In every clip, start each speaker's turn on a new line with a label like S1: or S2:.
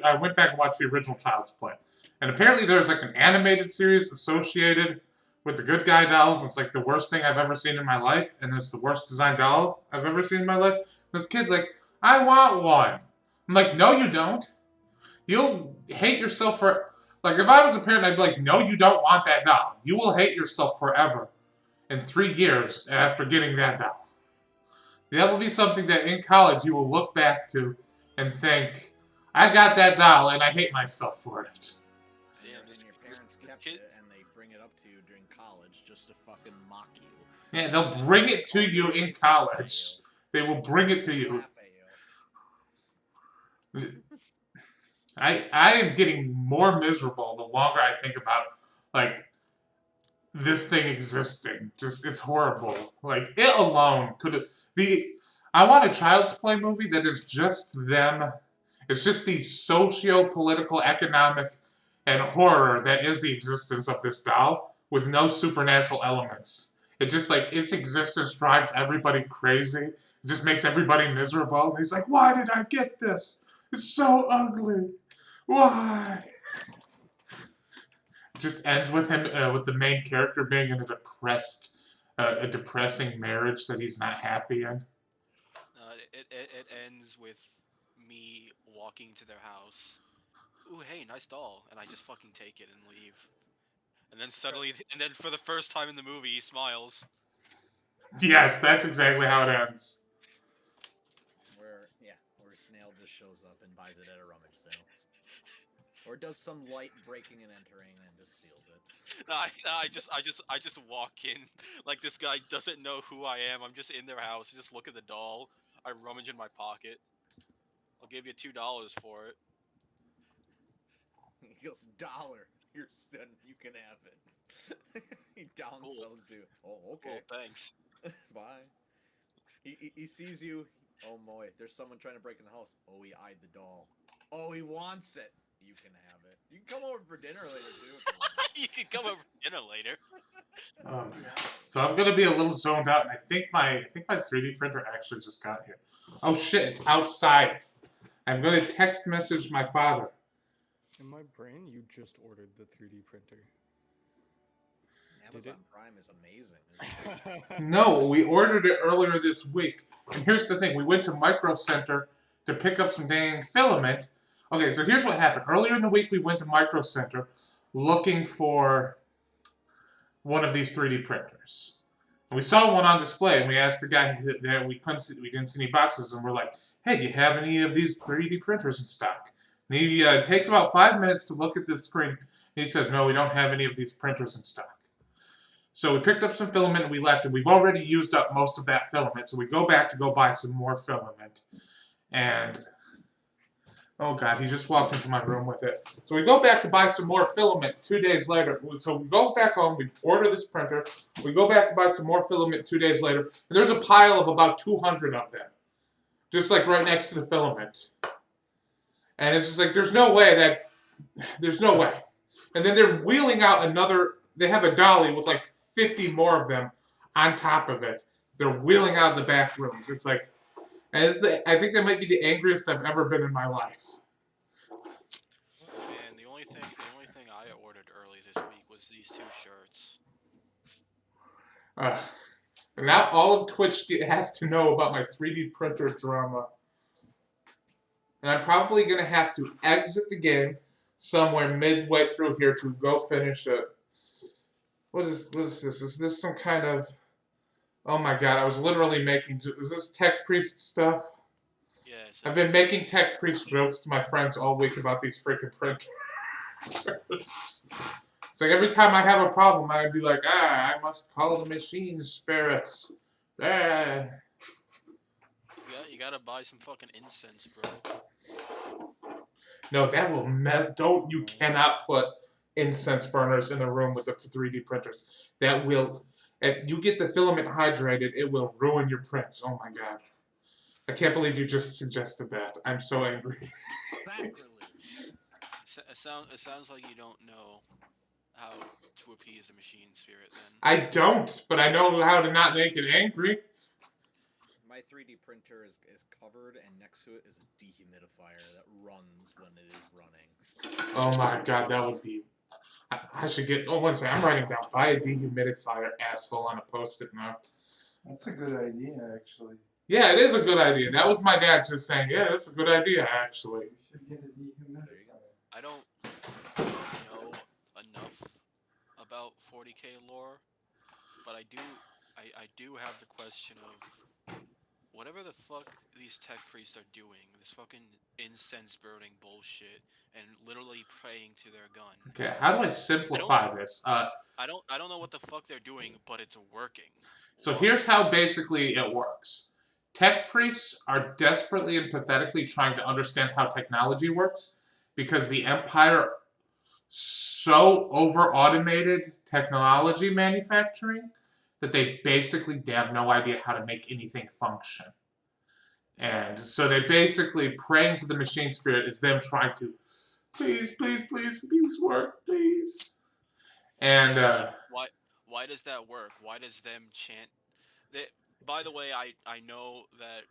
S1: I went back and watched the original Child's Play, and apparently there's like an animated series associated with the Good Guy dolls. And it's like the worst thing I've ever seen in my life, and it's the worst designed doll I've ever seen in my life. This kid's like, I want one. I'm like, no, you don't. You'll hate yourself for. Like, if I was a parent, I'd be like, no, you don't want that doll. You will hate yourself forever in 3 years after getting that doll. That will be something that in college you will look back to and think, I got that doll and I hate myself for it.
S2: Yeah, and your parents kept it and they bring it up to you during college just to fucking mock you.
S1: Yeah, they'll bring it to you in college. They will bring it to you. I am getting more miserable the longer I think about, like, this thing existing. Just, it's horrible. Like, it alone could have... I want a Child's Play movie that is just them. It's just the socio-political, economic, and horror that is the existence of this doll with no supernatural elements. It just, like, its existence drives everybody crazy. It just makes everybody miserable. And he's like, why did I get this? It's so ugly. Why? It just ends with him, with the main character being in a depressing marriage that he's not happy in.
S3: It ends with me walking to their house. Ooh, hey, nice doll, and I just fucking take it and leave. And then suddenly, and then for the first time in the movie, he smiles.
S1: Yes, that's exactly how it ends.
S2: Where Snail just shows up and buys it at a rummage sale. Or does some light breaking and entering and just steals it.
S3: I just walk in. Like, this guy doesn't know who I am. I'm just in their house. I just look at the doll. I rummage in my pocket. I'll give you $2 for it.
S2: He goes, $1. You're done. You can have it. He downsells you. Oh, okay.
S3: Cool, thanks.
S2: Bye. He sees you. Oh boy, there's someone trying to break in the house. Oh, he eyed the doll. Oh, he wants it. You can have it. You can come over for dinner later too.
S3: You can come over for dinner later.
S1: So I'm gonna be a little zoned out, and I think my 3D printer actually just got here. Oh shit, it's outside. I'm gonna text message my father.
S4: In my brain, you just ordered the 3D printer.
S2: Amazon Prime is amazing.
S1: No, we ordered it earlier this week. And here's the thing. We went to Micro Center to pick up some dang filament. Okay, so here's what happened. Earlier in the week, we went to Micro Center looking for one of these 3D printers. And we saw one on display, and we asked the guy that we didn't see any boxes, and we're like, hey, do you have any of these 3D printers in stock? And he takes about 5 minutes to look at the screen, and he says, no, we don't have any of these printers in stock. So we picked up some filament and we left, and we've already used up most of that filament. So we go back to go buy some more filament. And, oh God, he just walked into my room with it. So we go back to buy some more filament 2 days later. So we go back home, we order this printer, we go back to buy some more filament 2 days later, and there's a pile of about 200 of them. Just like right next to the filament. And it's just like, there's no way. And then they're wheeling out another, they have a dolly with like 50 more of them on top of it. They're wheeling out the back rooms. It's like, and I think that might be the angriest I've ever been in my life.
S3: Man, the only thing I ordered early this week was these 2 shirts.
S1: And now all of Twitch has to know about my 3D printer drama. And I'm probably going to have to exit the game somewhere midway through here to go finish it. What is this? Is this some kind of... Oh my God, I was literally making... Is this Tech Priest stuff?
S3: Yes.
S1: I've been making Tech Priest jokes to my friends all week about these freaking printers. It's like every time I have a problem, I'd be like, I must call the machine spirits. Ah.
S3: You gotta buy some fucking incense, bro.
S1: No, that will mess... You cannot put incense burners in the room with the 3D printers. That will... If you get the filament hydrated, it will ruin your prints. Oh my God. I can't believe you just suggested that. I'm so angry.
S3: It sounds like you don't know how to appease the machine spirit then.
S1: I don't, but I know how to not make it angry.
S2: my 3D printer is covered, and next to it is a dehumidifier that runs when it is running.
S1: Oh my god, that would be. I should get. Oh, one second. I'm writing down. Buy a dehumidifier, asshole, on a post-it note.
S5: That's a good idea, actually.
S1: Yeah, it is a good idea. That was my dad just saying, yeah, that's a good idea, actually.
S5: We should get a dehumidifier.
S3: I don't know enough about 40k lore, but I do have the question of whatever the fuck these tech priests are doing, this fucking incense burning bullshit, and literally praying to their gun.
S1: Okay, how do I simplify this?
S3: I don't know what the fuck they're doing, but it's working.
S1: So here's how basically it works. Tech priests are desperately and pathetically trying to understand how technology works because the Empire so over-automated technology manufacturing that they basically have no idea how to make anything function. And so they basically praying to the machine spirit is them trying to, please, please, please, please work, please. And
S3: why does that work? Why does them chant? By the way, I know that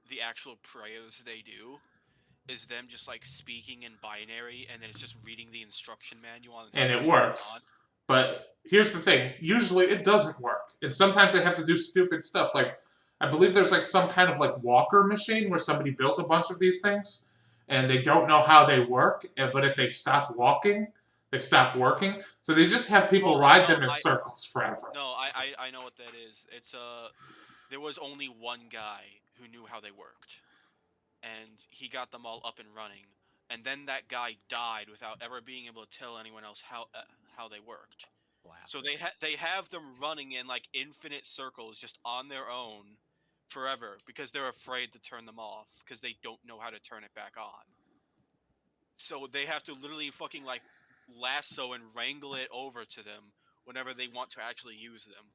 S3: the actual prayers they do is them just like speaking in binary, and then it's just reading the instruction manual
S1: and it works. But here's the thing: usually it doesn't work, and sometimes they have to do stupid stuff. Like I believe there's like some kind of like walker machine where somebody built a bunch of these things, and they don't know how they work. But if they stop walking, they stop working. So they just have people ride them in circles forever.
S3: No, I know what that is. It's there was only one guy who knew how they worked, and he got them all up and running. And then that guy died without ever being able to tell anyone else how they worked. So they have them running in like infinite circles just on their own forever because they're afraid to turn them off because they don't know how to turn it back on. So they have to literally fucking like lasso and wrangle it over to them whenever they want to actually use them.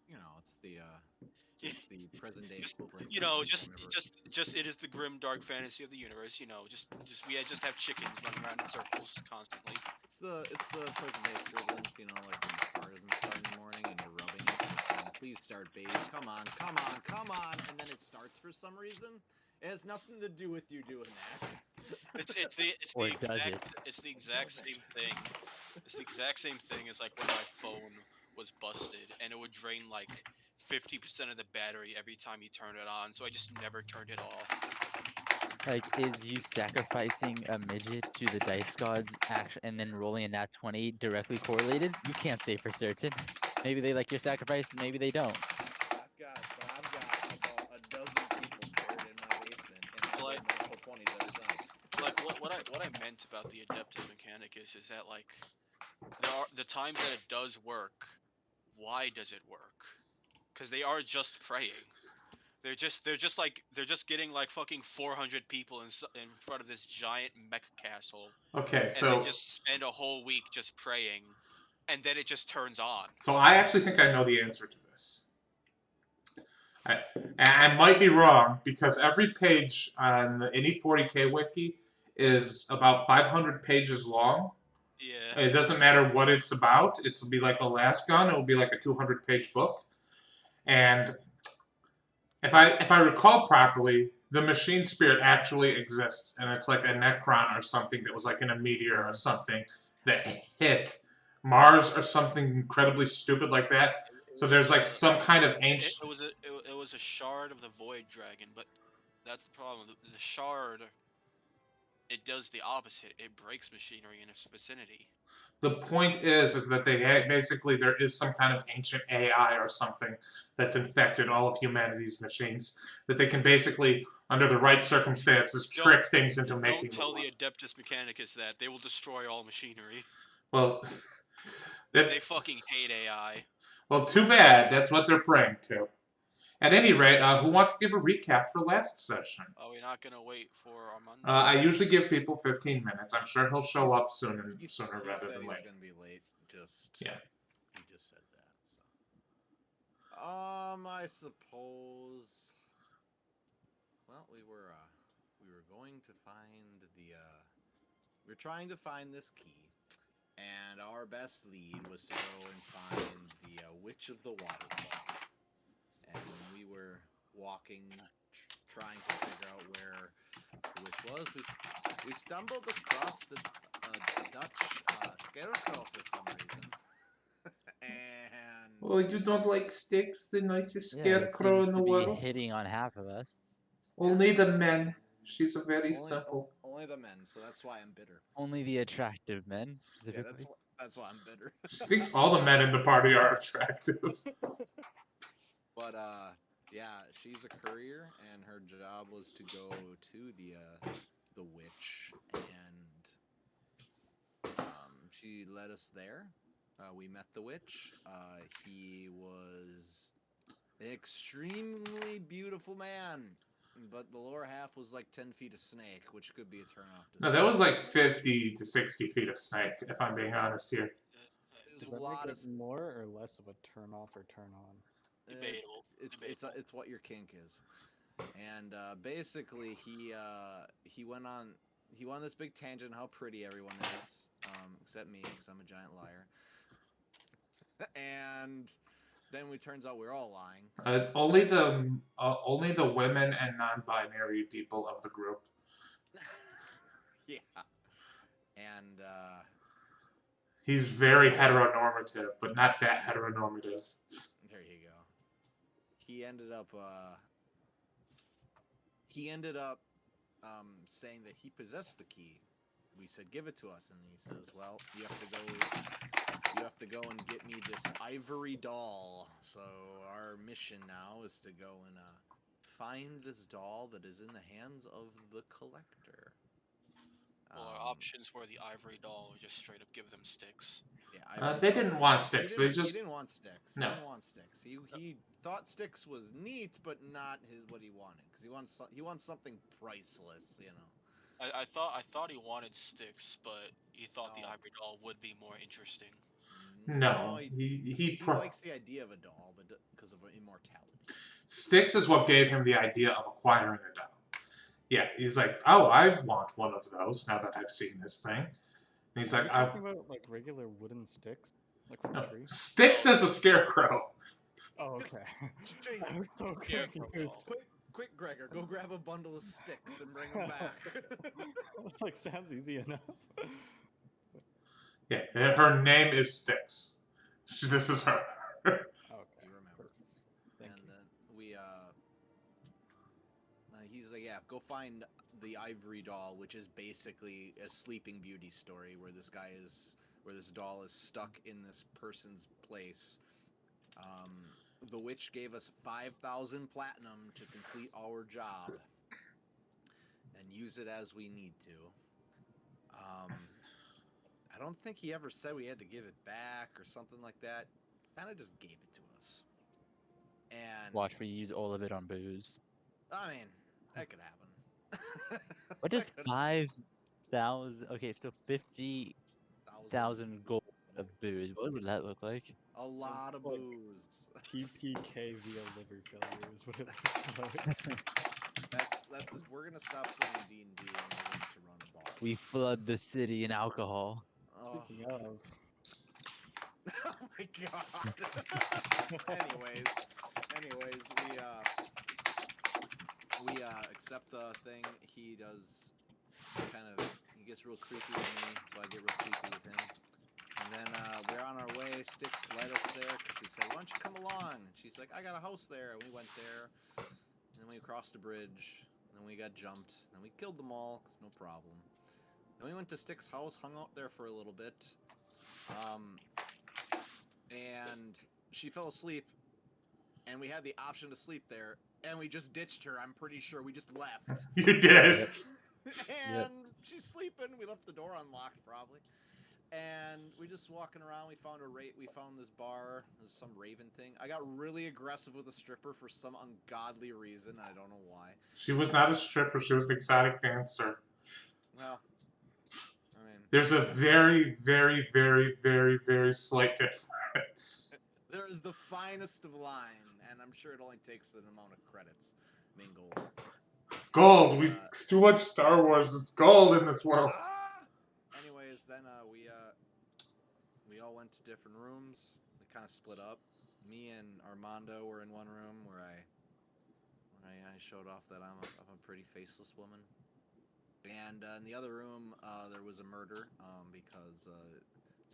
S2: You know, it's the present day equivalent.
S3: You know, just it is the grim dark fantasy of the universe. You know, just we just have chickens running around in circles constantly.
S2: It's the present day equivalent. You know, like when the car doesn't start in the morning and you're rubbing it, and saying, please start, baby. Come on, come on, come on, and then it starts for some reason. It has nothing to do with you doing that.
S3: It's the exact same thing. It's the exact same thing as like when my phone was busted and it would drain like 50% of the battery every time you turn it on, so I just never turned it off.
S6: Like, is you sacrificing a midget to the dice gods and then rolling a nat 20 directly correlated? You can't say for certain. Maybe they like your sacrifice, maybe they don't.
S2: I've got about a dozen people buried in my basement, and I roll multiple 20s every time.
S3: Like what I meant about the Adeptus Mechanicus is that like there are the times that it does work. Why does it work? Because they are just praying. They're just getting like fucking 400 people in front of this giant mech castle.
S1: Okay,
S3: and
S1: so
S3: they just spend a whole week just praying, and then it just turns on.
S1: So I actually think I know the answer to this. I might be wrong because every page on any 40k wiki is about 500 pages long.
S3: Yeah.
S1: It doesn't matter what it's about. It'll be like a last gun. It will be like a 200-page book. And if I recall properly, the machine spirit actually exists, and it's like a Necron or something that was like in a meteor or something that hit Mars or something incredibly stupid like that. So there's like some kind of ancient.
S3: It was a shard of the Void Dragon, but that's the problem. The shard, it does the opposite. It breaks machinery in its vicinity.
S1: The point is that they basically there is some kind of ancient AI or something that's infected all of humanity's machines that they can basically, under the right circumstances, trick things into making.
S3: Don't tell the Adeptus Mechanicus that they will destroy all machinery.
S1: Well,
S3: they fucking hate AI.
S1: Well, too bad. That's what they're praying to. At any rate, who wants to give a recap for last session?
S3: Are we not gonna wait for Armando?
S1: I usually give people 15 minutes. I'm sure he'll show up sooner rather than later.
S2: He said he's gonna be late.
S1: Yeah.
S2: He just said that. So. I suppose. Well, we were going to find the. We were trying to find this key, and our best lead was to go and find the Witch of the Waterfall. And when we were walking, trying to figure out where the witch was, we stumbled across the Dutch scarecrow for some reason. And
S1: Well, you don't like Sticks, the nicest
S6: Yeah, he
S1: scarecrow
S6: seems
S1: in the
S6: to be
S1: world?
S6: hitting on half of us.
S1: Only the men. She's a very
S2: only,
S1: simple.
S2: only the men, so that's why I'm bitter.
S6: Only the attractive men,
S2: Yeah,
S6: specifically.
S2: that's why I'm bitter.
S1: She thinks all the men in the party are attractive.
S2: But yeah, she's a courier, and her job was to go to the witch, and she led us there. We met the witch. He was an extremely beautiful man, but the lower half was like 10 feet of snake, which could be a turnoff.
S1: No, that was like 50 to 60 feet of snake, if I'm being honest here.
S2: There's
S4: Does
S2: a
S4: that
S2: lot
S4: make
S2: of
S4: it more or less of a turn off or turn on?
S3: Debatable.
S2: It's what your kink is, and basically he went on this big tangent on how pretty everyone is, except me because I'm a giant liar, and then it turns out we're all lying.
S1: Only the women and non-binary people of the group.
S2: Yeah, and
S1: He's very heteronormative, but not that heteronormative.
S2: there you go. He ended up saying that he possessed the key. We said, "Give it to us," and he says, "Well, you have to go and get me this ivory doll." So our mission now is to go and find this doll that is in the hands of the collector.
S3: Well, our options were the ivory doll or just straight up give them sticks.
S2: Yeah,
S1: They didn't want sticks.
S2: He
S1: They just
S2: didn't want sticks.
S1: No.
S2: He didn't want sticks. He thought sticks was neat, but not what he wanted, because he wants something priceless, you know.
S3: I thought he wanted sticks, but he thought the
S2: No.
S3: ivory doll would be more interesting.
S1: no.
S2: He likes the idea of a doll, but because of immortality.
S1: Sticks is what gave him the idea of acquiring a doll. Yeah, he's like, oh, I want one of those now that I've seen this thing. And he's
S4: Are
S1: like,
S4: you talking about like regular wooden sticks? Like from
S1: no.
S4: a tree?
S1: Sticks as a scarecrow.
S4: Oh, okay.
S2: Jeez.
S4: I was so
S3: Yeah,
S4: confused.
S2: Quick, Gregor, go grab a bundle of sticks and bring them back.
S4: It's like sounds easy enough.
S1: Yeah, her name is Sticks. This is her.
S4: Okay.
S2: You remember.
S4: Thank
S2: And
S4: you.
S2: then we he's like, yeah, go find the ivory doll, which is basically a Sleeping Beauty story where this doll is stuck in this person's place. The witch gave us 5,000 platinum to complete our job and use it as we need to. I don't think he ever said we had to give it back or something like that. Kind of just gave it to us. And
S6: Watch for you use all of it on booze.
S2: I mean, that could happen.
S6: What does
S2: That could-
S6: 5,000? Okay, so 50,000 gold of booze. What would that look like?
S2: A lot of
S4: It's like-
S2: booze.
S4: TPK via liver failure is what it looks like.
S2: That's just, we're gonna stop playing D&D and we're going to run a bar.
S6: We flood the city in alcohol.
S2: Oh,
S4: Speaking of,
S2: oh my god. anyways, we accept the thing. He gets real creepy with me, so I get real creepy with him. And then we're on our way. Styx led us there because we said, "Why don't you come along?" And she's like, "I got a house there." And we went there. And then we crossed the bridge. And then we got jumped. And we killed them all, 'cause no problem. Then we went to Styx's house, hung out there for a little bit. And she fell asleep. And we had the option to sleep there. And we just ditched her. I'm pretty sure we just left.
S1: You did.
S2: And she's sleeping. We left the door unlocked, probably. And we just walking around. We found this bar. There's some raven thing. I got really aggressive with a stripper for some ungodly reason. I don't know why.
S1: She was not a stripper. She was an exotic dancer.
S2: Well, I mean,
S1: There's a very, very, very, very, very slight difference.
S2: there is the finest of line, and I'm sure it only takes an amount of credits. I mean, gold.
S1: Gold. We too much Star Wars. It's gold in this world.
S2: Anyways, then we all went to different rooms. We kind of split up. Me and Armando were in one room where I I showed off that I'm a pretty faceless woman. And in the other room, there was a murder because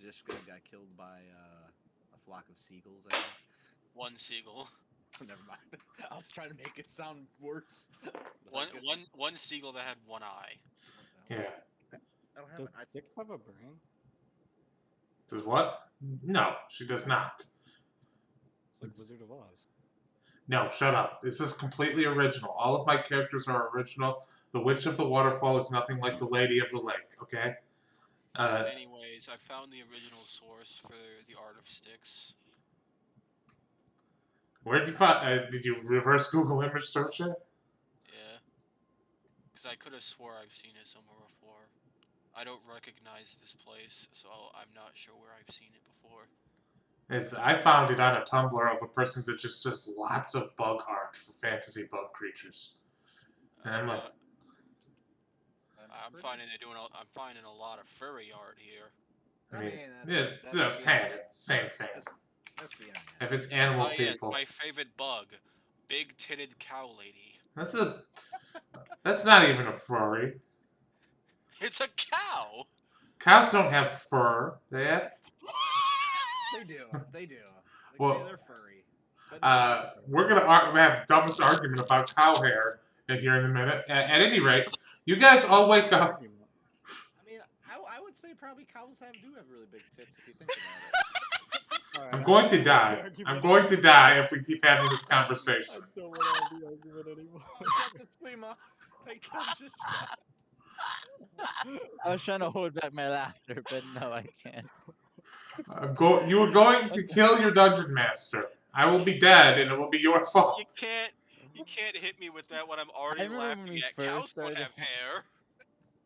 S2: Zishka got killed by a flock of seagulls. I think.
S3: One seagull.
S2: Never mind. I was trying to make it sound worse. But I
S3: One
S2: guess
S3: one one seagull that had one eye.
S1: Yeah.
S2: I don't have
S4: Does
S2: it.
S4: Dick have a brain?
S1: Does what? No, she does not.
S4: It's like Wizard of Oz.
S1: No, shut up. This is completely original. All of my characters are original. The Witch of the Waterfall is nothing like the Lady of the Lake, okay?
S3: Anyways, I found the original source for the Art of Sticks.
S1: Where did you find? Did you reverse Google image search it?
S3: Yeah. Because I could have swore I've seen it somewhere before. I don't recognize this place, so I'm not sure where I've seen it before.
S1: I found it on a Tumblr of a person that just does lots of bug art for fantasy bug creatures. And I'm like,
S3: I'm finding I'm finding a lot of furry art here.
S1: I mean,
S2: that's
S1: yeah,
S2: the
S1: same
S2: internet.
S1: thing.
S2: That's the internet.
S1: If it's animal
S3: Oh yes,
S1: people,
S3: my favorite bug, big-titted cow lady.
S1: that's not even a furry.
S3: It's a cow.
S1: Cows don't have fur. They have.
S2: They do. They do.
S1: Well,
S2: they're furry. But
S1: we're gonna have the dumbest argument about cow hair here in a minute. At any rate, you guys all wake up.
S2: I mean, I would say probably cows do have really big tits if you think about it.
S1: I'm going to die. I'm going to die if we keep having this conversation.
S4: I don't want to have the argument anymore.
S2: Shut the stream off. I can't just
S6: I was trying to hold back my laughter, but no, I can't.
S1: You were going to kill your dungeon master. I will be dead, and it will be your fault.
S3: You can't hit me with that when I'm already
S6: remember when
S3: laughing
S6: we
S3: at
S6: first
S3: cows don't
S6: started-
S3: have hair.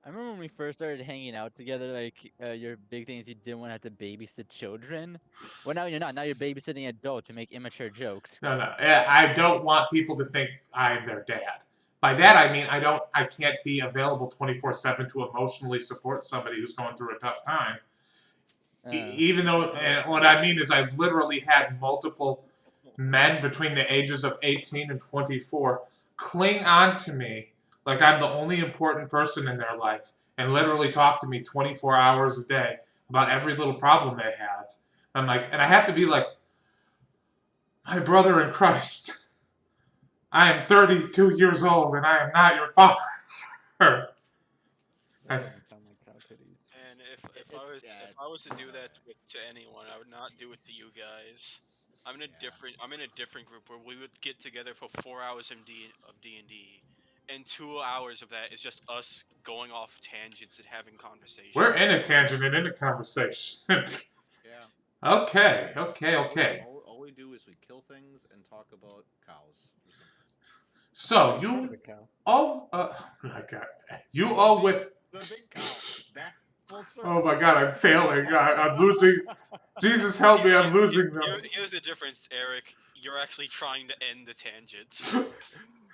S6: I remember when we first started hanging out together, like, your big thing is you didn't want to have to babysit children. Well, now you're not. Now you're babysitting adults who make immature jokes.
S1: No. I don't want people to think I'm their dad. By that I mean I can't be available 24/7 to emotionally support somebody who's going through a tough time. Even though, and what I mean is I've literally had multiple men between the ages of 18 and 24 cling on to me like I'm the only important person in their life and literally talk to me 24 hours a day about every little problem they have. I'm like, and I have to be like, my brother in Christ, I am 32 years old and I am not your father.
S4: That doesn't sound like cow titties.
S3: And if I was to do that to anyone, I would not do it to you guys. I'm in a different group where we would get together for 4 hours of D&D, and 2 hours of that is just us going off tangents and having conversations.
S1: We're in a tangent and in a conversation.
S2: Yeah.
S1: Okay.
S2: All we do is we kill things and talk about cows.
S1: So
S4: That
S1: you
S4: was a cow.
S1: all, oh my God, you all went.
S2: The big cow. Back full circle.
S1: Oh my God, I'm failing. I'm losing. Jesus help me, I'm losing them.
S3: Here's the difference, Eric. You're actually trying to end the tangents.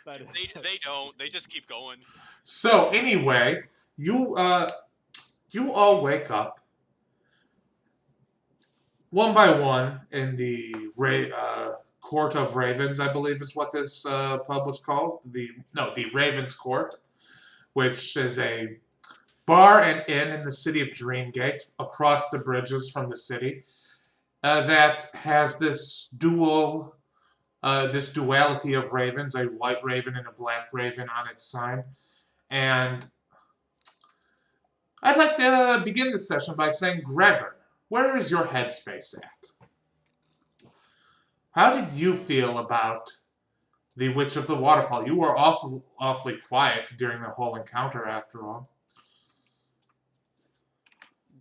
S4: That is
S3: They don't. They just keep going.
S1: So anyway, you all wake up one by one in the Court of Ravens, I believe is what this pub was called. The Ravens Court, which is a bar and inn in the city of Dreamgate, across the bridges from the city, that has this duality of ravens, a white raven and a black raven on its sign. And I'd like to begin this session by saying, Gregor, where is your headspace at? How did you feel about the Witch of the Waterfall? You were awfully quiet during the whole encounter, after all.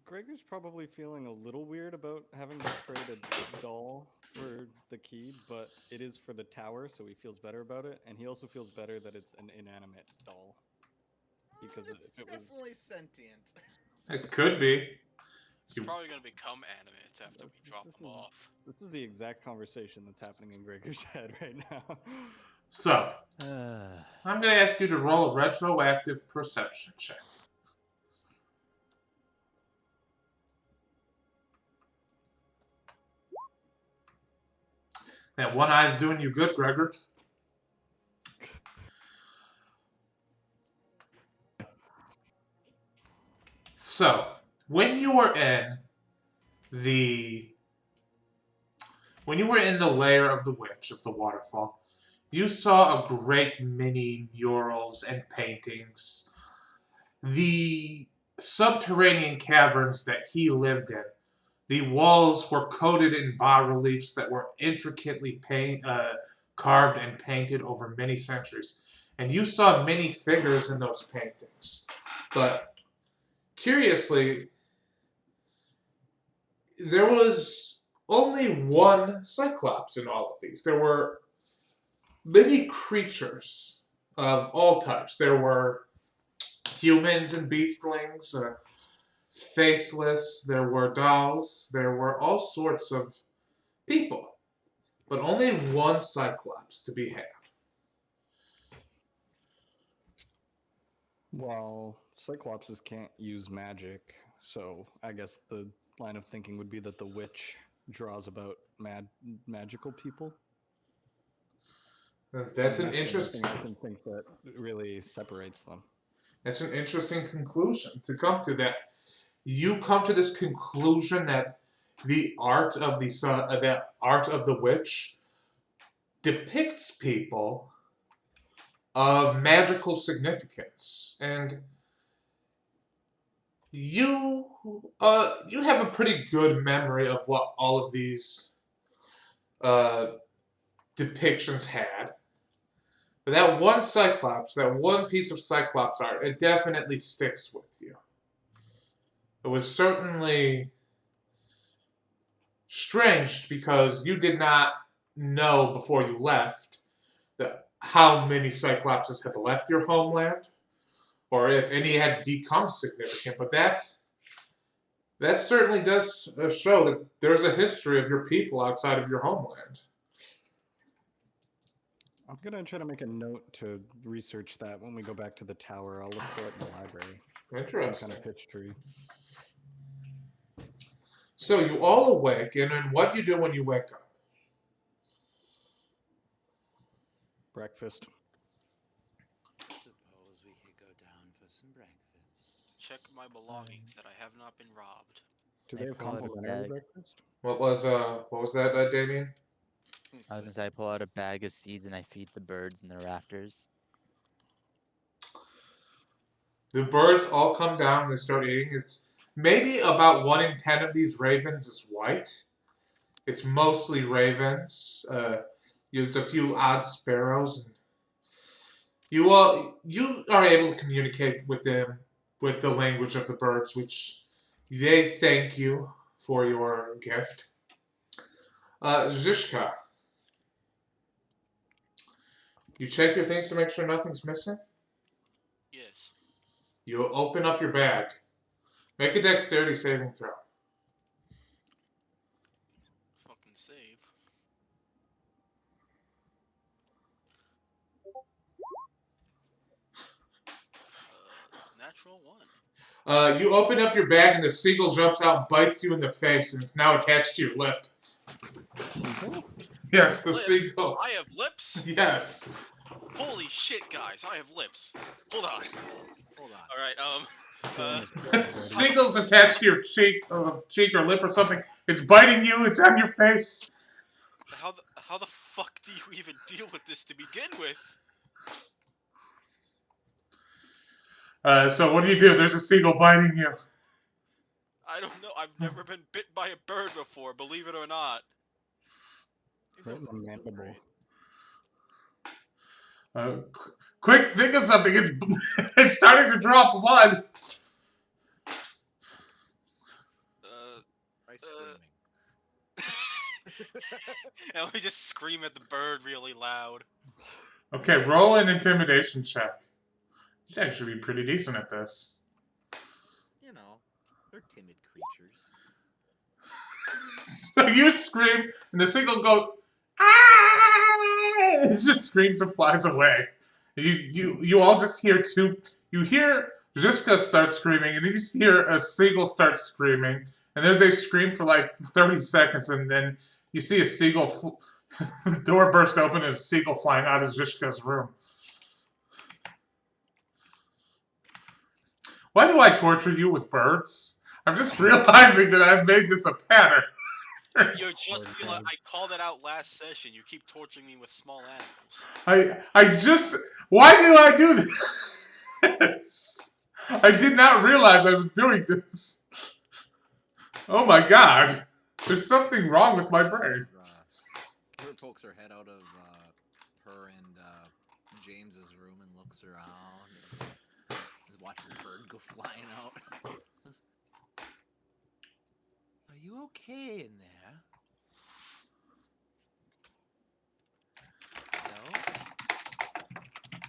S4: Gregor's probably feeling a little weird about having to trade a doll for the key, but it is for the tower, so he feels better about it. And he also feels better that it's an inanimate doll. Because
S2: It's
S4: if it was...
S2: definitely sentient.
S1: It could be.
S3: It's probably gonna become animate after we drop them off.
S4: This is the exact conversation that's happening in Gregor's head right now.
S1: So, I'm going to ask you to roll a retroactive perception check. That one eye's doing you good, Gregor. So, when you were in the lair of the witch of the waterfall, you saw a great many murals and paintings. The subterranean caverns that he lived in, the walls were coated in bas-reliefs that were intricately carved and painted over many centuries. And you saw many figures in those paintings. But curiously, there was only one Cyclops in all of these. There were many creatures of all types. There were humans and beastlings, faceless, there were dolls, there were all sorts of people. But only one Cyclops to be had.
S4: Well, Cyclopses can't use magic, so I guess the line of thinking would be that the witch draws about magical people.
S1: That's
S4: And
S1: an
S4: the only
S1: interesting.
S4: thing I can think that really separates them.
S1: That's an interesting conclusion to come to. That you come to this conclusion that the art of the witch depicts people of magical significance, and you have a pretty good memory of what all of these depictions had. But that one Cyclops, that one piece of Cyclops art, it definitely sticks with you. It was certainly strange because you did not know before you left how many Cyclopses had left your homeland, or if any had become significant. But that certainly does show that there's a history of your people outside of your homeland.
S4: I'm gonna try to make a note to research that when we go back to the tower. I'll look for it in the library.
S1: Interesting.
S4: Some kind of pitch tree.
S1: So you all awaken, and what do you do when you wake up?
S4: Breakfast.
S2: Suppose we could go down for some breakfast.
S3: Check my belongings that I have not been robbed.
S4: Do
S6: I
S4: they have
S6: pull out a
S4: complimentary
S6: bag.
S4: breakfast?
S1: What was that, Damien?
S6: I was gonna say I pull out a bag of seeds and I feed the birds in the rafters.
S1: The birds all come down and they start eating. It's maybe about 1 in 10 of these ravens is white. It's mostly ravens. There's a few odd sparrows. You are able to communicate with them with the language of the birds, which they thank you for your gift. Zishka, you check your things to make sure nothing's missing?
S3: Yes.
S1: You open up your bag. Make a dexterity saving throw.
S3: Fucking save. Natural 1.
S1: You open up your bag and the seagull jumps out and bites you in the face, and it's now attached to your lip. Yes, the
S3: Lip?
S1: seagull.
S3: I have lips?
S1: Yes.
S3: Holy shit, guys, I have lips. Hold on.
S2: Hold on.
S3: Alright,
S1: Seagull's attached to your cheek or lip or something. It's biting you. It's on your face.
S3: how the fuck do you even deal with this to begin with?
S1: So what do? There's a seagull biting you.
S3: I don't know. I've never been bit by a bird before, believe it or not.
S4: Right in the mandible.
S1: Quick, think of something. It's starting to drop blood.
S2: Try screaming.
S3: And we just scream at the bird really loud.
S1: Okay, roll an intimidation check. You should actually be pretty decent at this.
S2: You know, they're timid creatures.
S1: So you scream, and the seagull goes, ah! It just screams and flies away. You all just hear you hear Ziska start screaming, and then you just hear a seagull start screaming, and then they scream for like 30 seconds, and then you see a seagull, the door burst open, and a seagull flying out of Zishka's room. Why do I torture you with birds? I'm just realizing that I've made this a pattern.
S3: You're just feel like I called it out last session. You keep torturing me with small animals.
S1: I just. Why do I do this? I did not realize I was doing this. Oh my god. There's something wrong with my brain.
S2: Kira pokes her head out of her and James's room and looks around and watches a bird go flying out. Are you okay in there? No?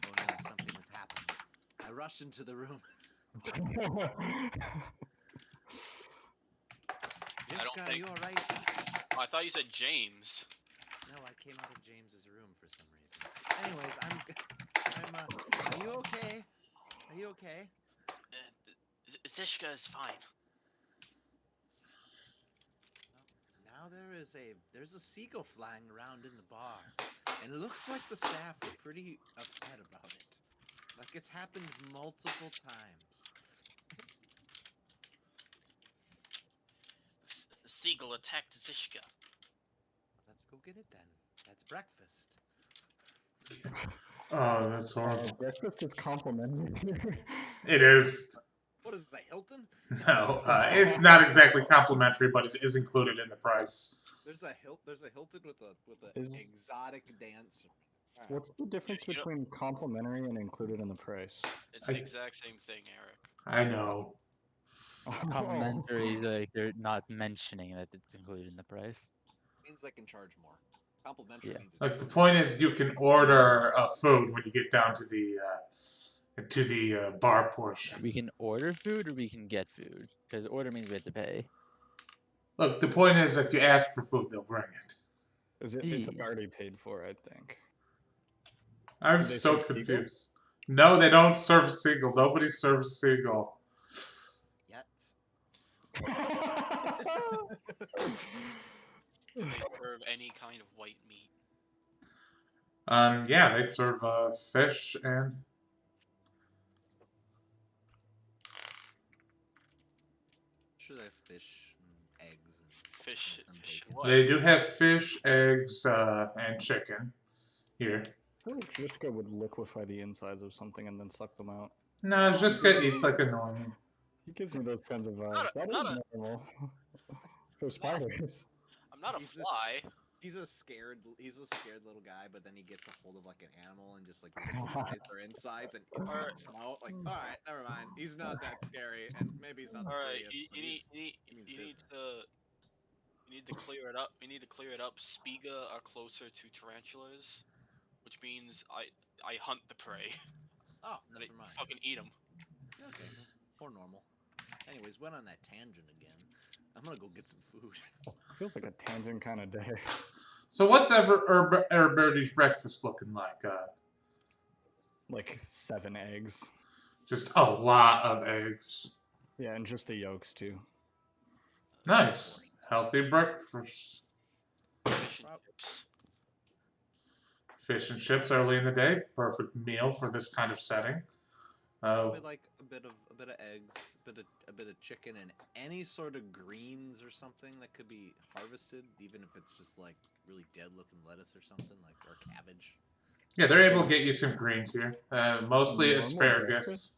S2: Oh no, something has happened. I rushed into the room. Jessica, are you alright?
S3: Oh, I thought you said James.
S2: No, I came out of James's room for some reason. Anyways, are you okay? Are you okay?
S3: Zishka is fine.
S2: Now there's a seagull flying around in the bar, and it looks like the staff are pretty upset about it. Like it's happened multiple times.
S3: The seagull attacked Zishka.
S2: Let's go get it then. That's breakfast.
S1: Oh, that's horrible.
S4: Breakfast is complimentary.
S1: It is.
S2: What is that, Hilton?
S1: No, it's not exactly complimentary, but it is included in the price.
S2: There's a Hilton with an
S4: Is-
S2: exotic dancer.
S4: What's the difference
S3: You know-
S4: between complimentary and included in the price?
S3: It's the exact same thing, Eric.
S1: I know.
S6: Complimentary is like they're not mentioning that it's included in the price.
S2: Means I can charge more. Complimentary
S6: Yeah.
S2: means it's
S1: Like the point is, you can order food when you get down to the bar portion.
S6: We can order food or we can get food. Because order means we have to pay.
S1: Look, the point is, if you ask for food, they'll bring it.
S4: It's
S6: Yeah.
S4: already paid for, I think.
S1: I'm
S4: Do they
S1: so
S4: serve seagull?
S1: confused. No, they don't serve seagull. Nobody serves seagull.
S2: yet.
S3: Do they serve any kind of white meat?
S1: Yeah, they serve fish and
S2: Should I have fish and eggs and
S3: Fish,
S2: and
S3: fish
S2: bacon?
S3: what?
S1: they do have fish, eggs, and chicken here.
S4: I feel like Trishka would liquefy the insides of something and then suck them out.
S1: No, it's just that eats like a normal.
S4: He gives me those kinds of vibes.
S3: Not a-
S4: That is
S3: not a-
S4: normal. For spiders.
S3: I'm not a
S2: He's just-
S3: fly.
S2: He's a scared little guy, but then he gets a hold of like an animal and just like liquefies their insides and it sucks them out. Like, all right, never mind. He's not that scary, and maybe he's not the
S3: All right,
S2: prettiest, but he's- he means business.
S3: You need to clear it up. We need to clear it up. Spiga are closer to tarantulas, which means I hunt the prey.
S2: Oh,
S3: And
S2: never mind.
S3: fucking eat them.
S2: Okay, more normal. Anyways, went on that tangent again. I'm gonna go get some food.
S4: Feels like a tangent kind of day.
S1: So what's Herbert's breakfast looking like?
S4: Like 7 eggs.
S1: Just a lot of eggs.
S4: Yeah, and just the yolks too.
S1: Nice. Healthy breakfast.
S3: Fish and
S2: Prob-
S3: chips.
S1: Fish and chips early in the day. Perfect meal for this kind of setting.
S2: Probably like a bit of eggs, a bit of chicken, and any sort of greens or something that could be harvested, even if it's just like really dead-looking lettuce or something, like or cabbage.
S1: Yeah, they're able to get you some greens here. Mostly
S4: Normal
S1: asparagus.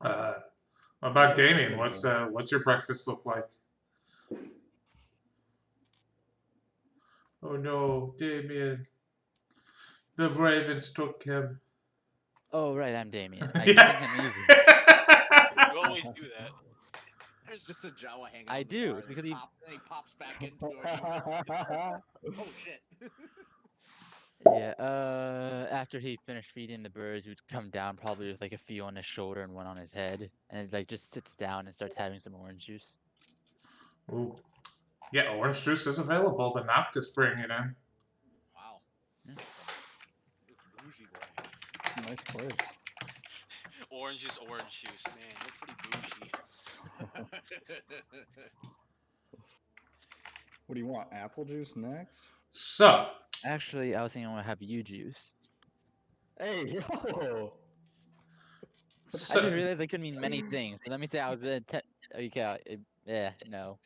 S1: What about Damien? What's your breakfast look like? Oh no, Damien. The Ravens took him.
S6: Oh, right, I'm Damien. I
S1: Yeah.
S6: think I'm easy.
S3: You always do that.
S2: There's just a Jawa hanging.
S6: I
S2: on the
S6: do,
S2: bar, and
S6: because
S2: then
S6: he-
S2: he pops back into it. Oh shit!
S6: Yeah, after he finished feeding the birds, he would come down probably with like a few on his shoulder and one on his head, and like just sits down and starts having some orange juice.
S1: Ooh. Yeah, orange juice is available. The Noctis bring it in.
S2: Wow.
S6: Yeah.
S2: Bougie boy.
S4: Nice place.
S3: Orange is orange juice, man. You're pretty bougie.
S4: What do you want? Apple juice next?
S1: So,
S6: Actually, I was thinking I want to have you juice.
S4: Hey, yo!
S6: I just realized it could mean many things. Let me say I was okay. Yeah, no.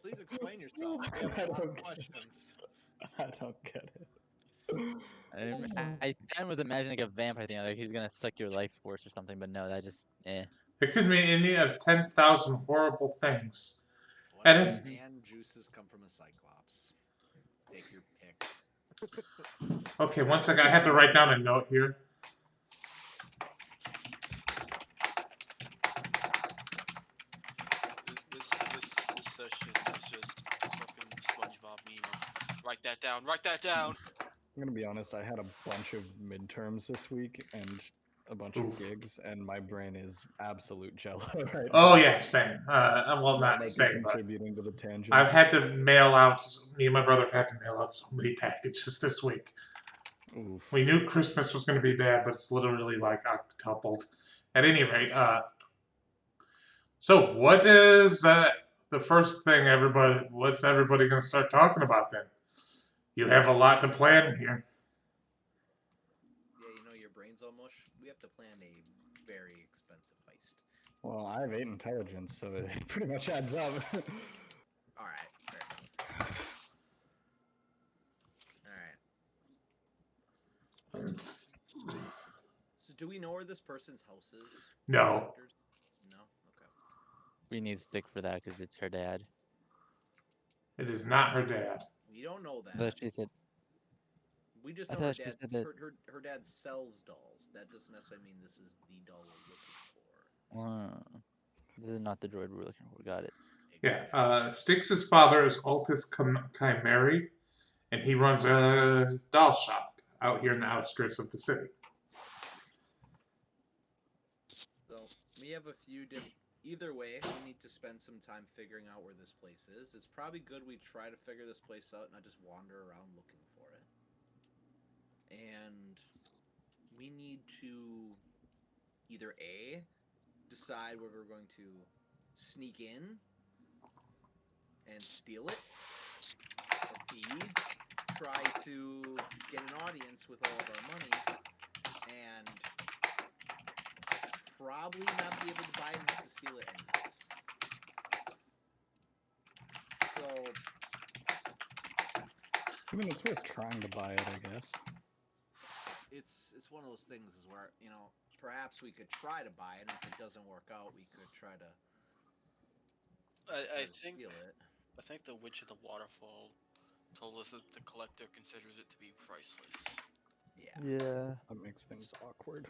S2: Please explain yourself. We have
S4: I
S2: a lot
S4: don't
S2: of
S4: get it.
S2: questions.
S4: I don't get it.
S6: I kind of was imagining like a vampire thing, like he's gonna suck your life force or something, but no, that just
S1: It could mean any of 10,000 horrible things.
S2: What
S1: And
S2: if
S1: it-
S2: man juices come from a cyclops? Take your pick.
S1: Okay, one second. I have to write down a note here.
S3: This session is just fucking SpongeBob meme. Write that down. Write that down.
S4: I'm gonna be honest. I had a bunch of midterms this week and a bunch
S1: Oof.
S4: of gigs, and my brain is absolute jello right
S1: Oh
S4: now.
S1: yeah, same. Well,
S4: That
S1: not
S4: might be
S1: same, but
S4: contributing to the tangent.
S1: I've had to mail out. Me and my brother have had to mail out so many packages this week.
S4: Oof.
S1: We knew Christmas was going to be bad, but it's literally like octupled. At any rate, so what is the first thing what's everybody going to start talking about then? You have a lot to plan here.
S2: Yeah, you know your brain's all mush. We have to plan a very expensive heist.
S4: Well, I have 8 intelligence, so it pretty much adds up.
S2: All right, fair enough. All right. So, do we know where this person's house is?
S1: No.
S2: Characters? No. Okay.
S6: we need to stick for that because it's her dad.
S1: It is not her dad.
S2: We don't know that.
S6: But she said
S2: We just
S6: I
S2: know her
S6: thought she
S2: dad.
S6: said that-
S2: Her dad sells dolls. That doesn't necessarily mean this is the doll we're looking for.
S6: this is not the droid we're looking for. Got it.
S1: Yeah, Styx's father is Altus Chimeri, and he runs a doll shop out here in the outskirts of the city.
S2: So we have a few different. Either way, we need to spend some time figuring out where this place is. It's probably good we try to figure this place out, not just wander around looking for it. And we need to either A, decide where we're going to sneak in and steal it, or B, try to get an audience with all of our money and probably not be able to buy enough to steal it anyways. So
S4: I mean, it's worth trying to buy it, I guess.
S2: it's one of those things is where, you know, perhaps we could try to buy it, and if it doesn't work out, we could try to
S3: I
S2: steal it.
S3: I think the Witch of the Waterfall told us that the collector considers it to be priceless.
S2: Yeah.
S6: Yeah.
S4: That makes things awkward.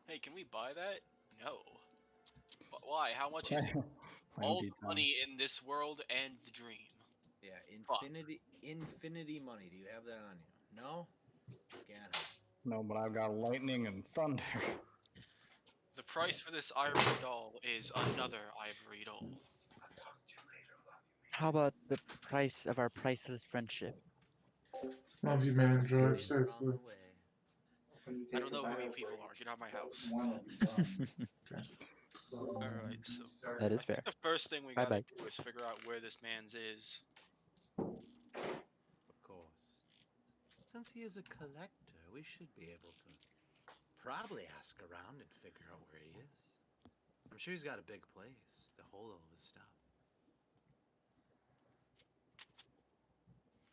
S3: Hey, can we buy that? No. But why? How much is it?
S4: Plan
S3: All
S4: B
S3: the
S4: time.
S3: money in this world and the dream.
S2: Yeah,
S3: Fuck.
S2: infinity money. Do you have that on you? No? Can't.
S4: No, but I've got lightning and thunder.
S3: The price for this ivory doll is another ivory doll.
S6: How about the price of our priceless friendship?
S1: Love you, man. Drive
S2: On the
S1: safely.
S2: way.
S3: I don't know who you people are. Get out of my house. Alright, so
S6: That is fair.
S3: the first thing we
S6: Bye
S3: gotta
S6: bye.
S3: do is figure out where this man's is.
S2: Of course. Since he is a collector, we should be able to probably ask around and figure out where he is. I'm sure he's got a big place to hold all this stuff.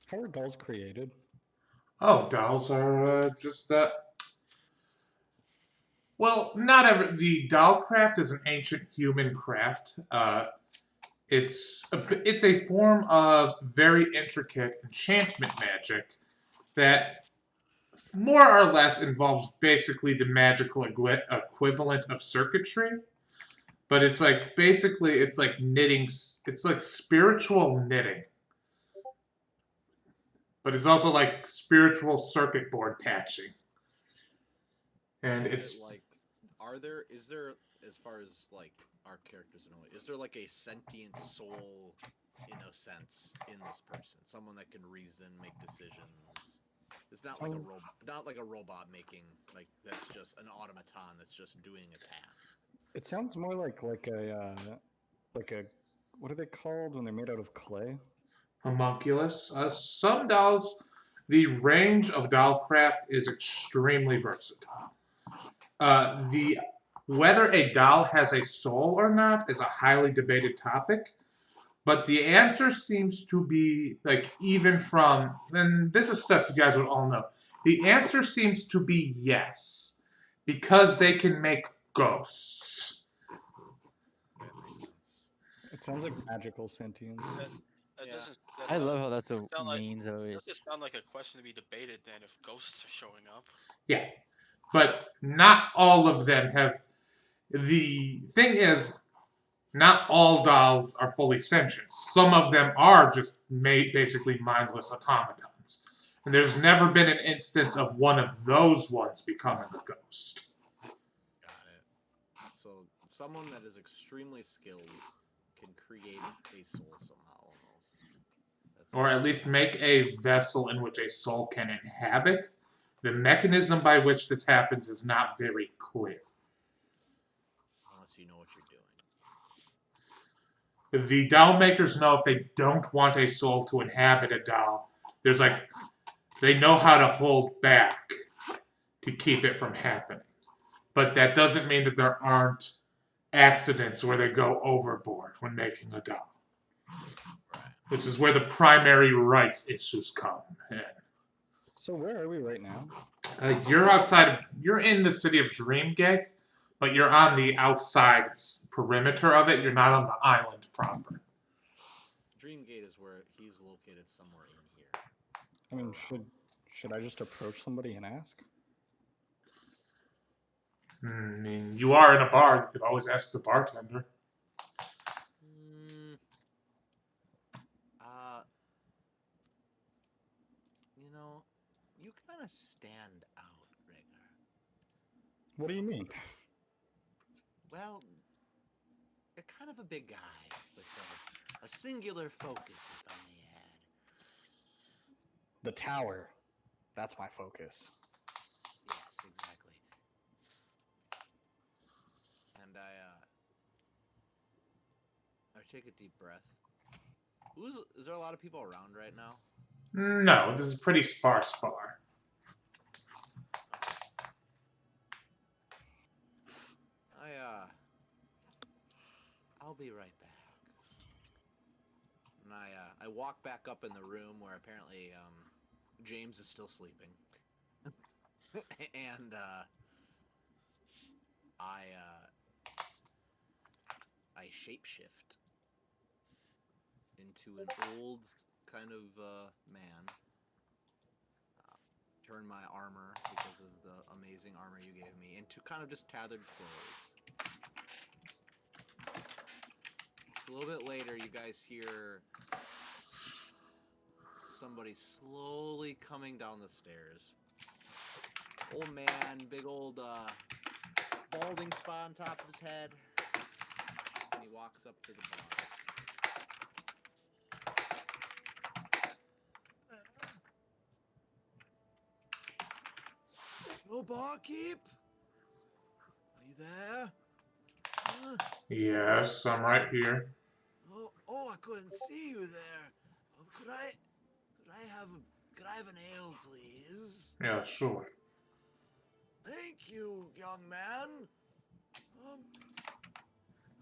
S4: How are dolls created?
S1: Oh, dolls are just well, not every the doll craft is an ancient human craft. It's a form of very intricate enchantment magic that more or less involves basically the magical equivalent of circuitry. But it's like basically it's like knitting. It's like spiritual knitting. But it's also like spiritual circuit board patching. And
S2: Is
S1: it's
S2: it like, is there, as far as like our characters know, is there like a sentient soul in a sense in this person? Someone that can reason, make decisions. It's not like a robot, not like a robot making, like that's just an automaton that's just doing a task.
S4: It sounds more like a what are they called when they're made out of clay?
S1: homunculus. Some dolls, the range of doll craft is extremely versatile. The Whether a doll has a soul or not is a highly debated topic. But the answer seems to be, like, even from, and this is stuff you guys would all know. The answer seems to be yes, because they can make ghosts.
S2: That makes sense.
S4: It sounds like magical sentience.
S3: That
S2: Yeah.
S3: doesn't. That
S6: I
S3: doesn't
S6: love how that's a
S3: sound like-
S6: means of it.
S3: That just sound like a question to be debated then if ghosts are showing up.
S1: Yeah, but not all of them have. The thing is, not all dolls are fully sentient. Some of them are just made basically mindless automatons. And there's never been an instance of one of those ones becoming a ghost.
S2: Got it. So someone that is extremely skilled can create a soul somehow almost. That's
S1: Or at least make a vessel in which a soul can inhabit. The mechanism by which this happens is not very clear.
S2: unless you know what you're doing.
S1: The doll makers know if they don't want a soul to inhabit a doll, there's like, they know how to hold back to keep it from happening. But that doesn't mean that there aren't accidents where they go overboard when making a doll.
S2: Right.
S1: Which is where the primary rights issues come in.
S4: So where are we right now?
S1: You're in the city of Dreamgate, but you're on the outside perimeter of it. You're not on the island proper.
S2: Dreamgate is where he's located somewhere in here.
S4: I mean, should I just approach somebody and ask?
S1: I mean, you are in a bar. You could always ask the bartender.
S2: Mm, you know, you kind of stand out, Rigger.
S4: What do you mean?
S2: Well, you're kind of a big guy with a singular focus, if I may add.
S4: The tower. That's my focus.
S2: Yes, exactly. And I take a deep breath. Is there a lot of people around right now?
S1: No, this is a pretty sparse bar.
S2: I'll be right back. And I walk back up in the room where apparently James is still sleeping. And I shapeshift into an old kind of man. Turn my armor, because of the amazing armor you gave me, into kind of just tattered clothes. A little bit later, you guys hear somebody slowly coming down the stairs. Old man, big old balding spot on top of his head. And he walks up to the bar. Hello, barkeep? Are you there?
S1: Yes, I'm right here.
S2: Oh, I couldn't see you there. Could I have an ale, please?
S1: Yeah, sure.
S2: Thank you, young man.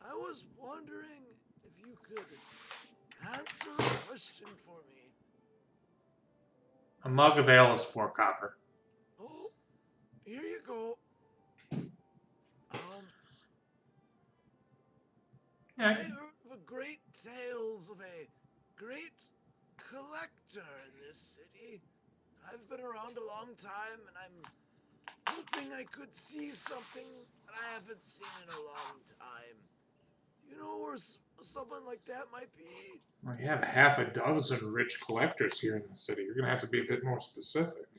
S2: I was wondering if you could answer a question for me.
S1: A mug of ale is 4 copper.
S2: Oh, here you go. I
S1: Yeah.
S2: heard of great tales of a great collector in this city. I've been around a long time, and I'm hoping I could see something that I haven't seen in a long time. You know where someone like that might be?
S1: We have half a dozen rich collectors here in the city. You're going to have to be a bit more specific.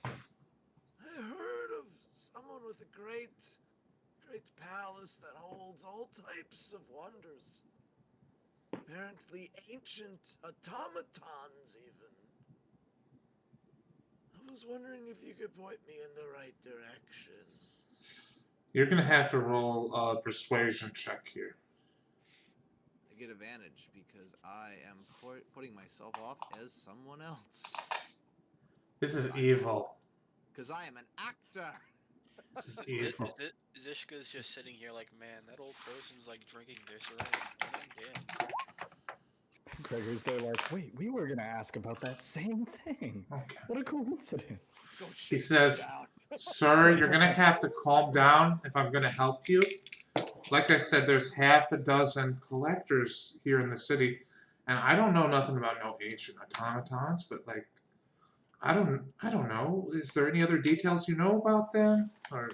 S2: I heard of someone with a great palace that holds all types of wonders. Apparently ancient automatons, even. I was wondering if you could point me in the right direction.
S1: You're going to have to roll a persuasion check here.
S2: I get advantage because I am putting myself off as someone else.
S1: This is evil.
S2: Because I am an actor.
S1: This is evil.
S3: Zishka's just sitting here like, man, that old person's like drinking this already. Damn.
S4: Gregor's there like, wait, we were gonna ask about that same thing.
S1: Okay.
S4: What a coincidence.
S2: Go
S1: He
S2: shit
S1: says,
S2: down.
S1: "Sir, you're gonna have to calm down if I'm gonna help you. Like I said, there's half a dozen collectors here in the city, and I don't know nothing about no ancient automatons, but like, I don't know. Is there any other details you know about them? Or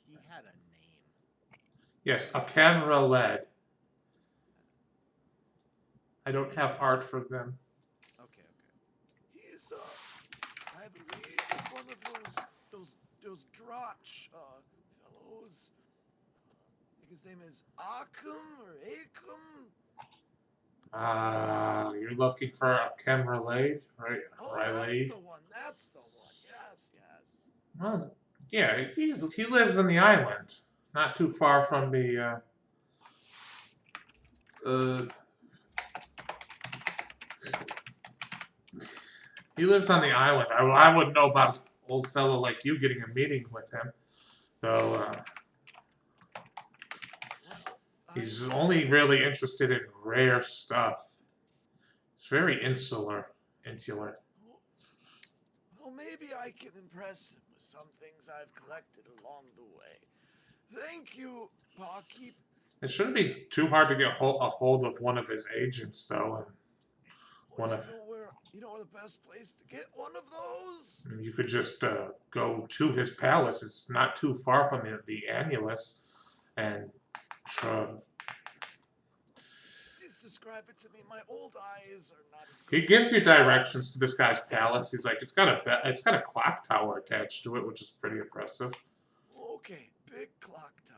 S2: He had a name.
S1: yes, a camera lead. I don't have art for them.
S2: Okay. He's I believe he's one of those Drotch fellows. I think his name is Akum or Akum.
S1: You're looking for a camera lead, right?
S2: Oh,
S1: Riley.
S2: that's the one. Yes.
S1: Well, yeah, he lives on the island, not too far from the he lives on the island. I wouldn't know about an old fellow like you getting a meeting with him, though. He's only really interested in rare stuff. It's very insular.
S2: Well, maybe I can impress him with some things I've collected along the way. Thank you, Barkeep.
S1: It shouldn't be too hard to get a hold of one of his agents, though. And
S2: You know where the best place to get one of those?
S1: you could just go to his palace. It's not too far from the Annulus, and
S2: Please describe it to me. My old eyes are not as
S1: he
S2: good.
S1: gives you directions to this guy's palace. He's like, it's got a clock tower attached to it, which is pretty impressive.
S2: Okay, big clock tower.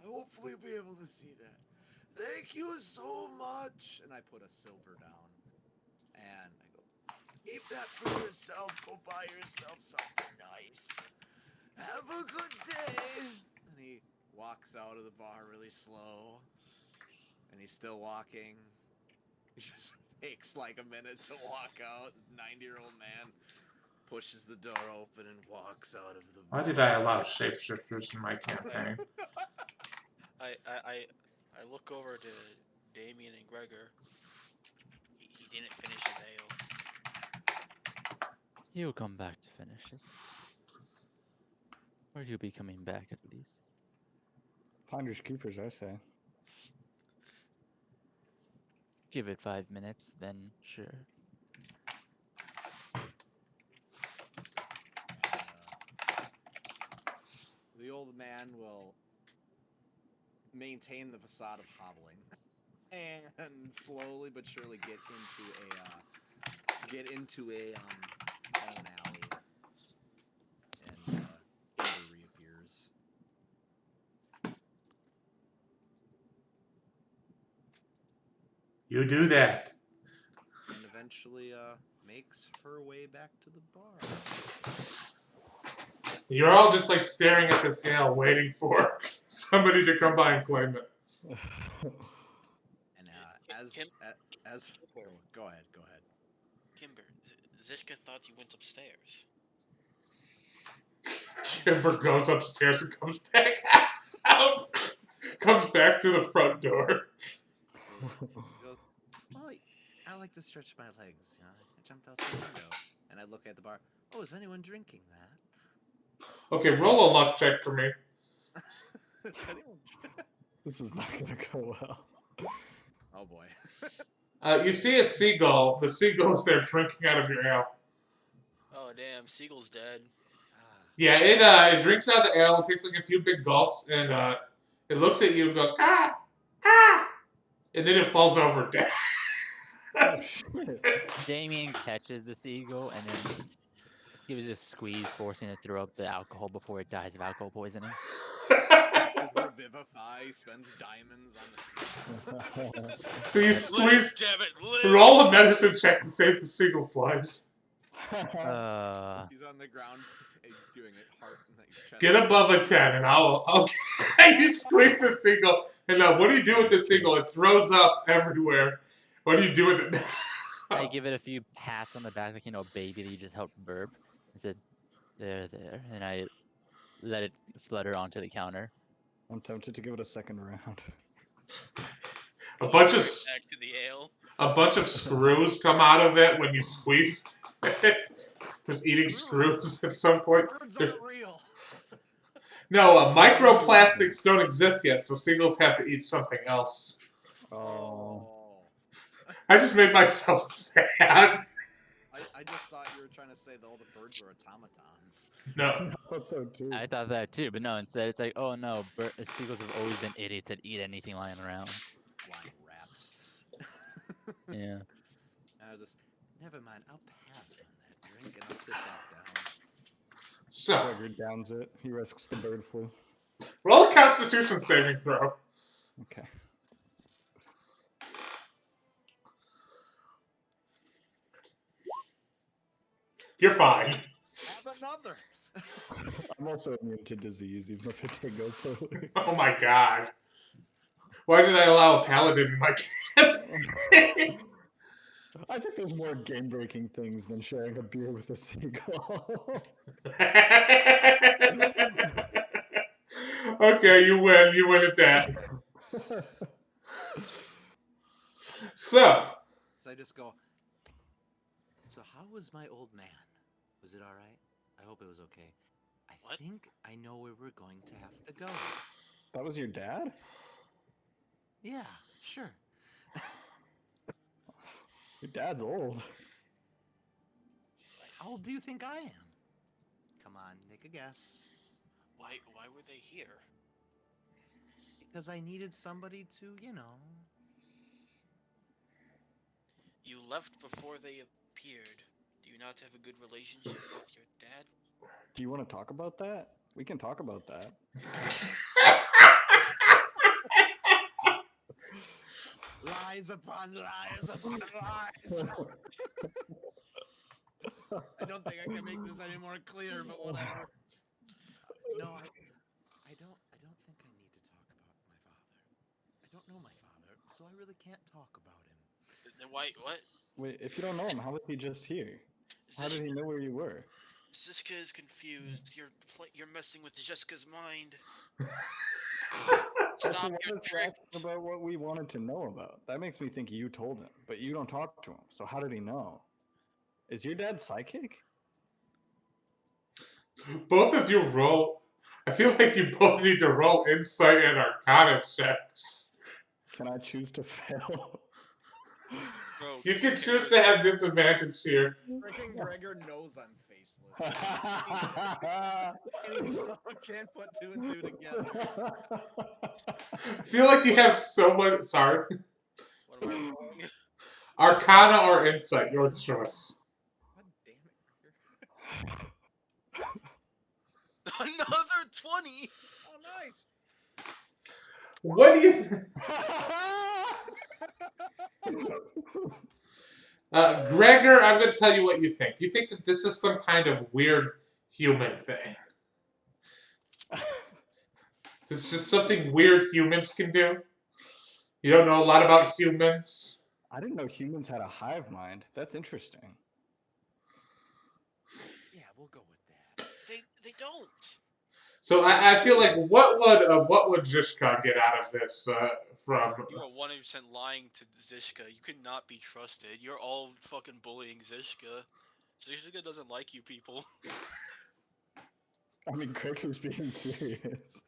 S2: I hopefully be able to see that. Thank you so much. And I put a silver down. And I go, keep that for yourself. Go buy yourself something nice. Have a good day. And he walks out of the bar really slow. And he's still walking. He just takes like a minute to walk out. This 90-year-old man pushes the door open and walks out of the bar.
S1: Why did I allow shapeshifters in my campaign?
S3: I look over to Damien and Gregor. He didn't finish his ale.
S6: He'll come back to finish it. Or he'll be coming back at least.
S4: Finders keepers, I say.
S6: Give it 5 minutes, then sure.
S2: The old man will maintain the facade of hobbling and slowly but surely get into a an alley, and Amber reappears.
S1: You do that.
S2: And eventually makes her way back to the bar.
S1: You're all just like staring at this ale, waiting for somebody to come by and claim it.
S2: And as go ahead.
S3: Kimber, Zishka thought you went upstairs.
S1: Kimber goes upstairs and comes back out. Comes back through the front door.
S2: He goes, well, I like to stretch my legs. You know? I jumped out the window and I look at the bar. Oh, is anyone drinking that?
S1: Okay, roll a luck check for me.
S2: Is anyone
S4: This is not gonna go well.
S2: Oh boy.
S1: You see a seagull. The seagull's there drinking out of your ale.
S3: Oh damn, Seagull's dead.
S1: Yeah, it drinks out of the ale, takes like a few big gulps, and it looks at you and goes, ah! And then it falls over dead.
S4: Oh, shit.
S6: Damien catches the seagull and then gives it a squeeze, forcing it to throw up the alcohol before it dies of alcohol poisoning.
S2: His Revivify spends diamonds on the
S1: So you
S3: Live,
S1: squeeze,
S3: damn it, live!
S1: roll a medicine check to save the seagull's life.
S2: He's on the ground doing it hard. Like,
S1: Get above a 10 and I'll you squeeze the seagull, and what do you do with the seagull? It throws up everywhere. What do you do with it?
S6: I give it a few pats on the back, like, a baby that you just helped burp. I said, There, and I let it flutter onto the counter.
S4: I'm tempted to give it a second round.
S1: A bunch of
S3: Back to the ale.
S1: a bunch of screws come out of it when you squeeze it. Was eating screws at some point.
S2: Birds aren't real.
S1: No, microplastics don't exist yet, so seagulls have to eat something else.
S4: Oh.
S1: I just made myself sad.
S2: I just thought you were trying to say that all the birds were automatons.
S1: No.
S4: I thought so too.
S6: I thought that too, but no. Instead, it's like, oh no, seagulls have always been idiots that eat anything lying around.
S2: Flying rats.
S6: Yeah.
S2: And I was just, never mind, I'll pass on that drink and I'll sit back down.
S1: So,
S4: Gregor downs it. He risks the bird flu.
S1: roll a Constitution saving throw.
S4: Okay.
S1: You're fine.
S2: Have another.
S4: I'm also immune to disease, even if it did go poorly.
S1: Oh my god. Why did I allow a paladin in my campaign?
S4: I think there's more game-breaking things than sharing a beer with a seagull.
S1: Okay, you win. You win at that. So,
S2: So I just go, so how was my old man? Was it alright? I hope it was okay. I
S3: What?
S2: think I know where we're going to have to go.
S4: That was your dad?
S2: Yeah, sure.
S4: Your dad's old.
S2: How old do you think I am? Come on, make a guess.
S3: Why were they here?
S2: Because I needed somebody to, you know.
S3: You left before they appeared. Do you not have a good relationship with your dad?
S4: Do you want to talk about that? We can talk about that.
S2: Lies upon lies upon lies. I don't think I can make this any more clear, but whatever. No, I don't think I need to talk about my father. I don't know my father, so I really can't talk about him.
S3: Then why? What?
S4: Wait, if you don't know him, how was he just here? How did he know where you were?
S3: Ziska is confused. You're messing with Jessica's mind.
S4: So
S3: Stop
S4: why
S3: your
S4: was he
S3: tricks.
S4: asking about what we wanted to know about? That makes me think you told him, but you don't talk to him. So how did he know? Is your dad psychic?
S1: both of you roll. I feel like you both need to roll insight and arcana checks.
S4: Can I choose to fail?
S3: Bro,
S1: You can choose to have disadvantage here.
S2: Freaking Gregor knows I'm faceless. And he still can't put two and two together.
S1: I feel like you have so much. Sorry.
S3: What am I wrong?
S1: Arcana or insight, your choice.
S2: God damn it, Gregor.
S3: Another 20.
S2: Oh, nice.
S1: What do you. Gregor, I'm going to tell you what you think. You think that this is some kind of weird human thing. This is just something weird humans can do. You don't know a lot about humans.
S4: I didn't know humans had a hive mind. That's interesting.
S2: Yeah, we'll go with that.
S3: They don't.
S1: So I feel like what would Zishka get out of this from?
S3: You are 100% lying to Zishka. You could not be trusted. You're all fucking bullying Zishka. Zishka doesn't like you people.
S4: I mean, Gregor's being serious.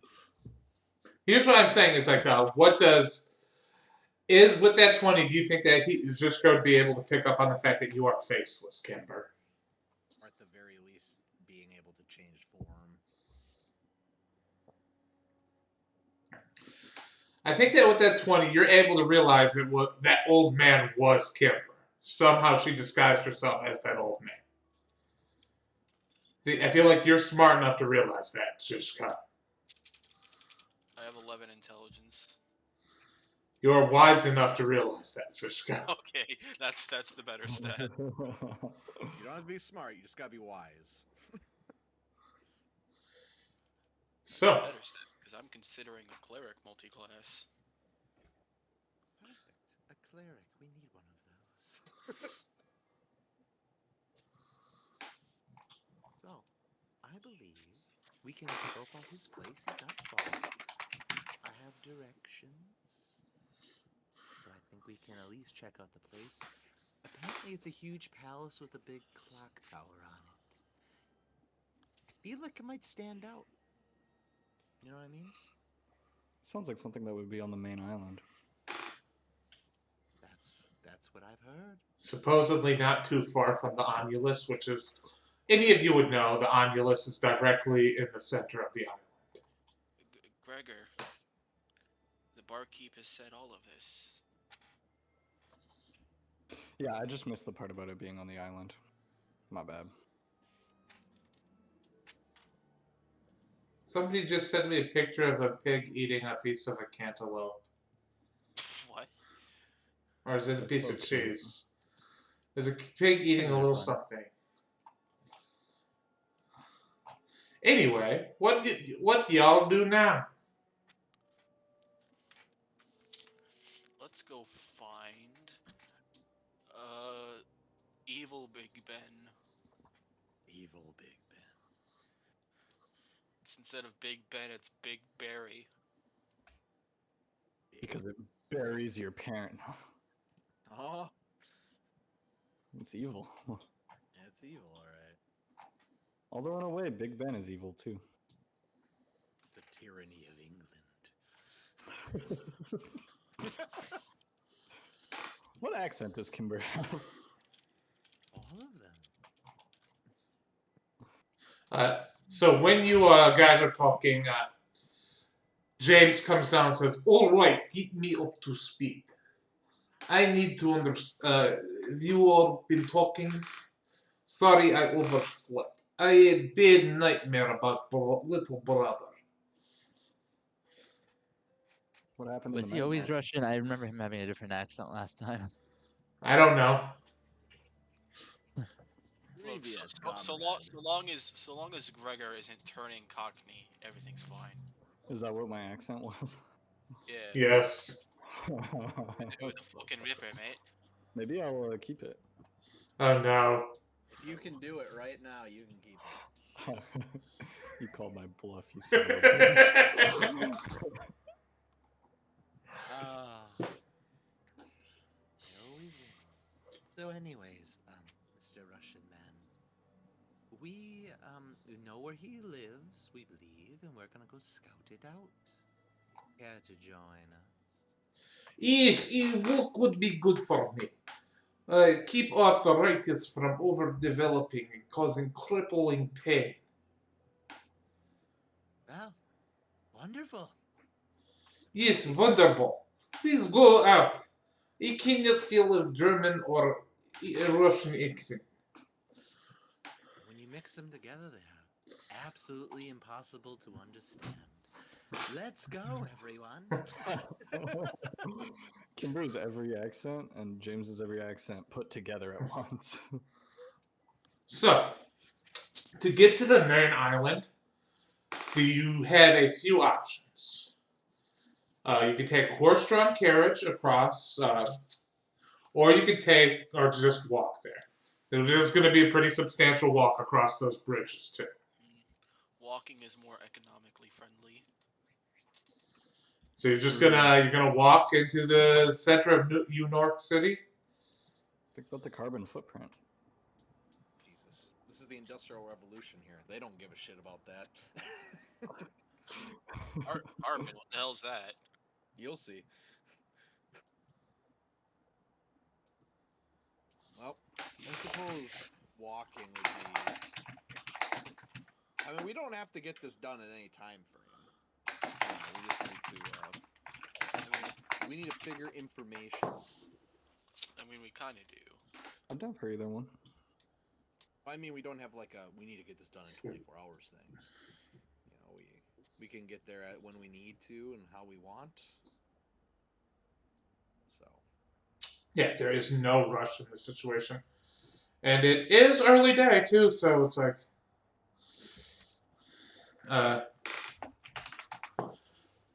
S1: Here's what I'm saying: is like, is with that 20? Do you think that Zishka would be able to pick up on the fact that you are faceless, Kimber?
S2: Or at the very least, being able to change form.
S1: I think that with that 20, you're able to realize that that old man was Kimber. Somehow she disguised herself as that old man. See, I feel like you're smart enough to realize that, Zishka.
S3: I have 11 intelligence.
S1: You're wise enough to realize that, Zishka.
S3: Okay, that's the better stat.
S2: You don't have to be smart, you just gotta be wise.
S1: So,
S3: Better stat, because I'm considering a cleric multi-class.
S2: Perfect. A cleric. We need one of those. So, I
S7: I believe we can scope out his place. He's not far. I have directions. So I think we can at least check out the place. Apparently it's a huge palace with a big clock tower on it. I feel like it might stand out. You know what I mean?
S4: Sounds like something that would be on the main island.
S7: That's what I've heard.
S1: Supposedly not too far from the Omulus, which is, any of you would know, the Omulus is directly in the center of the island.
S3: Gregor, the barkeep has said all of this.
S4: Yeah, I just missed the part about it being on the island. My bad.
S1: Somebody just sent me a picture of a pig eating a piece of a cantaloupe.
S3: What?
S1: Or is it a
S4: That's
S1: piece
S4: so
S1: of
S4: cute.
S1: cheese? There's a pig eating a little
S6: Pigs are fun.
S1: something. Anyway, what do y'all do now?
S3: Let's go find evil Big Ben.
S7: Evil Big Ben.
S3: Instead of Big Ben, it's Big Barry.
S4: Because it buries your parent.
S2: Oh,
S4: It's evil.
S2: it's evil, alright.
S4: Although in a way, Big Ben is evil too.
S7: The tyranny of England.
S4: What accent does Kimber have?
S7: All of them.
S1: So when you guys are talking, James comes down and says, "All right, get me up to speed. I need to understand. You all been talking? Sorry, I overslept. I had bad nightmare about little brother."
S4: What happened?
S6: Was
S4: in the
S6: he always
S4: nightmare?
S6: Russian? I remember him having a different accent last time.
S1: I don't know.
S3: Look,
S2: Previous
S3: so long as Gregor isn't turning Cockney, everything's fine.
S4: Is that what my accent was?
S3: Yeah.
S1: Yes.
S3: Do the fucking ripper, mate.
S4: Maybe I'll keep it.
S1: Oh no.
S2: If you can do it right now, you can keep it.
S4: You called my bluff, you son of a bitch.
S7: So anyways, Mr. Russian man, we know where he lives, we believe, and we're gonna go scout it out. Care to join us?
S1: Yes, work would be good for me. Keep arthritis from overdeveloping and causing crippling pain.
S7: Well, wonderful.
S1: Yes, wonderful. Please go out. I cannot tell if German or Russian accent.
S7: When you mix them together, they are absolutely impossible to understand. Let's go, everyone.
S4: Kimber's every accent and James's every accent put together at once.
S1: So, to get to the main island, you had a few options. You could take a horse-drawn carriage across, or you could or just walk there. There's going to be a pretty substantial walk across those bridges too.
S3: Walking is more economically friendly.
S1: So you're gonna walk into the center of New York City.
S4: Think about the carbon footprint.
S2: Jesus. This is the Industrial Revolution here. They don't give a shit about that.
S3: Armin, what the hell's that?
S2: You'll see. Well, I suppose walking would be... I mean, we don't have to get this done at any time frame. We just need to, we need to figure information.
S3: I mean, we kind of do.
S4: I'm down for either one.
S2: I mean, we don't have like a, we need to get this done in 24 hours thing. You know, we can get there at when we need to and how we want. So.
S1: Yeah, there is no rush in this situation, and it is early day too, so it's like,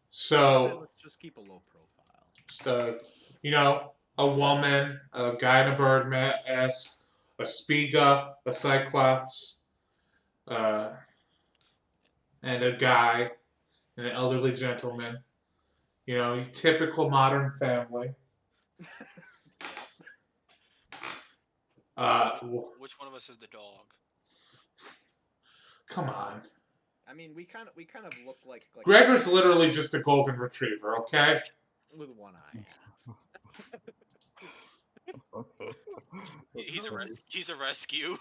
S1: so
S2: Let's just keep a low profile.
S1: just a woman, a guy in a bird mask, a Spiga, a Cyclops, and a guy and an elderly gentleman. You know, typical modern family.
S3: Which one of us is the dog?
S1: Come on.
S2: I mean, we kind of look like
S1: Gregor's literally just a golden retriever, okay?
S2: with one eye.
S3: He's a rescue.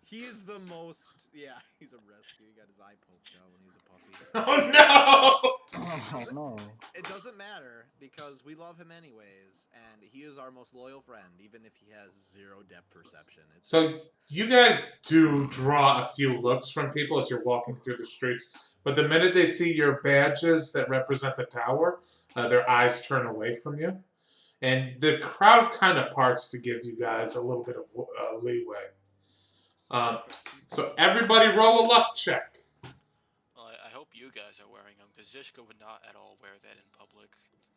S2: He is the most. Yeah, he's a rescue. He got his eye poked out when he was a puppy.
S1: Oh no!
S4: Oh no.
S2: It doesn't matter because we love him anyways, and he is our most loyal friend, even if he has zero depth perception.
S1: So you guys do draw a few looks from people as you're walking through the streets, but the minute they see your badges that represent the tower, their eyes turn away from you. And the crowd kind of parts to give you guys a little bit of leeway. So everybody roll a luck check.
S3: Well, I hope you guys are wearing them, because Zishka would not at all wear that in public.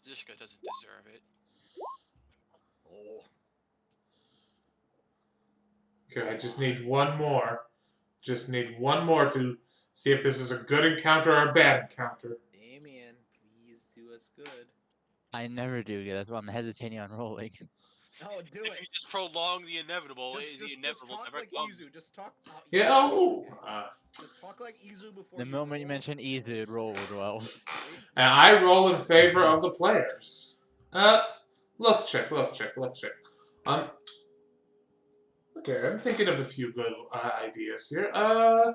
S3: Zishka doesn't deserve it.
S2: Oh,
S1: Okay, I just need one more. Just need one more to see if this is a good encounter or a bad encounter.
S2: Damien, please do us good.
S6: I never do. Yeah, that's why I'm hesitating on rolling.
S2: No, do
S3: If
S2: it.
S3: you just prolong the inevitable, the
S2: Just
S3: inevitable
S2: talk
S3: never
S2: like
S3: comes.
S2: Izu. Just talk.
S1: Yeah. Oh.
S2: Just talk like Izu before.
S6: The moment you mention Izu, it rolled well.
S1: And I roll in favor of the players. Look check. Okay, I'm thinking of a few good ideas here. A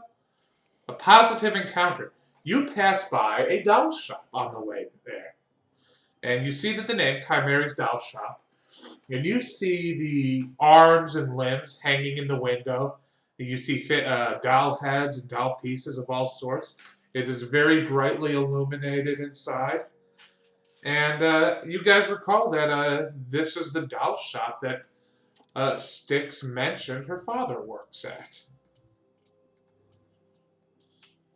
S1: positive encounter. You pass by a doll shop on the way there. And you see that the name, Chimera's Doll Shop. And you see the arms and limbs hanging in the window. You see doll heads and doll pieces of all sorts. It is very brightly illuminated inside. And you guys recall that this is the doll shop that Styx mentioned her father works at.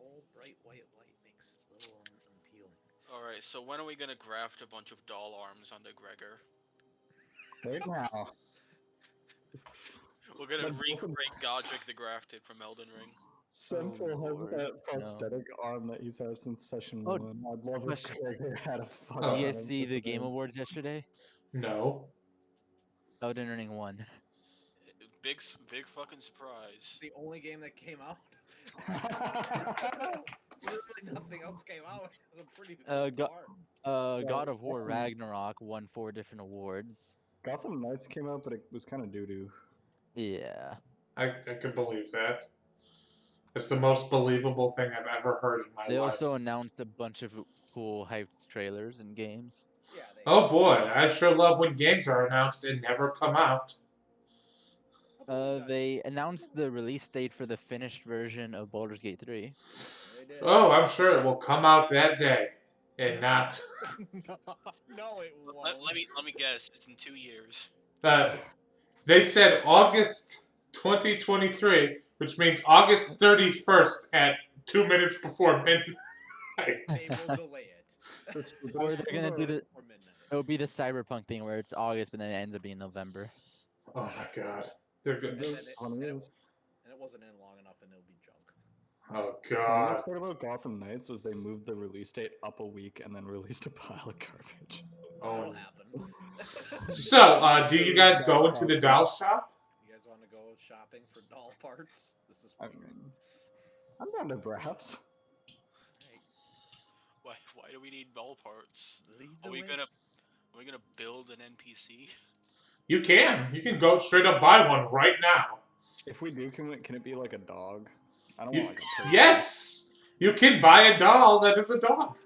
S2: All bright white light makes it a little unappealing.
S3: Alright, so when are we gonna graft a bunch of doll arms onto Gregor?
S4: Right now.
S3: We're gonna
S4: But-
S3: recreate Godric the Grafted from Elden Ring.
S4: Sinful has
S6: Lord,
S4: that
S6: no.
S4: prosthetic arm that he's had since session
S6: Oh,
S4: 1. I'd love if
S6: question.
S4: Gregor had a fuck.
S1: Oh.
S6: Did you guys see the Game Awards yesterday?
S1: No.
S6: Elden Ring won.
S3: Big fucking surprise.
S2: The only game that came out. Literally nothing else came out. It was a pretty
S6: God of War Ragnarok won 4 different awards.
S4: Gotham Knights came out, but it was kind of doo-doo.
S6: Yeah.
S1: I can believe that. It's the most believable thing I've ever heard in my
S6: They
S1: life.
S6: also announced a bunch of cool hyped trailers and games.
S2: Yeah,
S1: Oh boy, I sure love when games are announced and never come out.
S6: They announced the release date for the finished version of Baldur's Gate 3.
S1: Oh, I'm sure it will come out that day. And not...
S2: No, it won't.
S3: Let me guess. It's in 2 years.
S1: They said August 2023, which means August 31st at 2 minutes before midnight.
S2: They will delay it.
S6: Or they're gonna do the.
S2: For midnight.
S6: It'll be the Cyberpunk thing where it's August, but then it ends up being November.
S1: Oh my god. They're good.
S2: And it wasn't in long enough, and it'll be junk.
S1: Oh
S4: The
S1: god.
S4: best part about Gotham Knights was they moved the release date up a week and then released a pile of garbage.
S2: That'll
S1: Oh.
S2: happen.
S1: So, do you guys go into the doll shop?
S2: You guys want to go shopping for doll parts? This is.
S4: I mean, I'm down to browse.
S3: Why do we need doll parts?
S2: Lead
S3: Are
S2: the
S3: we
S2: way.
S3: gonna build an NPC?
S1: You can. You can go straight up buy one right now.
S4: If we do, can it be like a dog? I don't
S1: You-
S4: want like a person.
S1: Yes! You can buy a doll that is a dog.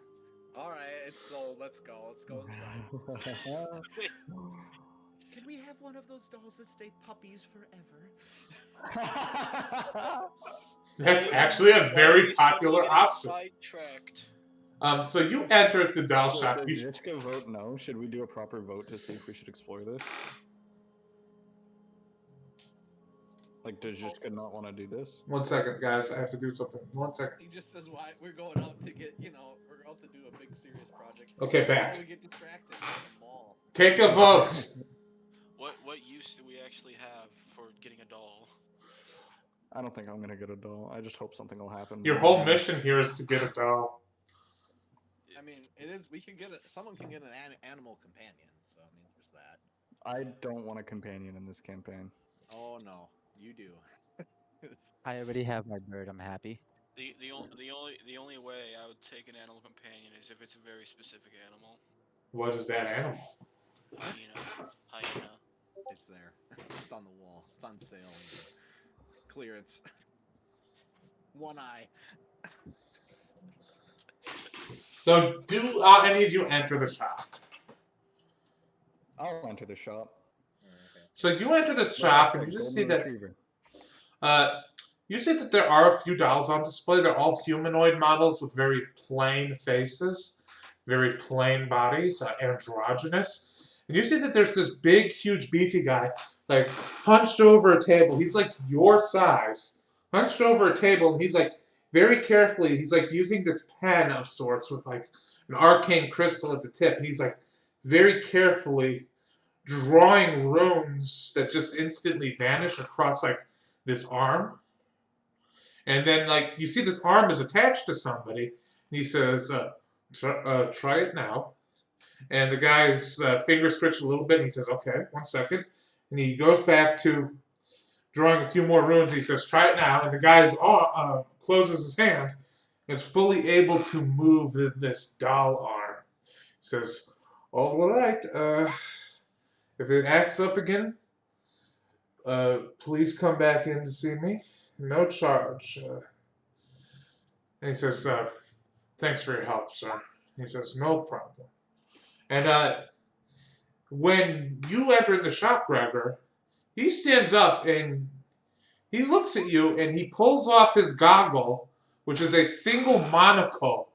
S2: All right, it's sold. Let's go. Let's go inside. Can we have one of those dolls that stay puppies forever?
S1: That's actually a very popular option.
S3: Sidetracked.
S1: So you enter the doll shop.
S4: Did
S1: You,
S4: Jishka vote no? Should we do a proper vote to see if we should explore this? Like, does Jishka not want to do this?
S1: 1 second, guys. I have to do something. 1 second.
S2: He just says why we're going out to get, we're out to do a big serious project.
S1: Okay, back.
S2: Why we get distracted at the mall.
S1: Take a vote.
S3: What use do we actually have for getting a doll?
S4: I don't think I'm gonna get a doll. I just hope something will happen.
S1: Your whole mission here is to get a doll.
S2: I mean, it is. We can get it. Someone can get an animal companion. So I mean, there's that.
S4: I don't want a companion in this campaign.
S2: Oh no, you do.
S6: I already have my bird. I'm happy.
S3: The only way I would take an animal companion is if it's a very specific animal.
S1: What is that animal?
S3: Hyena.
S2: It's there. It's on the wall. It's on sale. Clearance. One eye.
S1: So, do any of you enter the shop?
S4: I'll enter the shop.
S1: So you enter the shop and you just see that you see that there are a few dolls on display. They're all humanoid models with very plain faces, very plain bodies, androgynous. And you see that there's this big, huge, beefy guy, like hunched over a table. He's like your size, hunched over a table, and he's like very carefully. He's like using this pen of sorts with like an arcane crystal at the tip, and he's like very carefully drawing runes that just instantly vanish across like this arm. And then like you see this arm is attached to somebody, and he says, try it now. And the guy's fingers twitch a little bit, and he says, okay, 1 second. And he goes back to drawing a few more runes. He says, try it now. And the guy's closes his hand and is fully able to move this doll arm. He says, all right, if it acts up again, please come back in to see me. No charge. And he says, thanks for your help, sir. He says, no problem. And when you enter the shop, Gregor, he stands up and he looks at you and he pulls off his goggle, which is a single monocle.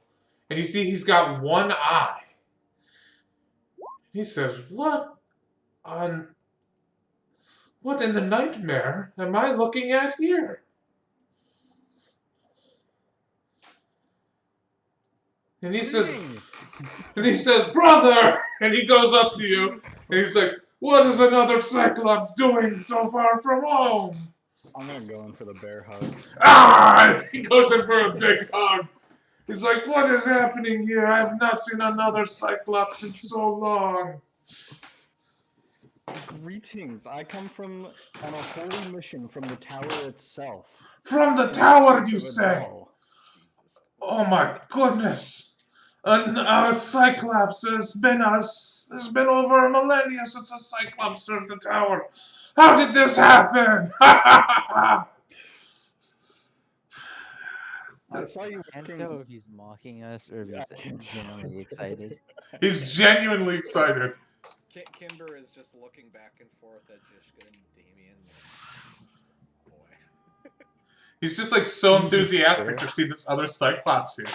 S1: And you see he's got one eye. He says, what in the nightmare am I looking at here? And he says, brother! And he goes up to you, and he's like, what is another Cyclops doing so far from home?
S4: I'm gonna go in for the bear hug.
S1: Ah! He goes in for a big hug. He's like, what is happening here? I have not seen another Cyclops in so long.
S4: Greetings. I come from on a holy mission from the tower itself.
S1: From the tower, you
S4: To a
S1: say?
S4: doll.
S1: Oh my goodness! Our Cyclops has been over a millennia since a Cyclops served the tower. How did this happen?
S4: I saw you
S6: I can't
S4: working.
S6: know if he's mocking us or if he's genuinely excited.
S1: He's genuinely excited.
S2: Kimber is just looking back and forth at Jishka and Damien. Boy.
S1: He's just like so enthusiastic to see this other Cyclops here.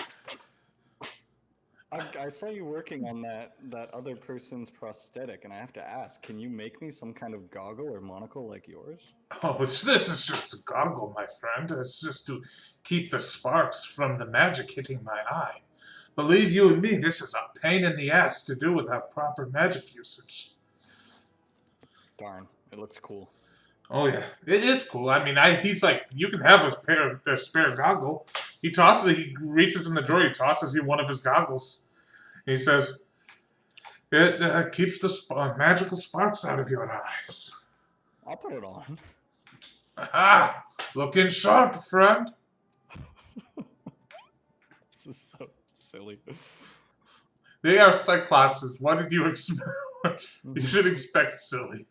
S4: I saw you working on that other person's prosthetic, and I have to ask, can you make me some kind of goggle or monocle like yours?
S1: Oh, this is just a goggle, my friend. It's just to keep the sparks from the magic hitting my eye. Believe you and me, this is a pain in the ass to do without proper magic usage.
S4: Darn, it looks cool.
S1: Oh yeah, it is cool. I mean, he's like, you can have a spare goggle. He reaches in the drawer, he tosses you one of his goggles. He says, it keeps the magical sparks out of your eyes.
S4: I'll put it on.
S1: Aha! Looking sharp, friend.
S4: This is so silly.
S1: They are Cyclopses. What did you expect? You should expect silly.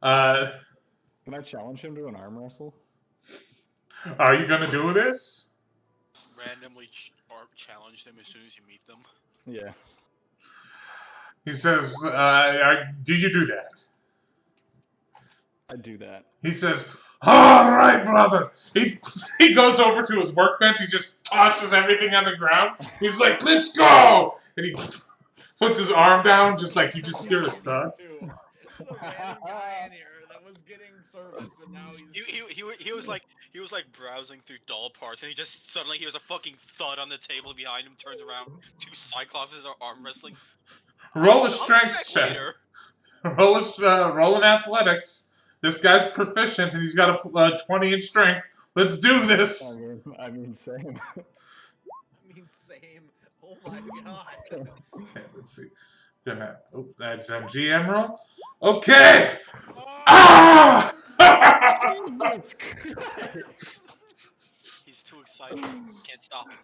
S4: Can I challenge him to an arm wrestle?
S1: Are you gonna do this?
S3: Randomly challenge them as soon as you meet them.
S4: Yeah.
S1: He says, do you do that?
S4: I do that.
S1: He says, all right, brother. He goes over to his workbench. He just tosses everything on the ground. He's like, let's go. And he puts his arm down, just like you just hear a thud.
S2: There's a random guy in here that was getting service, and now he's.
S3: He was like browsing through doll parts, and he just suddenly hears a fucking thud on the table behind him. Turns around, two Cyclopses are arm wrestling.
S1: Roll a
S3: I'll be
S1: strength
S3: back
S1: check.
S3: later.
S1: Roll an athletics. This guy's proficient, and he's got a 20 in strength. Let's do this.
S4: I mean, same.
S2: I mean, same. Oh my god.
S1: Okay, let's see. Oh, that's a GM roll. Okay. Ah!
S4: Jesus Christ.
S3: He's too excited. Can't stop him.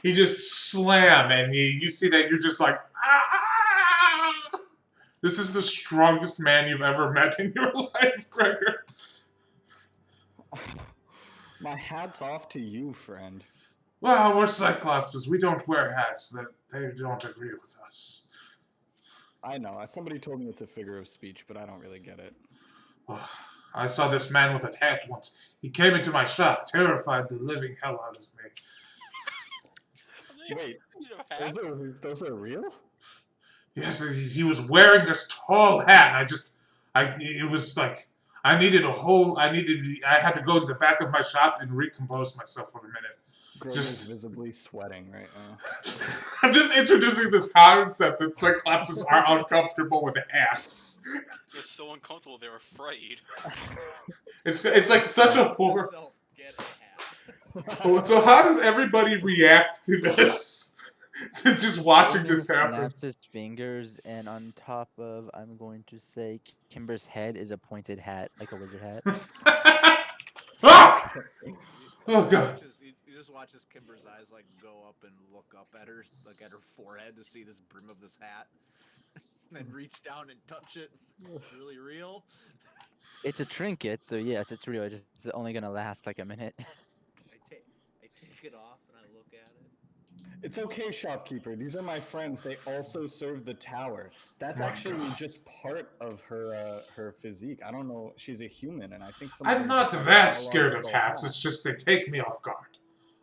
S1: He just slam, and you see that you're just like, ah! This is the strongest man you've ever met in your life, Gregor.
S4: My hat's off to you, friend.
S1: Well, we're Cyclopses. We don't wear hats. That they don't agree with us.
S4: I know. Somebody told me it's a figure of speech, but I don't really get it.
S1: Oh, I saw this man with a hat once. He came into my shop, terrified the living hell out of me.
S4: Wait, those are real?
S1: Yes, he was wearing this tall hat, and it was like, I had to go to the back of my shop and recompose myself for a minute.
S4: Gregor's visibly sweating right now.
S1: I'm just introducing this concept that Cyclopses are uncomfortable with hats.
S3: They're so uncomfortable, they're afraid.
S1: It's like such a poor...
S2: Yourself, get a hat.
S1: So how does everybody react to this? To just watching this happen?
S6: Snaps his fingers, and on top of, I'm going to say, Kimber's head is a pointed hat, like a wizard hat.
S1: Ah! Oh god.
S2: You just watch as Kimber's eyes like go up and look up at her, like at her forehead to see this brim of this hat, and then reach down and touch it. It's really real.
S6: It's a trinket, so yes, it's real. It's only gonna last like a minute.
S2: I take it off and I look at it.
S4: It's okay, shopkeeper. These are my friends. They also serve the tower. That's
S1: My
S4: actually
S1: God.
S4: just part of her physique. I don't know. She's a human, and I think
S1: I'm not that scared of hats, it's just they take me off guard.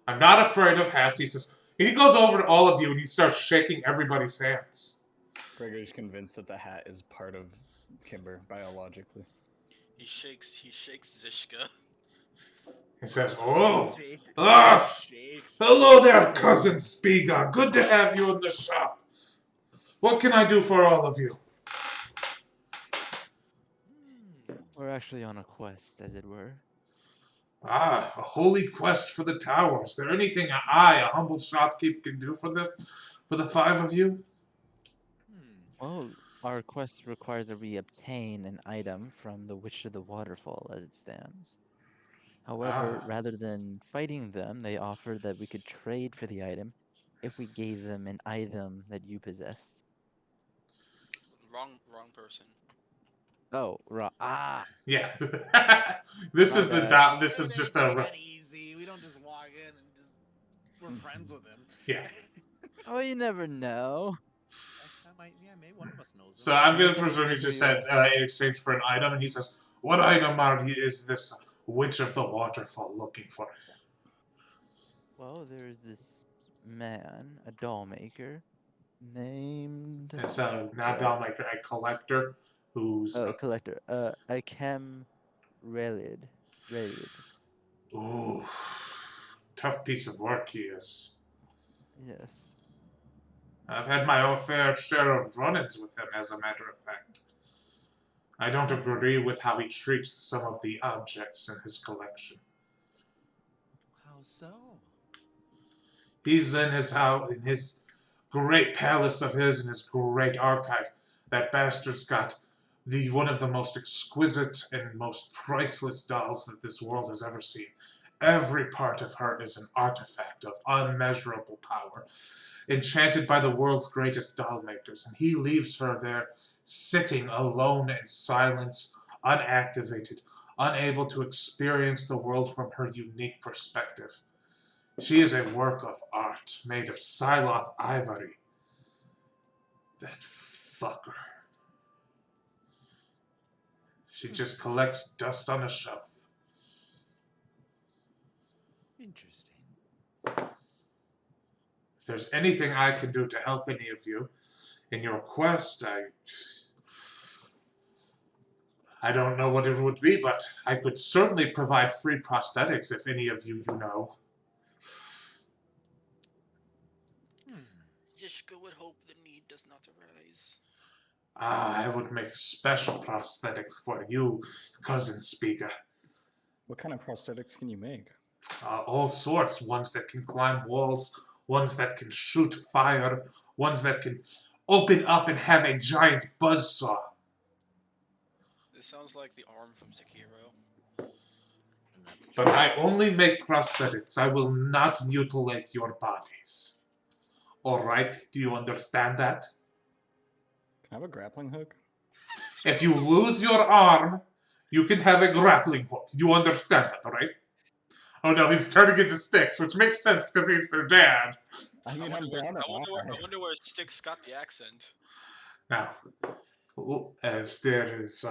S1: I'm not afraid of hats, he says. He goes over to all of you and he starts shaking everybody's hands.
S4: Gregor's convinced that the hat is part of Kimber biologically.
S3: He shakes Zishka.
S1: He says, oh,
S2: Jake,
S1: Jake. Hello there, cousin Spiga. Good to have you in the shop. What can I do for all of you?
S6: We're actually on a quest, as it were.
S1: Ah, a holy quest for the tower. Is there anything I, a humble shopkeep, can do for the five of you?
S6: Well, our quest requires that we obtain an item from the Witch of the Waterfall, as it stands. However, rather than fighting them, they offered that we could trade for the item if we gave them an item that you possess.
S3: Wrong person.
S6: Oh,
S1: Yeah. This is the dot. This is just a.
S2: That easy. We don't just walk in and just we're friends with him.
S1: Yeah.
S6: Oh, you never know.
S2: Maybe one of us knows.
S1: So I'm gonna presume he just said in exchange for an item, and he says, "What item is this Witch of the Waterfall looking for?"
S6: Well, there's this man, a doll maker, named...
S1: It's not dollmaker, a collector who's.
S6: Oh, collector. Ikem Relid.
S1: Ooh, tough piece of work he is.
S6: Yes.
S1: I've had my own fair share of run-ins with him, as a matter of fact. I don't agree with how he treats some of the objects in his collection.
S2: How so?
S1: He's in his house, in his great palace of his, and his great archive. That bastard's got one of the most exquisite and most priceless dolls that this world has ever seen. Every part of her is an artifact of unmeasurable power, enchanted by the world's greatest doll makers, and he leaves her there, sitting alone in silence, unactivated, unable to experience the world from her unique perspective. She is a work of art, made of Siloth ivory. That fucker. She just collects dust on a shelf.
S2: Interesting.
S1: If there's anything I can do to help any of you in your quest, I don't know what it would be, but I could certainly provide free prosthetics if any of you know.
S3: Zishka would hope the need does not arise.
S1: I would make a special prosthetic for you, cousin Speaker.
S4: What kind of prosthetics can you make?
S1: All sorts. Ones that can climb walls, ones that can shoot fire, ones that can open up and have a giant buzzsaw.
S3: This sounds like the arm from Sekiro.
S2: And that's
S1: But I only make prosthetics. I will not mutilate your bodies. Alright? Do you understand that?
S4: Can I have a grappling hook?
S1: If you lose your arm, you can have a grappling hook. You understand that, right? Oh no, he's turning into Sticks, which makes sense because he's her dad.
S4: I mean,
S3: I
S4: I'm
S3: wonder, where,
S4: down
S3: I,
S4: at
S3: wonder where,
S4: that.
S3: I wonder where Styx got the accent.
S1: Now, as there is,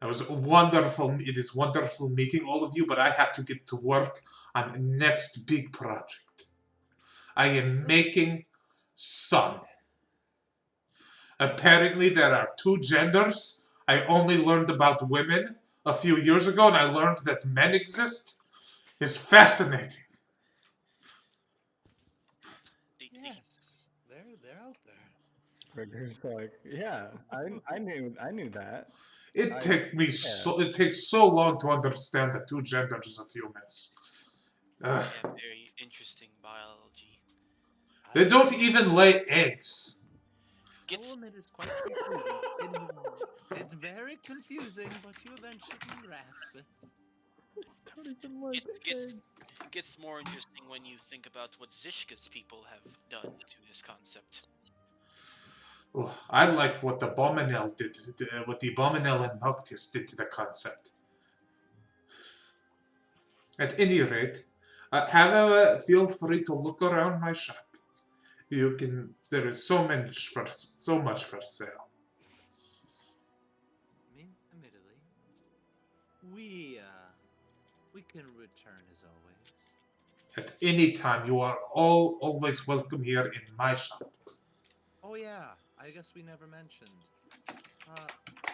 S1: it was wonderful. It is wonderful meeting all of you, but I have to get to work on next big project. I am making Sun. Apparently, there are two genders. I only learned about women a few years ago, and I learned that men exist. It's fascinating.
S2: yes, they're out there.
S4: Gregor's like, yeah, I knew that.
S1: It takes so long to understand the two genders of humans.
S3: Yeah, very interesting biology.
S1: They don't even lay eggs.
S2: I'll admit it's quite confusing. It's very confusing, but you eventually grasp it.
S4: Don't even like
S3: It gets more interesting when you think about what Zishka's people have done to this concept.
S1: Oh, I like what the Abominel did, what the Abominel and Noctis did to the concept. At any rate, feel free to look around my shop. You can. There is so much for sale.
S2: I mean, admittedly, we can return as always.
S1: At any time, you are always welcome here in my shop.
S2: Oh yeah, I guess we never mentioned.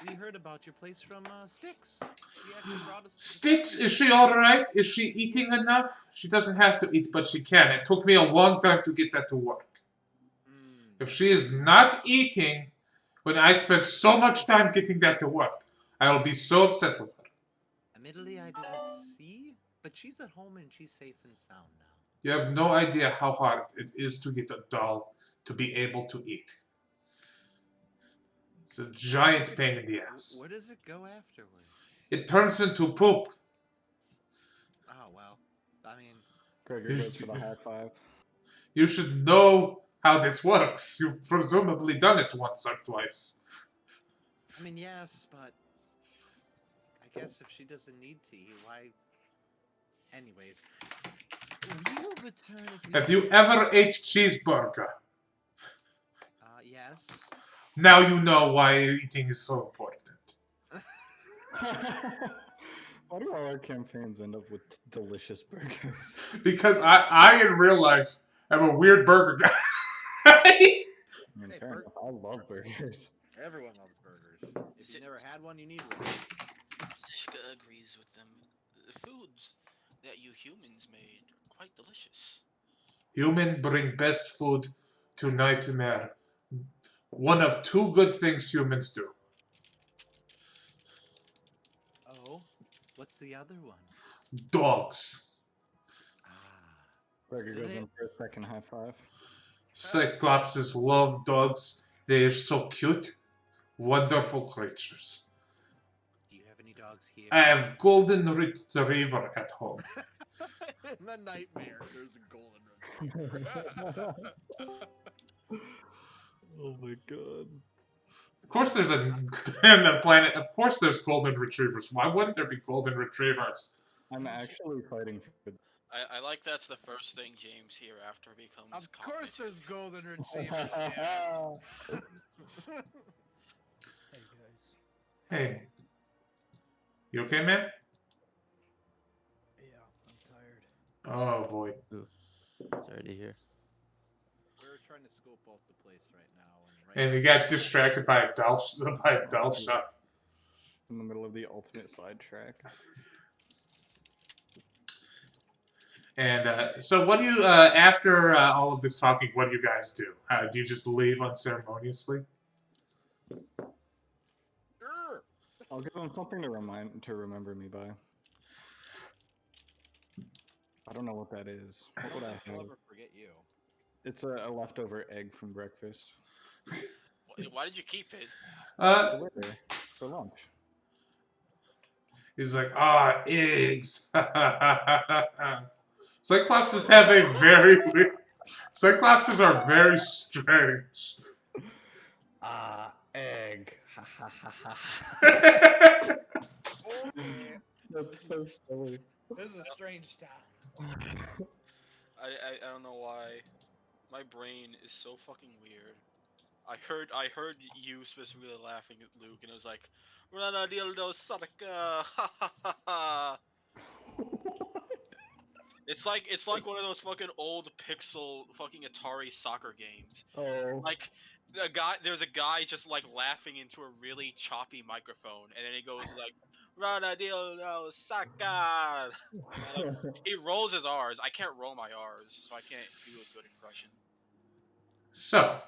S2: We heard about your place from Styx. She actually brought us.
S1: Sticks, is she alright? Is she eating enough? She doesn't have to eat, but she can. It took me a long time to get that to work. If she is not eating, when I spent so much time getting that to work, I will be so upset with her.
S2: Admittedly, I didn't see, but she's at home and she's safe and sound now.
S1: You have no idea how hard it is to get a doll to be able to eat. It's a giant pain in the ass.
S2: Where does it go afterwards?
S1: It turns into poop.
S2: Oh well, I mean,
S4: Gregor goes for the high five.
S1: You should know how this works. You've presumably done it once or twice.
S2: I mean yes, but I guess if she doesn't need to eat, why? Anyways, we'll return if
S1: Have you ever ate cheeseburger?
S2: Yes.
S1: Now you know why eating is so important.
S4: Why do all our campaigns end up with delicious burgers?
S1: Because I in real life am a weird burger guy.
S4: I mean,
S2: Hey,
S4: fair enough. I love burgers.
S2: Everyone loves burgers. If you never had one, you need one.
S3: Zishka agrees with them. The foods that you humans made quite delicious.
S1: Human bring best food to Nightmare. One of two good things humans do.
S2: Oh, what's the other one?
S1: Dogs.
S4: Gregor goes in for a second high five.
S1: Cyclopses love dogs. They are so cute. Wonderful creatures.
S2: Do you have any dogs here?
S1: I have golden retriever at home.
S2: In the nightmare, there's a golden retriever.
S4: Oh my god.
S1: Of course there's in the planet, of course there's golden retrievers. Why wouldn't there be golden retrievers?
S4: I'm actually fighting for.
S3: I like that's the first thing James here after he becomes
S2: Of
S3: comic.
S2: course, there's golden retrievers. Yeah.
S8: Hey guys.
S1: Hey. You okay, man?
S8: Yeah, I'm tired.
S1: Oh boy.
S6: Sorry to hear.
S2: We're trying to scope out the place right now,
S1: And he got distracted by a doll shot.
S4: In the middle of the ultimate sidetrack.
S1: And so, what do you after all of this talking? What do you guys do? Do you just leave unceremoniously?
S2: Sure.
S4: I'll give him something to remember me by. I don't know what that is. What would I
S2: I'll
S4: have?
S2: never forget you.
S4: It's a leftover egg from breakfast.
S3: Why did you keep it?
S4: For later, for lunch.
S1: He's like, eggs. Cyclopses have a very weird. Cyclopses are very strange.
S4: Egg. Ha ha ha ha.
S2: Okay.
S4: That's so silly.
S2: This is a strange town.
S3: I don't know why. My brain is so fucking weird. I heard you specifically laughing at Luke, and it was like, "Rana dildo Sadaka!" Ha ha ha ha. It's like one of those fucking old pixel fucking Atari soccer games.
S4: Oh.
S3: Like there's a guy just like laughing into a really choppy microphone, and then he goes like, "Rana dildo Saka!" He rolls his R's. I can't roll my R's, so I can't do a good impression.
S1: So,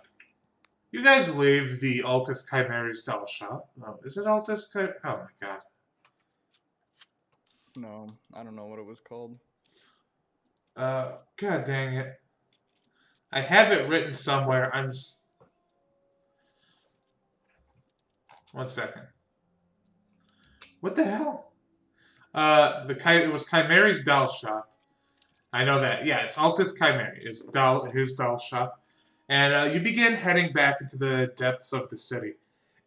S1: you guys leave the Altus Chimeras doll shop. Is it Altus Chimera? Oh my god.
S4: No, I don't know what it was called.
S1: God dang it. I have it written somewhere. One second. What the hell? It was Chimera's doll shop. I know that. Yeah, it's Altus Chimera. It's his doll shop. And you begin heading back into the depths of the city.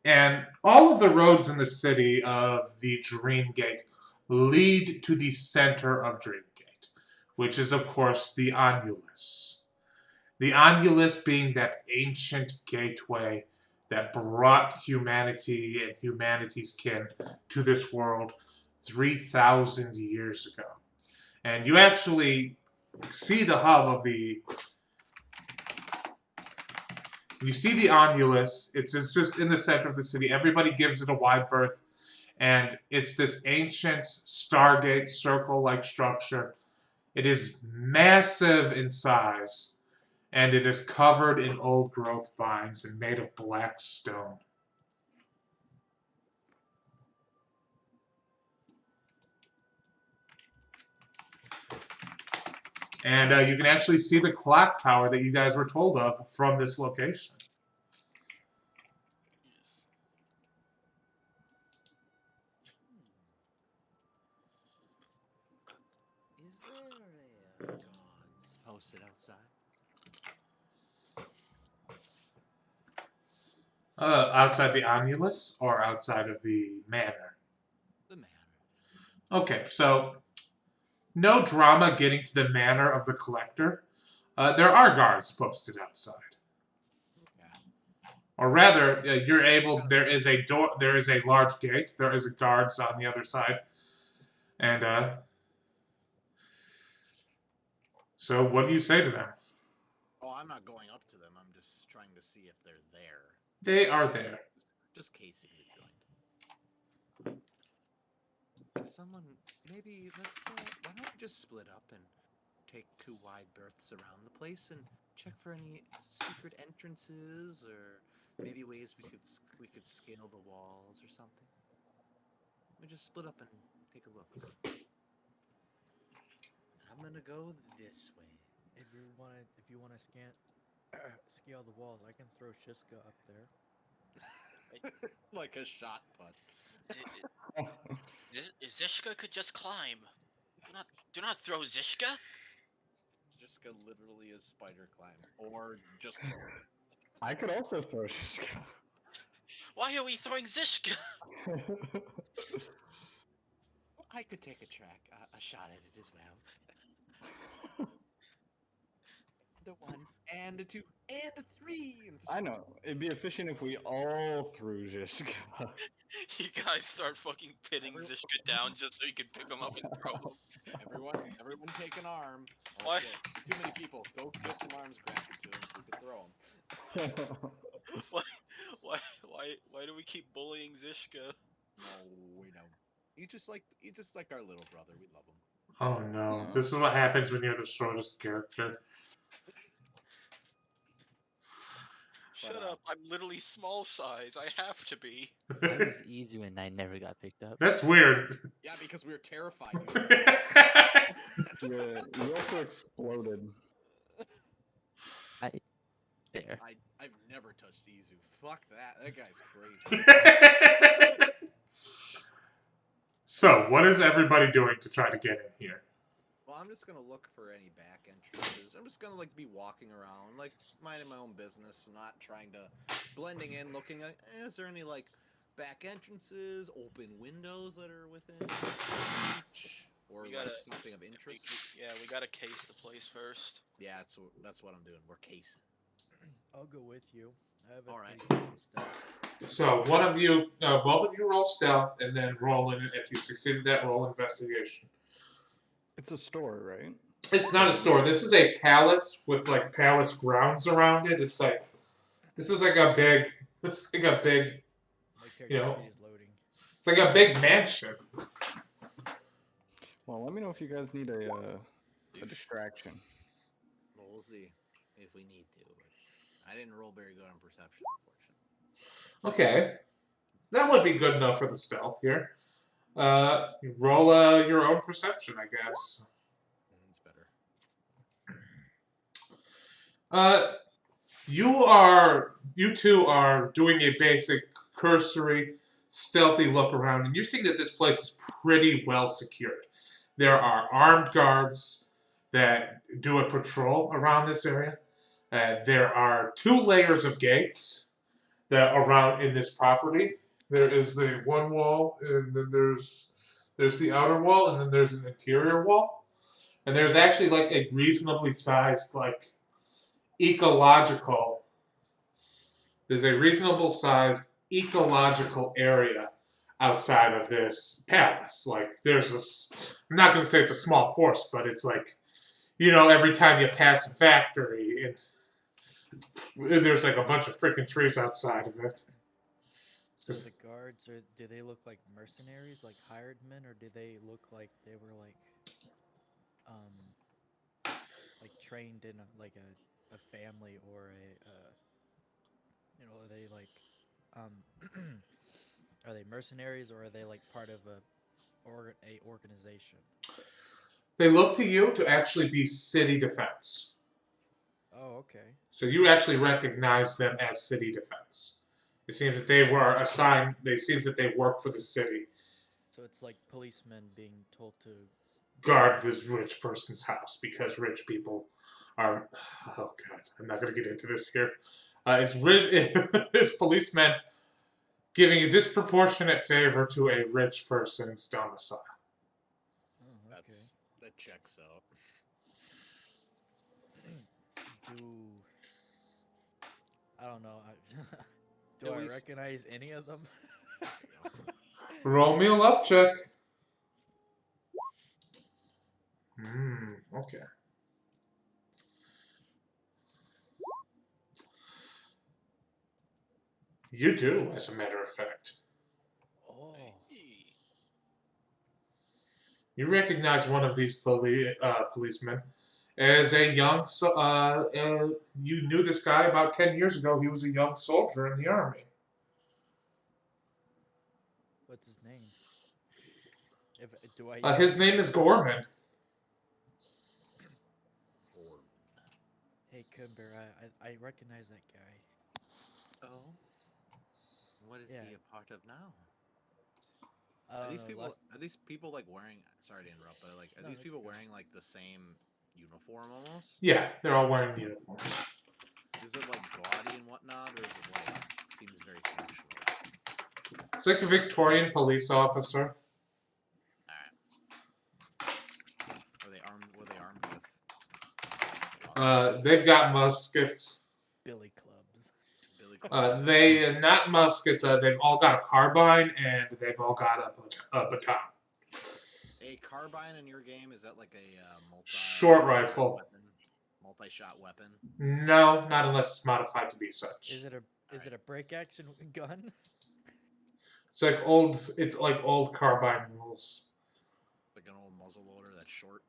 S1: And all of the roads in the city of the Dreamgate lead to the center of Dreamgate, which is, of course, the Onulus. The Onulus being that ancient gateway that brought humanity and humanity's kin to this world 3,000 years ago. And you actually see the hub of the... You see the Onulus. It's just in the center of the city. Everybody gives it a wide berth. And it's this ancient Stargate circle-like structure. It is massive in size. And it is covered in old-growth vines and made of black stone. And you can actually see the clock tower that you guys were told of from this location.
S7: Is there a gods posted outside?
S1: Outside the Onulus or outside of the manor?
S7: The manor.
S1: Okay, so no drama getting to the manor of the Collector. There are guards posted outside.
S7: Okay.
S1: Or rather, you're able. There is a door. There is a large gate. There is a guards on the other side, and so what do you say to them?
S2: Oh, I'm not going up to them. I'm just trying to see if they're there.
S1: They are there.
S2: Just casing the joint.
S7: If someone, maybe let's. Why don't we just split up and take 2 wide berths around the place and check for any secret entrances or maybe ways we could scale the walls or something. We just split up and take a look. I'm gonna go this way.
S8: If you wanna scale the walls, I can throw Shiska up there.
S2: Like a shot put.
S3: Zishka could just climb. Do not throw Zishka.
S2: Zishka literally is spider climb, or just.
S4: I could also throw Shishka.
S3: Why are we throwing Zishka?
S2: I could take a shot at it as well. And a 1, and a 2, and a 3.
S4: I know. It'd be efficient if we all threw Shishka.
S3: You guys start fucking pitting Zishka down just so you can pick him up and throw him.
S2: Everyone take an arm.
S3: Why?
S2: Okay, too many people. Go get some arms granted to him. We can throw him.
S3: Why do we keep bullying Zishka?
S2: No, we don't. He's just like our little brother. We love him.
S1: Oh no.
S6: No.
S1: This is what happens when you're the shortest character.
S3: Shut
S2: But,
S3: up! I'm literally small size. I have to be.
S6: I was easy when I never got picked up.
S1: That's weird.
S2: Yeah, because we were terrified.
S4: Yeah, you also exploded.
S6: There.
S2: I've never touched Izu. Fuck that. That guy's crazy.
S1: So, what is everybody doing to try to get in here?
S2: Well, I'm just gonna look for any back entrances. I'm just gonna like be walking around, like minding my own business, not trying to blending in, looking at is there any like back entrances, open windows that are within reach, or
S3: We
S2: like
S3: gotta-
S2: something of interest.
S3: Yeah, we gotta case the place first.
S2: Yeah, that's what I'm doing. We're casing.
S8: I'll go with you. I have a
S2: Alright.
S8: pretty decent stuff.
S1: So, one of you, both of you roll stealth, and then roll in. If you succeeded that, roll investigation.
S4: It's a store, right?
S1: It's not a store. This is a palace with like palace grounds around it. It's like this is like a big. This is like a big.
S8: My
S1: You know.
S8: character sheet is loading.
S1: It's like a big mansion.
S4: Well, let me know if you guys need a distraction.
S2: Well, we'll see if we need to. But I didn't roll very good on perception, unfortunately.
S1: Okay, that would be good enough for the stealth here. You roll your own perception, I guess.
S2: It's better.
S1: You two are doing a basic cursory, stealthy look around, and you're seeing that this place is pretty well secured. There are armed guards that do a patrol around this area. There are 2 layers of gates that are around in this property. There is the one wall, and then there's the outer wall, and then there's an interior wall. And there's actually like a reasonably sized like ecological. There's a reasonable sized ecological area outside of this palace. Like there's this. I'm not gonna say it's a small forest, but it's like, you know, every time you pass a factory, and there's like a bunch of freaking trees outside of it.
S8: So the guards, do they look like mercenaries, like hired men, or do they look like they were like trained in a family or are they like are they mercenaries or are they like part of a organization?
S1: They look to you to actually be city defense.
S8: Oh, okay.
S1: So you actually recognize them as city defense. It seems that they were assigned. It seems that they work for the city.
S8: So it's like policemen being told to
S1: Guard this rich person's house because rich people are. Oh God, I'm not going to get into this here. It's policemen giving a disproportionate favor to a rich person's domicile.
S8: Oh, okay.
S2: That checks out.
S8: I don't know. Do I recognize any of them?
S1: Roll me a luck check. Okay. You do, as a matter of fact.
S8: Oh.
S1: You recognize one of these policemen as a young. You knew this guy about 10 years ago. He was a young soldier in the army.
S8: What's his name? Do I?
S1: His name is Gorman.
S8: Hey, Kimber, I recognize that guy.
S7: Oh? What is
S8: Yeah.
S7: he a part of now?
S8: I
S2: Are
S8: don't
S2: these
S8: know,
S2: people?
S8: last-
S2: Are these people like wearing? Sorry to interrupt, but like, are
S8: No,
S2: these
S8: it's
S2: people
S8: okay.
S2: wearing like the same uniform almost?
S1: Yeah, they're all wearing uniforms.
S2: Is it like gaudy and whatnot, or is it like seems very functional?
S1: It's like a Victorian police officer.
S2: Are they armed? Were they armed with?
S1: They've got muskets.
S8: Billy clubs.
S2: Billy
S1: They not muskets. They've all got a carbine and they've all got a baton.
S2: A carbine in your game, is that like a
S1: Short rifle.
S2: weapon? Multi-shot weapon?
S1: No, not unless it's modified to be such.
S8: Is it a break action gun?
S1: It's like old. It's like old carbine rules.
S2: Like like an old muzzle loader that's short.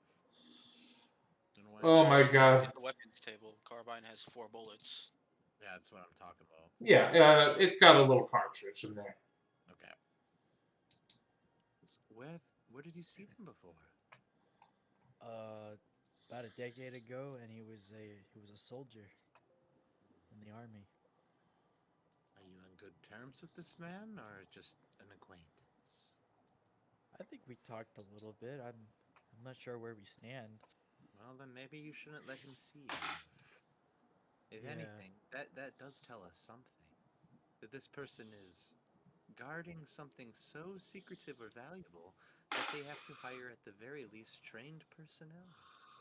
S2: In a way.
S1: Oh my god.
S3: It's a weapons table. Carbine has 4 bullets.
S2: Yeah, that's what I'm talking about.
S1: Yeah, it's got a little cartridge in there.
S2: Okay. Where did you see them before?
S8: About a decade ago, and he was a soldier in the army.
S2: Are you on good terms with this man, or just an acquaintance?
S8: I think we talked a little bit. I'm not sure where we stand.
S2: Well, then maybe you shouldn't let him see you. If
S8: Yeah.
S2: anything, that does tell us something. That this person is guarding something so secretive or valuable that they have to hire at the very least trained personnel,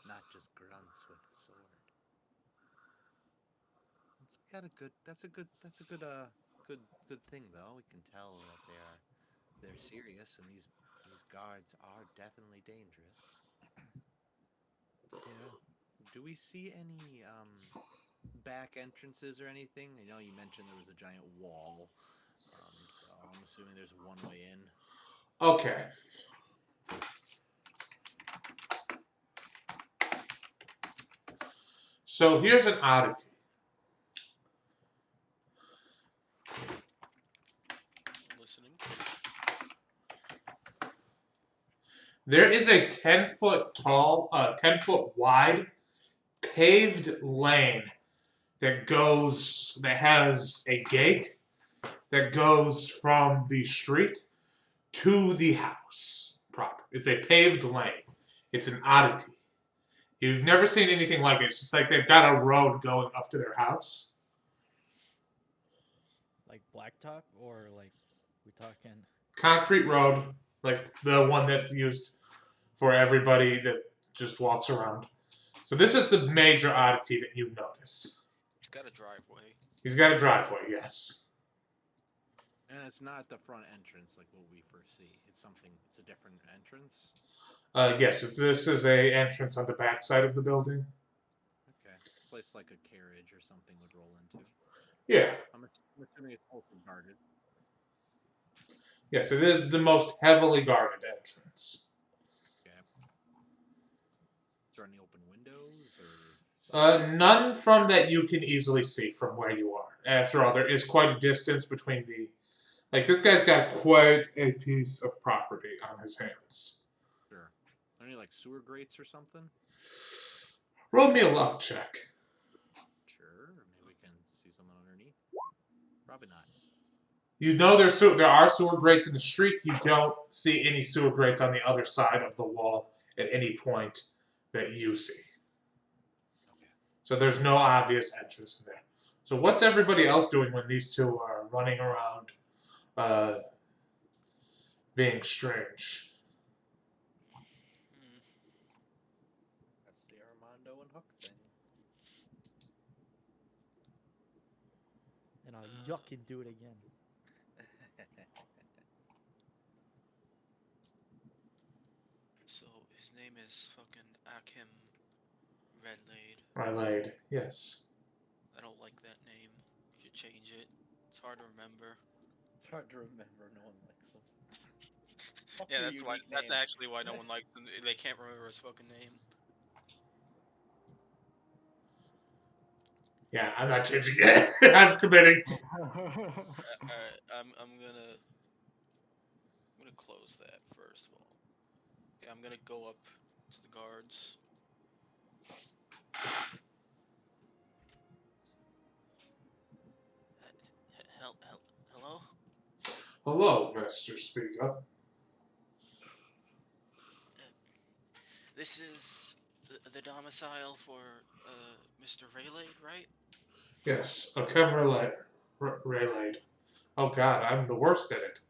S2: not just grunts with a sword. That's a good thing though. We can tell that they're serious, and these guards are definitely dangerous.
S8: Yeah.
S2: Do we see any back entrances or anything? I know you mentioned there was a giant wall, so I'm assuming there's one way in.
S1: Okay. So here's an oddity.
S3: Listening.
S1: There is a 10-foot tall, 10-foot wide paved lane that has a gate that goes from the street to the house proper. It's a paved lane. It's an oddity. You've never seen anything like it. It's just like they've got a road going up to their house.
S8: Like blacktop, or like we talking?
S1: Concrete road, like the one that's used for everybody that just walks around. So this is the major oddity that you notice.
S3: He's got a driveway.
S1: He's got a driveway, yes.
S2: And it's not the front entrance like what we first see. It's a different entrance.
S1: Yes, this is a entrance on the back side of the building.
S2: Okay. Place like a carriage or something would roll into.
S1: Yeah.
S2: I'm assuming it's also guarded.
S1: Yes, it is the most heavily guarded entrance.
S2: Okay. Is there any open windows or?
S1: None from that you can easily see from where you are. After all, there is quite a distance between the... Like, this guy's got quite a piece of property on his hands.
S2: Sure. Any like sewer grates or something?
S1: Roll me a luck check.
S2: Sure. Maybe we can see someone underneath. Probably not.
S1: You know there are sewer grates in the street. You don't see any sewer grates on the other side of the wall at any point that you see.
S2: Okay.
S1: So there's no obvious entrance in there. So what's everybody else doing when these two are running around being strange?
S2: That's the Armando and Hook thing.
S8: And I'll yuck and do it again.
S3: So his name is fucking Akim Redlade.
S1: Rylade, yes.
S3: I don't like that name. You should change it. It's hard to remember.
S2: It's hard to remember. No one likes him.
S3: Yeah, that's actually why no one likes him. They can't remember his fucking name.
S1: Yeah, I'm not changing it. I'm committing.
S3: Alright, I'm gonna close that first of all. Okay, I'm gonna go up to the guards. Hello?
S1: Hello, Master Speak Up.
S3: This is the domicile for Mr. Raylade, right?
S1: Yes, Akem Rylade. Oh god, I'm the worst at it.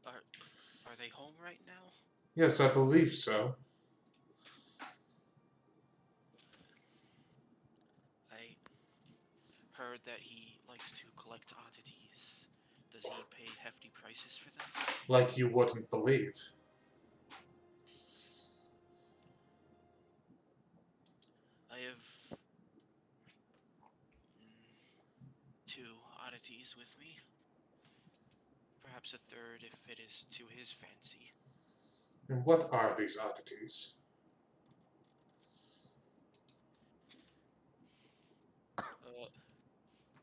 S3: Are they home right now?
S1: Yes, I believe so.
S3: I heard that he likes to collect oddities. Does he pay hefty prices for them?
S1: Like you wouldn't believe.
S3: I have 2 oddities with me. Perhaps a third if it is to his fancy.
S1: And what are these oddities?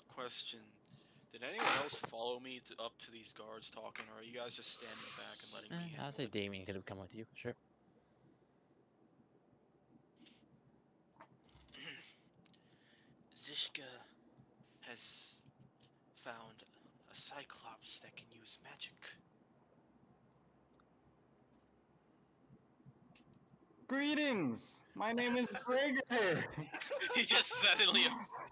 S3: Question. Did anyone else follow me up to these guards talking, or are you guys just standing back and letting me
S6: I'll
S3: handle
S6: say
S3: it?
S6: Damien could have come with you. Sure.
S3: Zishka has found a Cyclops that can use magic.
S4: Greetings! My name is Gregor!
S3: He just suddenly.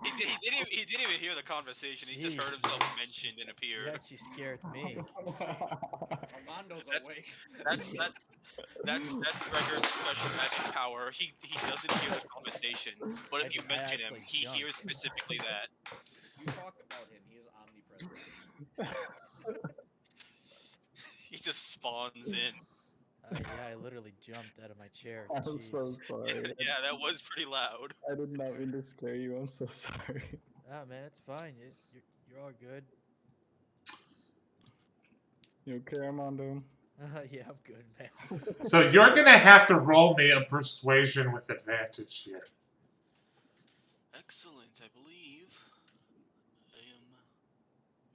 S3: He didn't even hear the conversation. He just
S8: Jeez,
S3: heard himself
S8: man.
S3: mentioned and
S8: You
S3: appeared.
S8: actually scared me.
S2: Armando's
S3: That's-
S2: awake.
S3: That's Gregor's special magic power. He doesn't hear the conversation, but if you
S8: I
S3: mention him,
S8: actually
S3: he
S8: jumped.
S3: hears specifically that.
S2: If you talk about him, he is omnipresent.
S3: He just spawns in.
S8: Yeah, I literally jumped out of my chair.
S4: I'm so
S8: Jeez.
S4: sorry.
S3: Yeah, that was pretty loud.
S4: I did not mean to scare you. I'm so sorry.
S8: Ah, man, it's fine. You're all good.
S4: You okay, Armando?
S8: Yeah, I'm good, man.
S1: So you're gonna have to roll me a persuasion with advantage here.
S3: Excellent, I believe. I am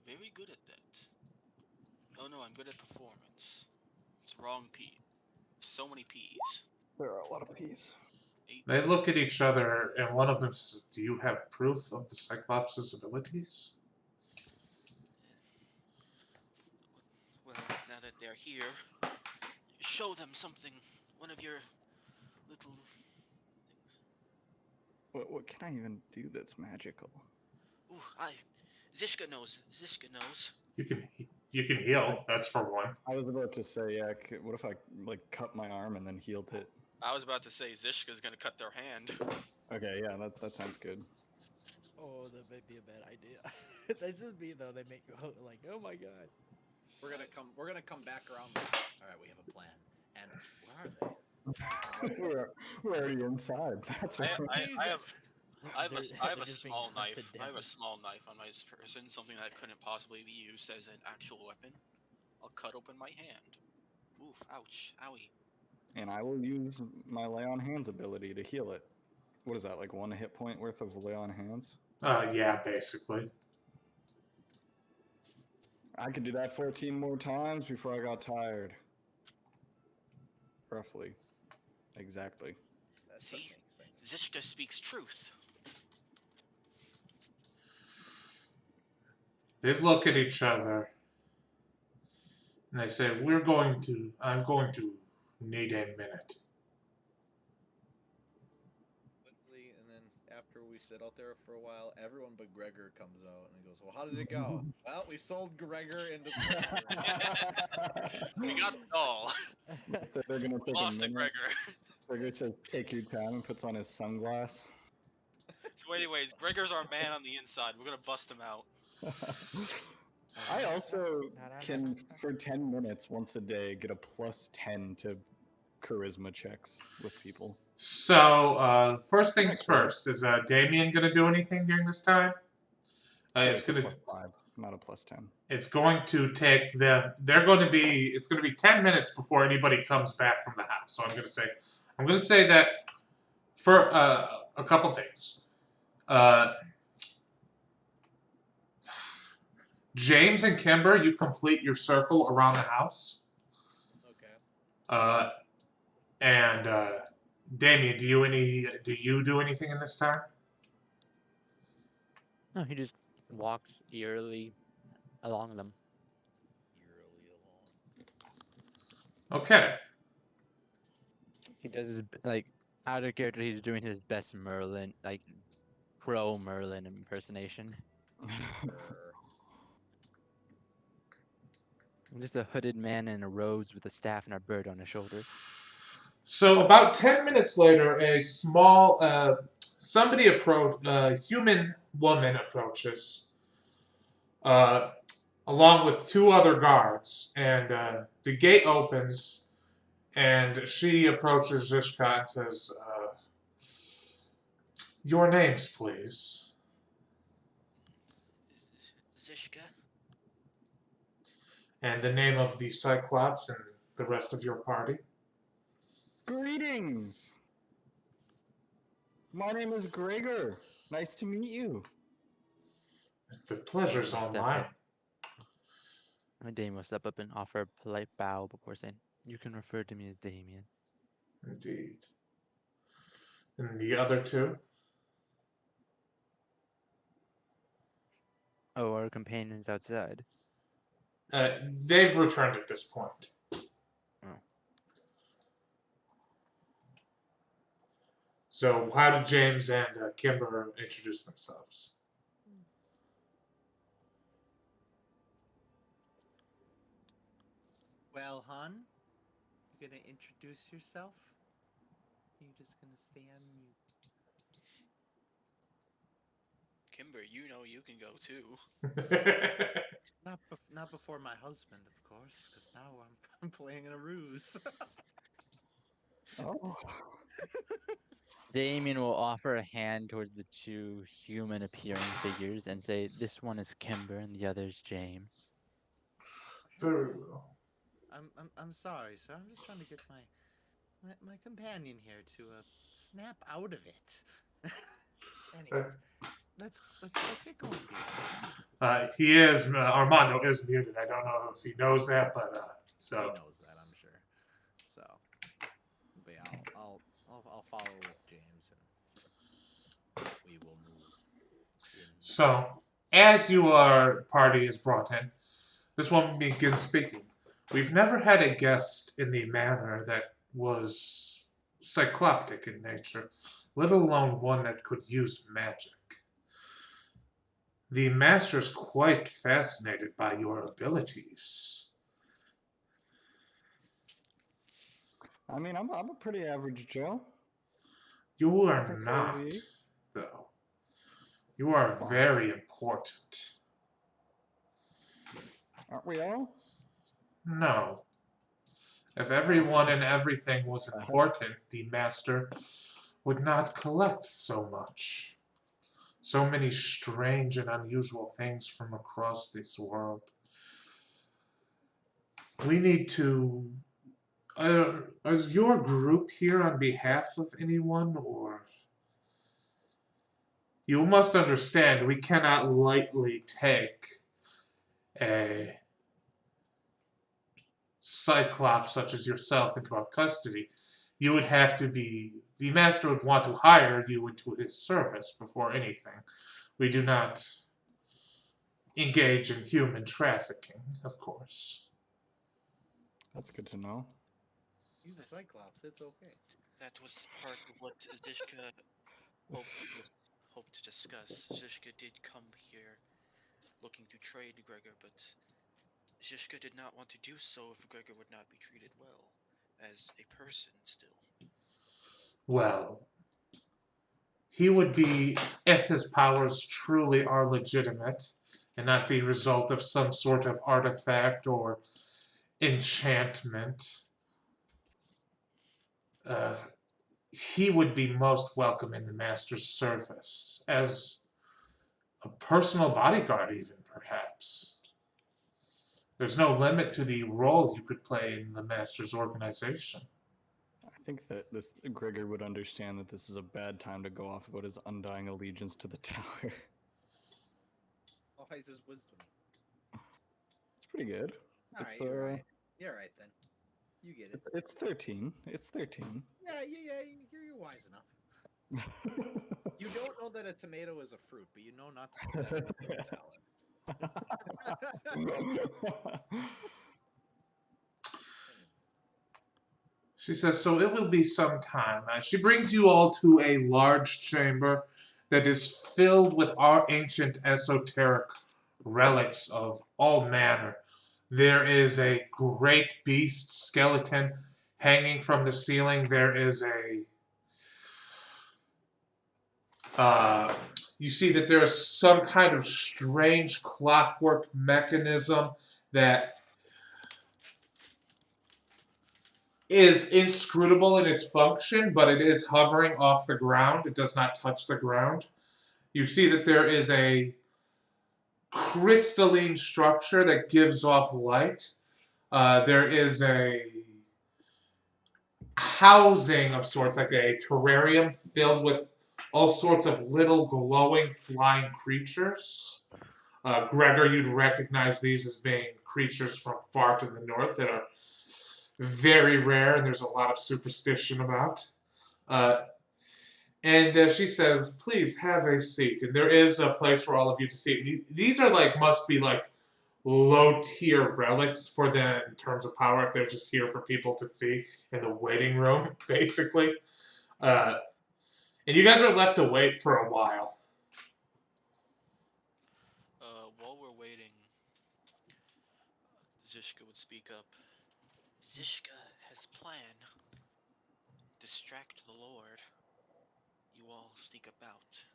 S3: very good at that. Oh no, I'm good at performance. It's wrong P. So many P's.
S4: There are a lot of peas.
S3: 8.
S1: They look at each other, and one of them says, "Do you have proof of the Cyclops' abilities?"
S3: Well, now that they're here, show them something. One of your little.
S4: What can I even do that's magical?
S3: Ooh, Zishka knows. Zishka knows.
S1: You can heal. That's for one.
S4: I was about to say, yeah, what if I like cut my arm and then healed it?
S3: I was about to say Zishka's gonna cut their hand.
S4: Okay, yeah, that sounds good.
S8: Oh, that might be a bad idea. This is me though. They make you like, oh my god.
S2: We're gonna come back around. All right, we have a plan. And where are they?
S4: we're already inside. That's
S3: I
S4: right.
S3: have a
S8: They're just being
S3: small knife.
S8: hunted
S3: I have a
S8: down.
S3: small knife on my person, something that couldn't possibly be used as an actual weapon. I'll cut open my hand. Oof! Ouch! Owie!
S4: And I will use my lay on hands ability to heal it. What is that, like 1 hit point worth of lay on hands?
S1: Yeah, basically.
S4: I could do that 14 more times before I got tired. Roughly. Exactly.
S2: That's
S3: See? Zishka speaks truth.
S1: They look at each other, and they say, I'm going to need a minute."
S2: Quickly, and then after we sit out there for a while, everyone but Gregor comes out and he goes, "Well, how did it go?" Well, we sold Gregor into slavery.
S3: We got the doll.
S4: So they're gonna take
S3: Lost
S4: a
S3: it,
S4: minute.
S3: Gregor.
S4: Gregor says, "Take your time," and puts on his sunglass.
S3: So anyways, Gregor's our man on the inside. We're gonna bust him out.
S4: I also can, for 10 minutes once a day, get a +10 to charisma checks with people.
S1: So, first things first, is Damien going to do anything during this time?
S4: So
S1: It's
S4: a
S1: going to
S4: +5, not a +10.
S1: it's going to take them. It's going to be 10 minutes before anybody comes back from the house. So I'm going to say that for a couple things. James and Kimber, you complete your circle around the house.
S2: Okay.
S1: And Damien, do you do anything in this time?
S6: No, he just walks eerily along them.
S2: Eerily along.
S1: Okay.
S6: He does his out of character. He's doing his best Merlin, like pro Merlin impersonation. I'm just a hooded man in a robes with a staff and a bird on his shoulder.
S1: So about 10 minutes later, a small human woman approaches, along with 2 other guards, and the gate opens, and she approaches Zishka and says, "Your names, please."
S3: Zishka.
S1: And the name of the Cyclops and the rest of your party.
S4: Greetings! My name is Gregor. Nice to meet you.
S1: The pleasure's all
S6: Step
S1: mine.
S6: up. Damien will step up and offer a polite bow before saying, "You can refer to me as Damien."
S1: Indeed. And the other two?
S6: Oh, our companions outside.
S1: They've returned at this point.
S6: Oh.
S1: So, how did James and Kimber introduce themselves?
S7: Well, hon, you gonna introduce yourself? You just gonna stay on mute?
S3: Kimber, you know you can go too.
S7: Not before my husband, of course, because now I'm playing in a ruse.
S4: Oh.
S6: Damien will offer a hand towards the two human-appearing figures and say, "This one is Kimber and the other is James."
S1: Very well.
S7: I'm sorry, sir. I'm just trying to get my companion here to snap out of it. Anyway, let's get going. Dude.
S1: He is, Armando is muted. I don't know if he knows that, but,
S7: He
S1: so.
S7: knows that, I'm sure. So, but yeah, I'll follow with James, and we will move.
S1: So, as your party is brought in, this woman begins speaking. We've never had a guest in the manor that was cycloptic in nature, let alone one that could use magic. The master's quite fascinated by your abilities.
S4: I mean, I'm a pretty average Joe.
S1: You are
S4: Nothing
S1: not,
S4: crazy.
S1: though. You are very important.
S4: Aren't we all?
S1: No. If everyone and everything was important, the master would not collect so much. So many strange and unusual things from across this world. We need to... is your group here on behalf of anyone, or... You must understand, we cannot lightly take a cyclops such as yourself into our custody. You would have to be... The master would want to hire you into his service before anything. We do not engage in human trafficking, of course.
S4: That's good to know.
S7: He's a Cyclops. It's okay.
S3: That was part of what Zishka hoped to discuss. Zishka did come here looking to trade Gregor, but Zishka did not want to do so if Gregor would not be treated well, as a person still.
S1: Well, he would be, if his powers truly are legitimate, and not the result of some sort of artifact or enchantment, he would be most welcome in the master's service, as a personal bodyguard even, perhaps. There's no limit to the role you could play in the master's organization.
S4: I think that Gregor would understand that this is a bad time to go off about his undying allegiance to the tower.
S7: Oh, he's his wisdom.
S4: It's pretty good.
S7: All
S4: It's,
S7: right, you're right. You're right then. You get it.
S4: It's 13. It's 13.
S7: Yeah, you're wise enough. You don't know that a tomato is a fruit, but you know not to put that in the salad.
S1: She says, so it will be some time. She brings you all to a large chamber that is filled with our ancient esoteric relics of all manner. There is a great beast skeleton hanging from the ceiling. There is you see that there is some kind of strange clockwork mechanism that is inscrutable in its function, but it is hovering off the ground. It does not touch the ground. You see that there is a crystalline structure that gives off light. There is a housing of sorts, like a terrarium filled with all sorts of little glowing flying creatures. Gregor, you'd recognize these as being creatures from far to the north that are very rare and there's a lot of superstition about. And she says, please have a seat. And there is a place for all of you to sit. These are like, must be like low tier relics for them in terms of power if they're just here for people to see in the waiting room, basically. And you guys are left to wait for a while.
S3: While we're waiting, Zishka would speak up. Zishka has a plan. Distract the Lord. You all sneak about.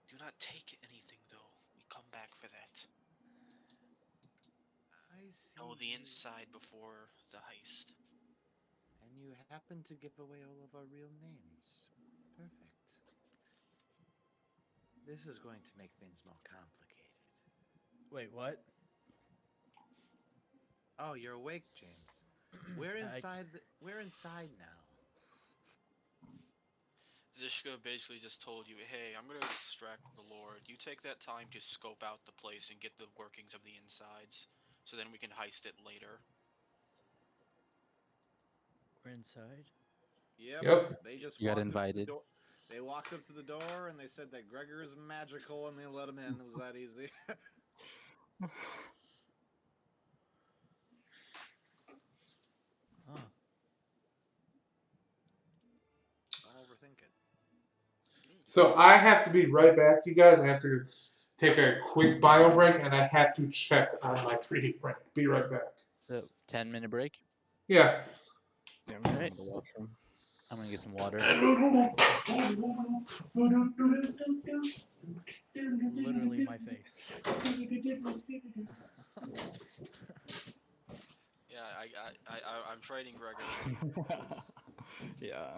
S3: Do not take anything, though. We come back for that.
S7: I see.
S3: Know the inside before the heist.
S7: And you happen to give away all of our real names. Perfect. This is going to make things more complicated.
S8: Wait, what?
S7: Oh, you're awake, James. We're inside. We're inside now.
S3: Zishka basically just told you, hey, I'm gonna distract the Lord. You take that time to scope out the place and get the workings of the insides, so then we can heist it later.
S8: We're inside?
S1: Yep.
S2: They just
S6: You got
S2: walked up to the
S6: invited.
S2: door. They walked up to the door and they said that Gregor is magical and they let him in. It was that easy.
S8: Huh.
S2: Don't overthink it.
S1: So I have to be right back, you guys. I have to take a quick bio break, and I have to check on my 3D print. Be right back.
S6: So 10-minute break.
S1: Yeah.
S4: Yeah, I'm
S6: Alright.
S4: going to the washroom.
S6: I'm gonna get some water.
S8: Literally my face.
S3: Yeah, I'm trading Gregor.
S4: Yeah,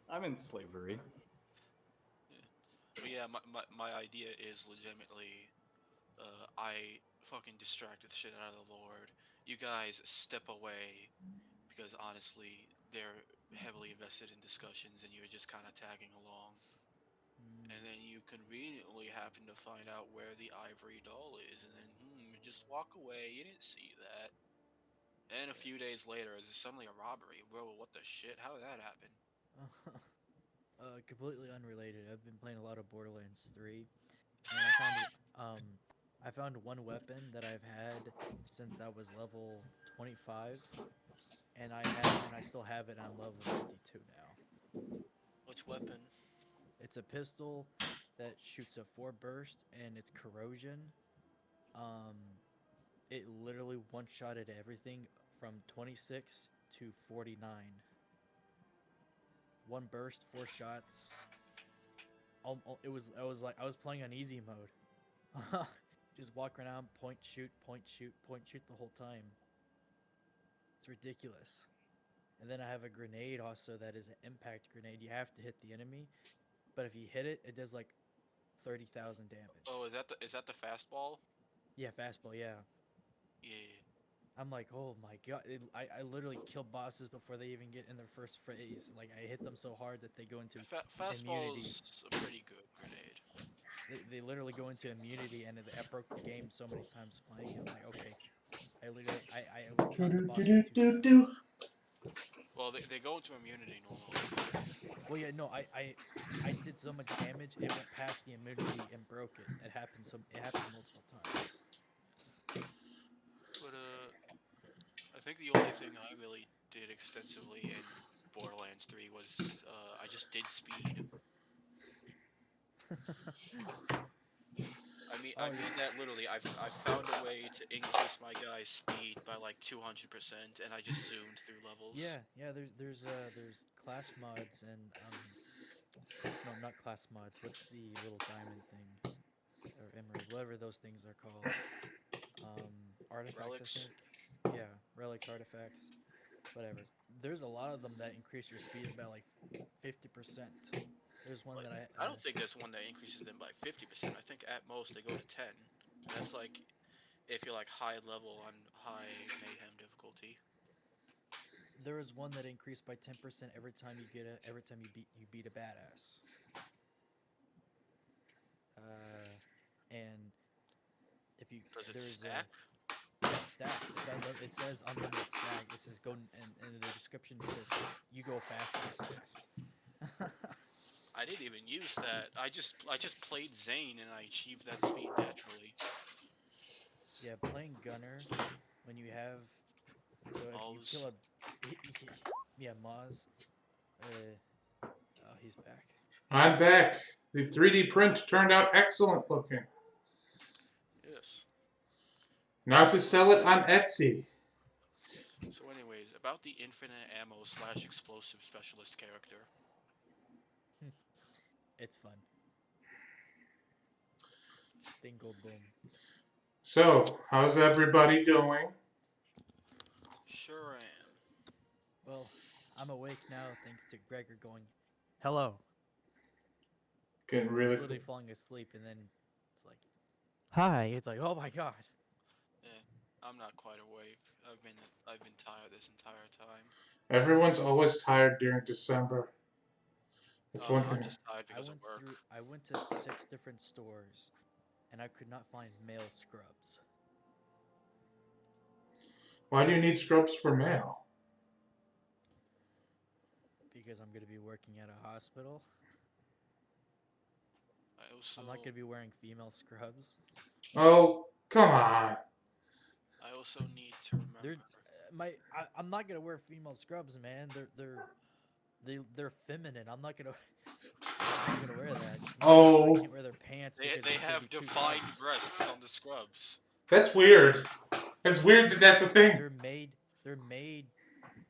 S4: I'm in slavery.
S3: But yeah, my idea is legitimately, I fucking distracted the shit out of the Lord. You guys step away, because honestly, they're heavily invested in discussions and you're just kind of tagging along. And then you conveniently happen to find out where the ivory doll is, and then just walk away. You didn't see that. And a few days later, there's suddenly a robbery. Bro, what the shit? How did that happen?
S8: Completely unrelated. I've been playing a lot of Borderlands 3, and I found one weapon that I've had since I was level 25, and I still have it. I'm level 52 now.
S3: Which weapon?
S8: It's a pistol that shoots a 4 burst, and it's corrosion. It literally one-shotted everything from 26 to 49. One burst, 4 shots. I was playing on easy mode. Just walk around, point, shoot the whole time. It's ridiculous. And then I have a grenade also that is an impact grenade. You have to hit the enemy, but if you hit it, it does like 30,000 damage.
S3: Oh, is that the fastball?
S8: Yeah, fastball. Yeah.
S3: Yeah.
S8: I'm like, oh my god! I literally kill bosses before they even get in their first phase. Like I hit them so hard that they go into
S3: Fastball
S8: immunity.
S3: is a pretty good grenade.
S8: They literally go into immunity, and I broke the game so many times playing. I'm like, okay, I was killing the boss with 2 shots.
S3: Well, they go into immunity normally.
S8: Well, yeah, no, I did so much damage, it went past the immunity and broke it. It happened multiple times.
S3: But I think the only thing I really did extensively in Borderlands 3 was I just did speed. I mean that literally. I've found a way to increase my guy's speed by like 200%, and I just zoomed through levels.
S8: Yeah, there's class mods and no, not class mods. What's the little diamond thing or emerald, whatever those things are called? Artifacts,
S3: Relics?
S8: I think. Yeah, relics, artifacts, whatever. There's a lot of them that increase your speed by like 50%. There's one that
S3: I don't think there's one that increases them by 50%. I think at most they go to 10. And that's like if you're like high level on high mayhem difficulty.
S8: there was one that increased by 10% every time you beat a badass. And if you
S3: Does it
S8: there's
S3: stack?
S8: yeah, it stacks. It says unlimited stack. It says go and the description says you go fast.
S3: I didn't even use that. I just played Zane and I achieved that speed naturally.
S8: Yeah, playing gunner when you have if you
S3: Moz.
S8: kill a yeah Moz. Oh, he's back.
S1: I'm back. The 3D print turned out excellent looking.
S3: Yes.
S1: Now to sell it on Etsy.
S3: So anyways, about the infinite ammo / explosive specialist character.
S8: It's fun. Dingle boom.
S1: So, how's everybody doing?
S3: Sure am.
S8: Well, I'm awake now thanks to Gregor going, hello.
S1: Getting
S8: He's
S1: really
S8: literally falling asleep and then it's like, hi. It's like, oh my god.
S3: Yeah, I'm not quite awake. I've been tired this entire time.
S1: Everyone's always tired during December. That's one thing.
S3: I'm just tired because of work.
S8: I went to 6 different stores and I could not find male scrubs.
S1: Why do you need scrubs for mail?
S8: Because I'm going to be working at a hospital. I'm not going to be wearing female scrubs.
S1: Oh, come on.
S3: I also need to remember.
S8: I'm not going to wear female scrubs, man. They're feminine. I'm not going to wear that.
S1: Oh.
S8: I can't wear their pants.
S3: They have defined breasts on the scrubs.
S1: That's weird. It's weird that that's a thing.
S8: They're made.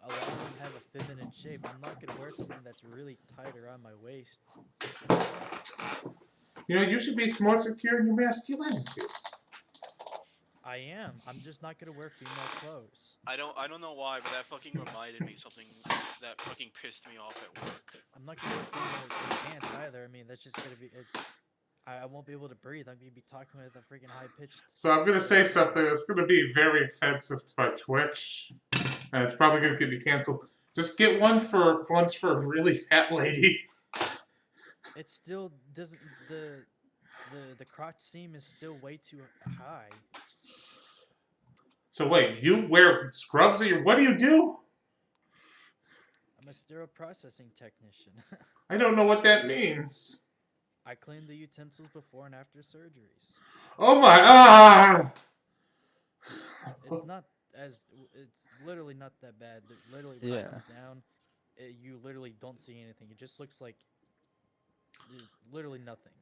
S8: A lot of them have a feminine shape. I'm not gonna wear something that's really tight around my waist.
S1: You know, you should be more secure in your masculinity.
S8: I am. I'm just not gonna wear female clothes.
S3: I don't know why, but that fucking reminded me something that fucking pissed me off at work.
S8: I'm not gonna wear female pants either. I mean, that's just gonna be it. I won't be able to breathe. I'm gonna be talking with a freaking high pitched.
S1: So I'm gonna say something that's gonna be very offensive to my Twitch, and it's probably gonna get me canceled. Just get once for a really fat lady.
S8: It still doesn't. The crotch seam is still way too high.
S1: So wait, you wear scrubs? What do you do?
S8: I'm a sterile processing technician.
S1: I don't know what that means.
S8: I clean the utensils before and after surgeries.
S1: Oh my
S8: It's literally not that bad. Literally, when it comes down, you literally don't see anything. It just looks like there's literally nothing.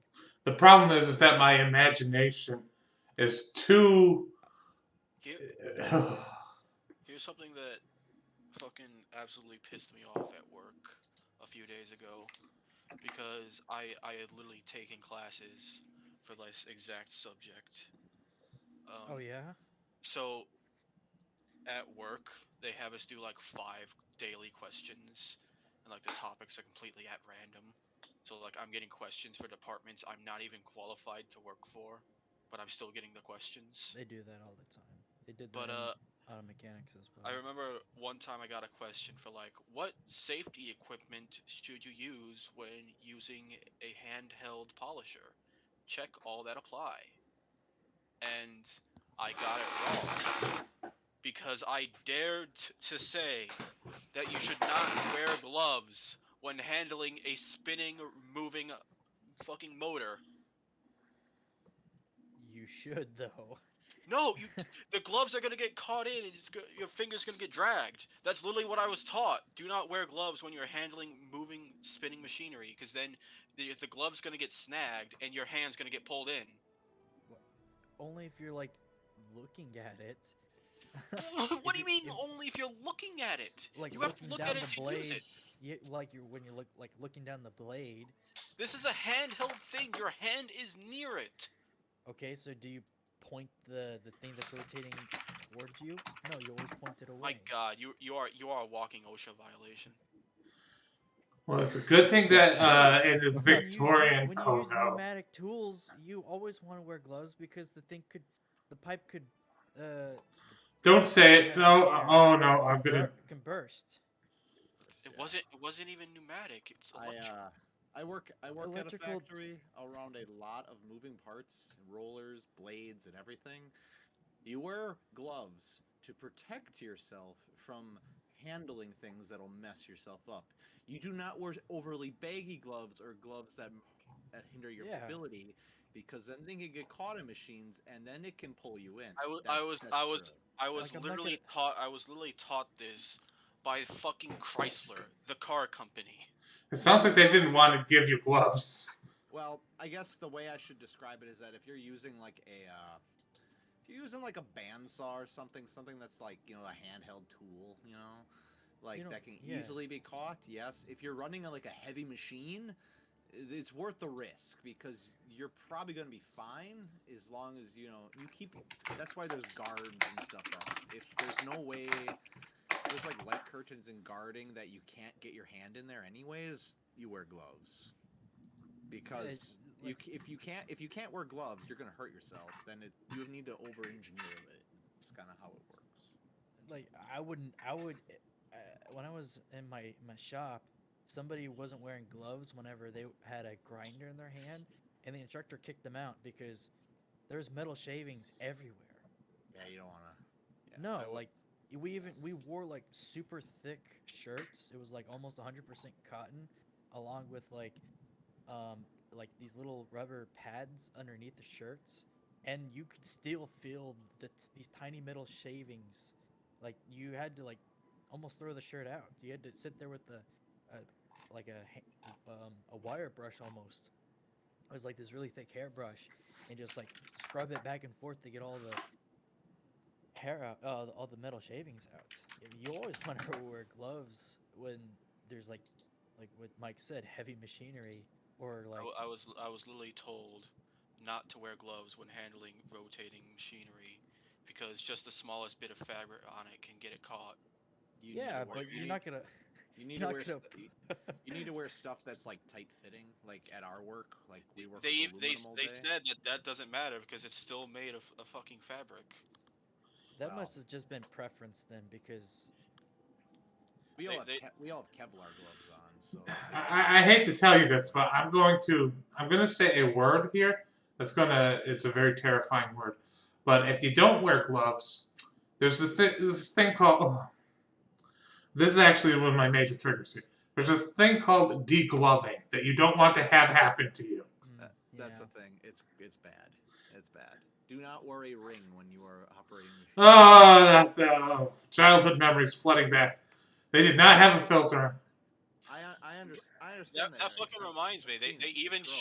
S1: The problem is that my imagination is too.
S3: Here's something that fucking absolutely pissed me off at work a few days ago. Because I had literally taken classes for this exact subject.
S8: Oh yeah?
S3: So, at work, they have us do like 5 daily questions, and like the topics are completely at random. So like I'm getting questions for departments I'm not even qualified to work for, but I'm still getting the questions.
S8: They do that all the time. They did that in auto mechanics as well.
S3: I remember one time I got a question for like, what safety equipment should you use when using a handheld polisher? Check all that apply. And I got it wrong. Because I dared to say that you should not wear gloves when handling a spinning, moving fucking motor.
S8: You should, though.
S3: No, the gloves are gonna get caught in, and your finger's gonna get dragged. That's literally what I was taught. Do not wear gloves when you're handling moving, spinning machinery, because then the glove's gonna get snagged, and your hand's gonna get pulled in.
S8: Only if you're like looking at it.
S3: What do you mean? Only if you're looking at it?
S8: Like
S3: you have to look at it to use it.
S8: When you look looking down the blade.
S3: This is a handheld thing. Your hand is near it.
S8: Okay, so do you point the thing that's rotating towards you? No, you always point it away.
S3: My God, you are a walking OSHA violation.
S1: Well, it's a good thing that in this Victorian
S8: when you use pneumatic tools, you always want to wear gloves because the pipe could
S1: Don't say it. No.
S8: Yeah.
S1: Oh no. I'm gonna.
S8: Can burst.
S3: It wasn't even pneumatic. It's electric.
S2: I work at a
S8: Electrical-
S2: factory around a lot of moving parts, rollers, blades, and everything. You wear gloves to protect yourself from handling things that'll mess yourself up. You do not wear overly baggy gloves or gloves that hinder your
S8: Yeah.
S2: mobility, because then they can get caught in machines and then it can pull you in.
S3: I was
S8: Like, I'm not
S3: literally taught this by fucking Chrysler, the car company.
S1: It sounds like they didn't want to give you gloves.
S2: Well, I guess the way I should describe it is that if you're using like a bandsaw or something that's like, a handheld tool, that can
S8: yeah.
S2: easily be caught. Yes, if you're running like a heavy machine, it's worth the risk, because you're probably going to be fine as long as you keep. That's why there's guards and stuff up. If there's no way, there's like light curtains and guarding that you can't get your hand in there anyways, you wear gloves. Because if you can't wear gloves, you're gonna hurt yourself. Then you need to over-engineer it. It's kind of how it works.
S8: Like I would when I was in my shop, somebody wasn't wearing gloves whenever they had a grinder in their hand, and the instructor kicked them out because there's metal shavings everywhere.
S2: Yeah, you don't wanna. Yeah,
S8: No, like we wore like super thick shirts. It was like almost 100% cotton, along with like these little rubber pads underneath the shirts, and you could still feel these tiny metal shavings. Like you had to like almost throw the shirt out. You had to sit there with a wire brush almost. It was like this really thick hairbrush, and just like scrub it back and forth to get all the hair out, all the metal shavings out. You always want to wear gloves when there's like what Mike said, heavy machinery, or like
S3: I was literally told not to wear gloves when handling rotating machinery, because just the smallest bit of fabric on it can get it caught.
S8: you're not gonna.
S2: You need
S8: You're
S2: to
S8: not
S2: wear.
S8: gonna-
S2: You need to wear stuff that's like tight fitting. Like at our work, like we work
S3: They
S2: with aluminum all day.
S3: said that doesn't matter because it's still made of a fucking fabric.
S8: That
S2: Well.
S8: must have just been preference then, because
S2: We all
S3: They-
S2: have Kevlar gloves on, so.
S1: I hate to tell you this, but I'm gonna say a word here. It's a very terrifying word. But if you don't wear gloves, there's this thing called. Oh, this is actually one of my major triggers here. There's this thing called degloving that you don't want to have happen to you.
S2: That's
S8: yeah.
S2: a thing. It's bad. It's bad. Do not wear a ring when you are operating the machine.
S1: Oh, that childhood memories flooding back. They did not have a filter.
S2: I understand
S3: That fucking reminds me. They even
S2: gross.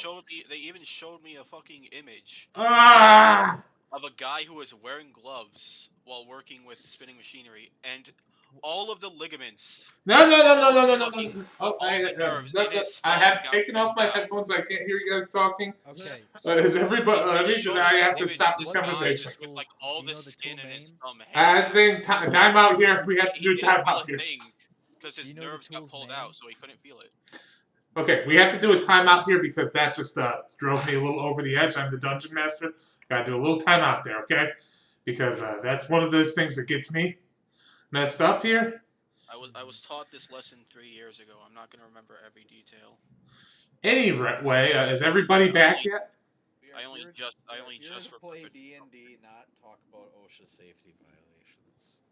S3: showed me a fucking image
S1: Ah!
S3: of a guy who was wearing gloves while working with spinning machinery, and all of the ligaments.
S1: No. Oh,
S3: all the nerves in his
S1: I
S3: spine
S1: have
S3: got
S1: taken off my
S3: ripped out.
S1: headphones. I can't hear you guys talking.
S8: Okay.
S1: Is everybody? I need you. I have to
S3: Image
S1: stop
S3: of
S1: this
S3: the guy
S1: conversation.
S3: With like all
S8: Do you
S3: the
S8: know the
S3: skin
S8: tool
S3: in his
S8: name?
S1: I'm saying time out here. We have to do time out here.
S3: Because his
S8: Do you know the
S3: nerves got
S8: tool's
S3: pulled
S8: name?
S3: out, so he couldn't feel it.
S1: Okay, we have to do a timeout here because that just drove me a little over the edge. I'm the dungeon master. Got to do a little timeout there, okay? Because that's one of those things that gets me messed up here.
S3: I was taught this lesson 3 years ago. I'm not gonna remember every detail.
S1: Anyway, is everybody back yet?
S3: I only just
S2: play
S3: remembered.
S2: D&D, not talk about OSHA safety violations.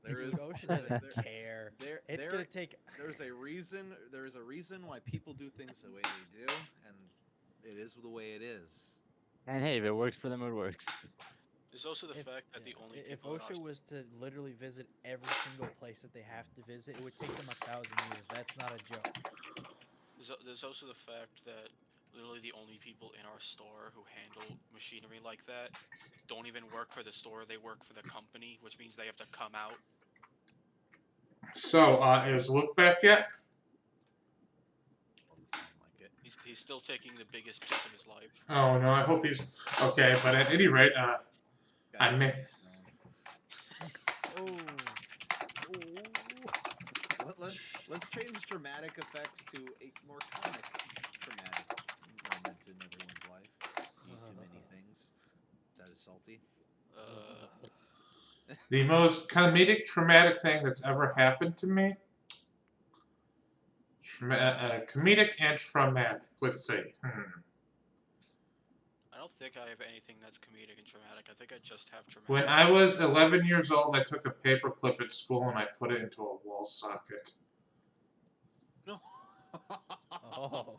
S8: OSHA doesn't care. It's gonna take.
S2: There's a reason. There's a reason why people do things the way they do, and it is the way it is.
S6: And hey, if it works for them, it works.
S3: There's also the fact that the only
S8: If
S3: people in our
S8: OSHA was to literally visit every single place that they have to visit, it would take them 1,000 years. That's not a joke.
S3: There's also the fact that literally the only people in our store who handle machinery like that don't even work for the store, they work for the company, which means they have to come out.
S1: So, is Luke back yet?
S2: Doesn't sound like it.
S3: He's still taking the biggest piss of his life.
S1: Oh no, I hope he's okay. But at any rate, I may.
S8: Oh.
S2: Let's change dramatic effects to a more comic dramatic moment in everyone's life. Eat too many things. That is salty.
S1: The most comedic, traumatic thing that's ever happened to me. Comedic and traumatic. Let's see.
S3: I don't think I have anything that's comedic and traumatic. I think I just have traumatic.
S1: When I was 11 years old, I took a paper clip at school and I put it into a wall socket.
S2: No.
S8: Oh.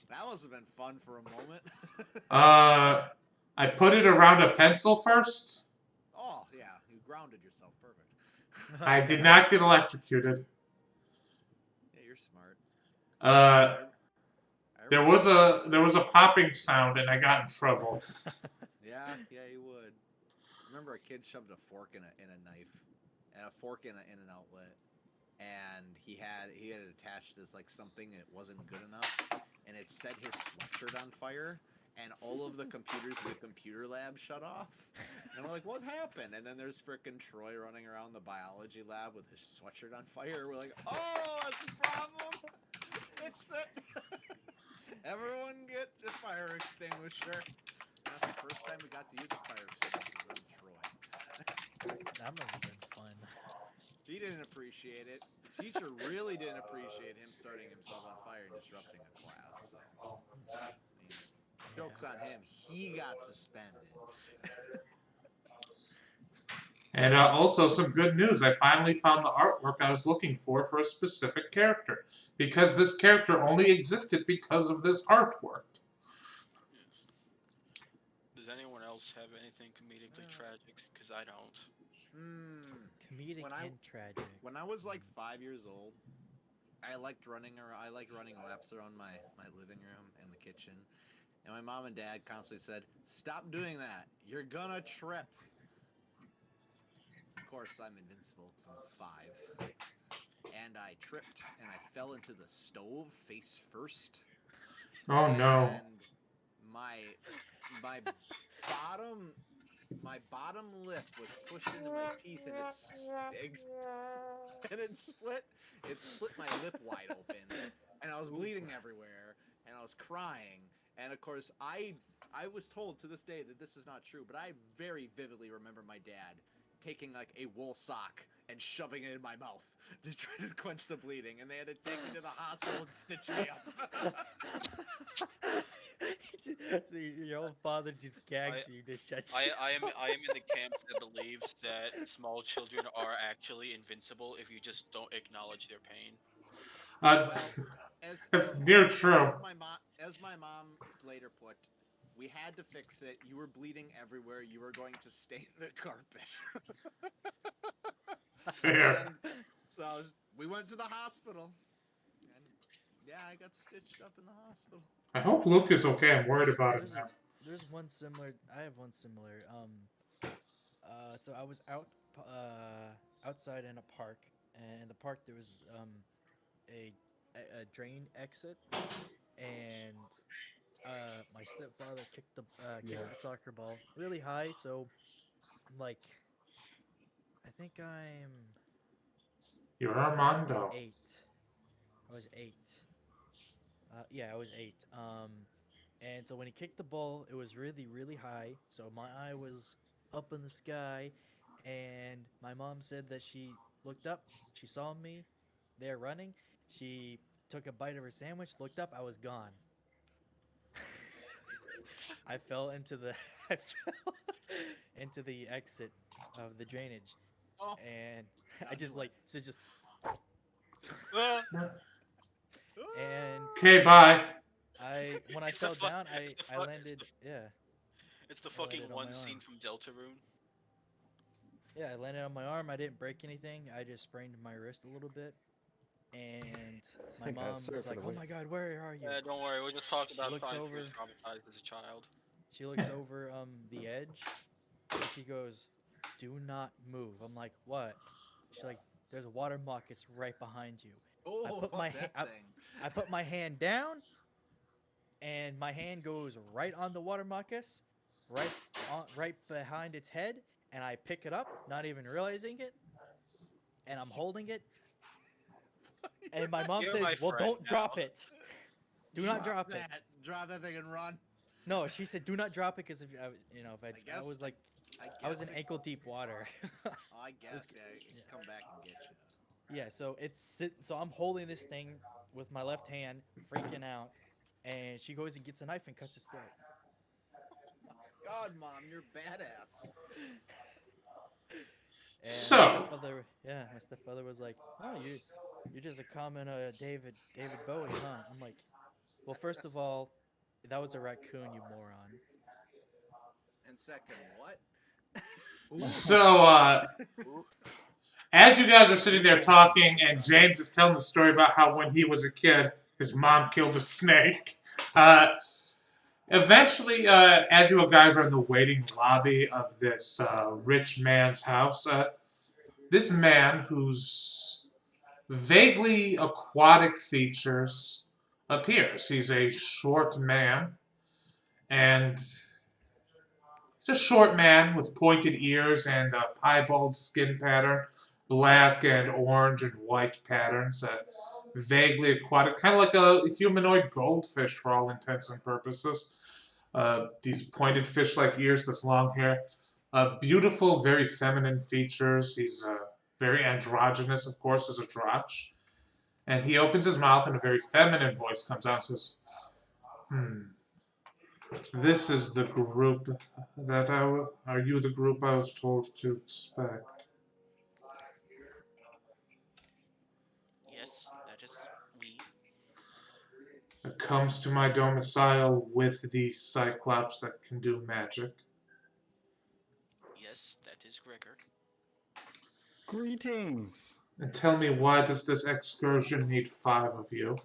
S2: That must have been fun for a moment.
S1: I put it around a pencil first.
S2: Oh, yeah. You grounded yourself. Perfect.
S1: I did not get electrocuted.
S2: Yeah, you're smart.
S1: Uh,
S2: I
S1: there
S2: remember-
S1: was a popping sound and I got in trouble.
S2: Yeah, you would. Remember a kid shoved a fork in a knife, and a fork in an outlet, and he had attached as like something that wasn't good enough, and it set his sweatshirt on fire, and all of the computers in the computer lab shut off. And we're like, what happened? And then there's frickin' Troy running around the biology lab with his sweatshirt on fire. We're like, oh, that's a problem. Fix it. Everyone get the fire extinguisher. That's the first time we got to use a fire extinguisher on Troy.
S8: That must have been fun.
S2: He didn't appreciate it. The teacher really didn't appreciate him starting himself on fire and disrupting a class. So, I mean, joke's on him. He got suspended.
S1: And also some good news. I finally found the artwork I was looking for a specific character. Because this character only existed because of this artwork.
S3: Yes. Does anyone else have anything comedically tragic? Because I don't.
S8: Comedic
S2: When
S8: and tragic.
S2: When I was like 5 years old, I liked running laps around my living room and the kitchen. And my mom and dad constantly said, stop doing that. You're gonna trip. Of course, I'm invincible because I'm 5. And I tripped and I fell into the stove face first.
S1: Oh no.
S2: And my bottom lip was pushed into my teeth and it split my lip wide open, and I was bleeding everywhere and I was crying. And of course I was told to this day that this is not true, but I very vividly remember my dad taking like a wool sock and shoving it in my mouth to try to quench the bleeding, and they had to take me to the hospital and stitch me up.
S8: So your own father just gagged you to shut you.
S3: I am in the camp that believes that small children are actually invincible if you just don't acknowledge their pain.
S1: That's near true.
S2: As my mom later put, we had to fix it. You were bleeding everywhere. You were going to stain the carpet.
S1: Fair.
S2: And so we went to the hospital. And yeah, I got stitched up in the hospital.
S1: I hope Luke is okay. I'm worried about him
S8: There's,
S1: now.
S8: there's one similar. I have one similar. So I was outside in a park, and in the park there was a drain exit, and my stepfather kicked the soccer ball really high. So like, I think
S1: You're
S8: I was
S1: Armando.
S8: 8. I was 8. Yeah, I was 8. And so when he kicked the ball, it was really, really high. So my eye was up in the sky, and my mom said that she looked up, she saw me there running. She took a bite of her sandwich, looked up, I was gone. I fell into the exit of the drainage,
S2: Oh.
S8: and I just just.
S3: Ah,
S8: And
S1: Okay, bye.
S8: when I
S3: It's the
S8: fell
S3: fu-
S8: down,
S3: it's the
S8: I
S3: fu-
S8: landed. Yeah,
S3: it's the
S8: I
S3: fucking
S8: landed on
S3: one
S8: my
S3: scene
S8: arm.
S3: from Deltarune.
S8: Yeah, I landed on my arm. I didn't break anything. I just sprained my wrist a little bit, and my
S4: Hey, guys,
S8: mom
S4: sorry
S8: was
S4: for
S8: like,
S4: the
S8: "Oh
S4: wait."
S8: my God, where are you?"
S3: Yeah, don't worry. We're just talking
S8: She
S3: about
S8: looks
S3: Brian
S8: over.
S3: being traumatized as a child.
S8: She looks over the edge, and she goes, "Do not move." I'm like, "What?" She's like, "There's a water mockus right behind you."
S2: Oh,
S8: put
S2: fuck
S8: my
S2: that
S8: ha-
S2: thing.
S8: I put my hand down, and my hand goes right on the water mockus, right behind its head, and I pick it up, not even realizing it, and I'm holding it, and my mom
S3: You're
S8: says,
S3: my
S8: "Well,
S3: friend
S8: don't drop
S3: now."
S8: it. Do not drop it."
S2: Drop that thing and run.
S8: No, she said, "Do not drop it," because if I
S2: guess-
S8: was like, I was in
S2: guess
S8: ankle deep water.
S2: Oh, I guess,
S8: g-
S2: yeah, it can
S8: yeah.
S2: come back and get you.
S8: Yeah, so so I'm holding this thing with my left hand, freaking out, and she goes and gets a knife and cuts his throat.
S2: God, Mom, you're badass.
S8: And
S1: So,
S8: my stepfather was like, "Oh, you're just a common David Bowie, huh?" I'm like, "Well, first of all, that was a raccoon, you moron."
S2: And second, what?
S1: so as you guys are sitting there talking, and James is telling the story about how when he was a kid, his mom killed a snake. Eventually, as you guys are in the waiting lobby of this rich man's house, this man who's vaguely aquatic features appears. He's a short man, and he's a short man with pointed ears and a piebald skin pattern, black and orange and white patterns, vaguely aquatic, kind of like a humanoid goldfish for all intents and purposes. These pointed fish-like ears with long hair. Beautiful, very feminine features. He's very androgynous, of course, as a drotch. And he opens his mouth and a very feminine voice comes out and says, this is the group that are you the group I was told to expect?
S3: Yes, that is we.
S1: It comes to my domicile with the Cyclops that can do magic.
S3: Yes, that is Gregor.
S4: Greetings.
S1: And tell me, why does this excursion need 5 of you?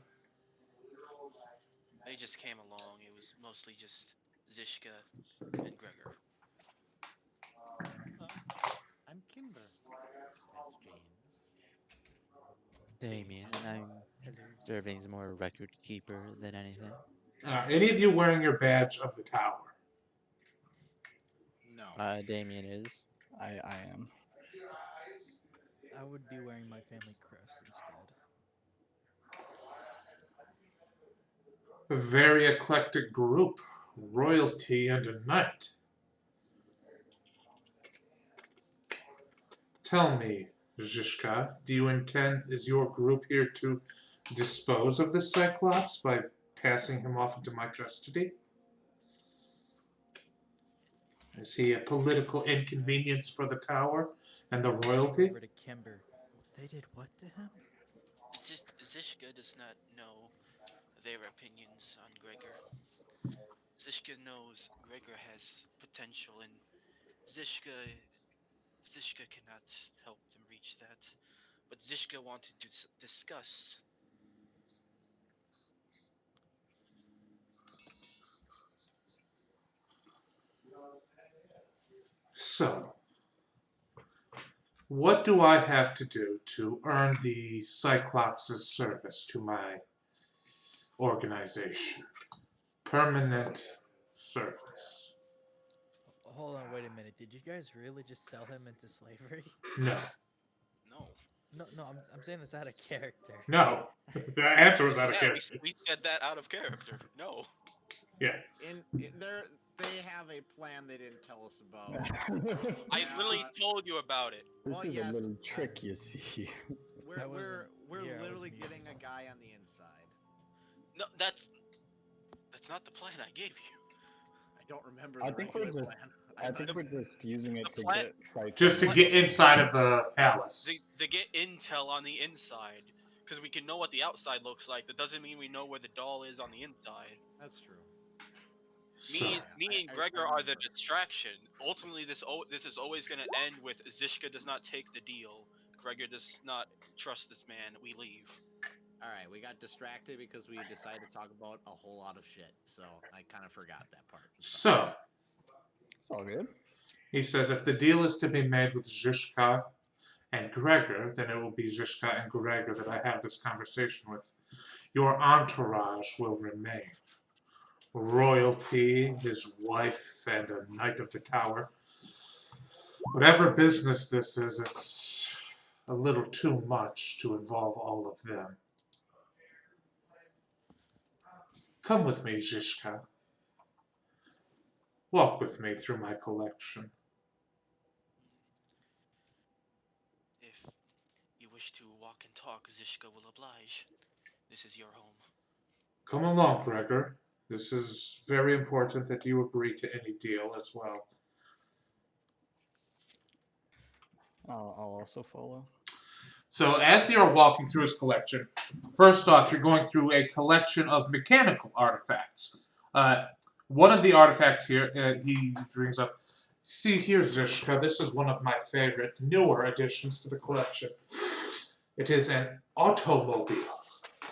S3: They just came along. It was mostly just Zishka and Gregor.
S7: I'm Kimber. That's James.
S6: Damien, I'm serving as more record keeper than anything.
S1: Any of you wearing your badge of the tower?
S2: No.
S6: Damien is.
S4: I am.
S8: I would be wearing my family crest instead.
S1: A very eclectic group. Royalty and a knight. Tell me, Zishka, is your group here to dispose of the Cyclops by passing him off into my custody? Is he a political inconvenience for the tower and the royalty?
S8: Over to Kimber. They did what to him?
S3: Zishka does not know their opinions on Gregor. Zishka knows Gregor has potential, and Zishka cannot help them reach that. But Zishka wanted to discuss.
S1: So, what do I have to do to earn the Cyclops' service to my organization? Permanent service.
S8: Hold on, wait a minute. Did you guys really just sell him into slavery?
S1: No.
S3: No.
S8: No, I'm saying this out of character.
S1: No. The answer was out of
S3: Yeah,
S1: character.
S3: we said that out of character. No.
S1: Yeah.
S2: They have a plan they didn't tell us about.
S3: I literally told you about it.
S4: This
S2: Well,
S4: is
S2: yes.
S4: a little trick, you see.
S2: We're
S8: I
S2: we're,
S8: wasn't
S2: we're
S8: here, I was
S2: literally
S8: muted.
S2: getting a guy on the inside.
S3: No, that's not the plan I gave you.
S2: I don't remember
S4: I
S2: the
S4: think we're
S2: regular
S4: just-
S2: plan.
S4: I think we're just using it
S3: The
S4: to
S3: plan-
S4: get Cyclops.
S1: Just to get inside of the palace.
S3: They get intel on the inside, because we can know what the outside looks like. That doesn't mean we know where the doll is on the inside.
S2: That's true.
S1: So,
S3: Me and
S2: I
S3: Gregor are the
S2: remember.
S3: distraction. Ultimately, this is always going to end with Zishka does not take the deal. Gregor does not trust this man. We leave.
S2: All right, we got distracted because we decided to talk about a whole lot of shit. So I kind of forgot that part.
S1: so
S4: It's all good.
S1: he says if the deal is to be made with Zishka and Gregor, then it will be Zishka and Gregor that I have this conversation with. Your entourage will remain. Royalty, his wife, and a knight of the tower. Whatever business this is, it's a little too much to involve all of them. Come with me, Zishka. Walk with me through my collection.
S3: wish to walk and talk, Zishka will oblige. This is your home.
S1: Come along, Gregor. This is very important that you agree to any deal as well.
S4: I'll also follow.
S1: So as you're walking through his collection, first off, you're going through a collection of mechanical artifacts. One of the artifacts here, he brings up, see here, Zishka, this is one of my favorite, newer additions to the collection. It is an automobile,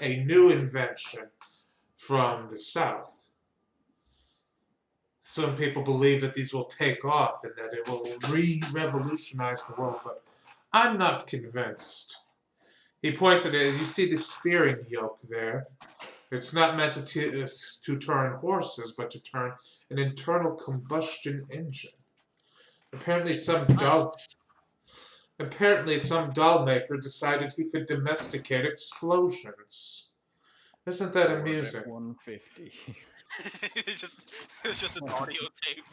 S1: a new invention from the south. Some people believe that these will take off and that it will revolutionize the world, but I'm not convinced. He points at it, you see the steering yoke there. It's not meant to turn horses, but to turn an internal combustion engine. Apparently some doll maker decided he could domesticate explosions. Isn't that amusing?
S4: F-150.
S3: it's just an audio tape.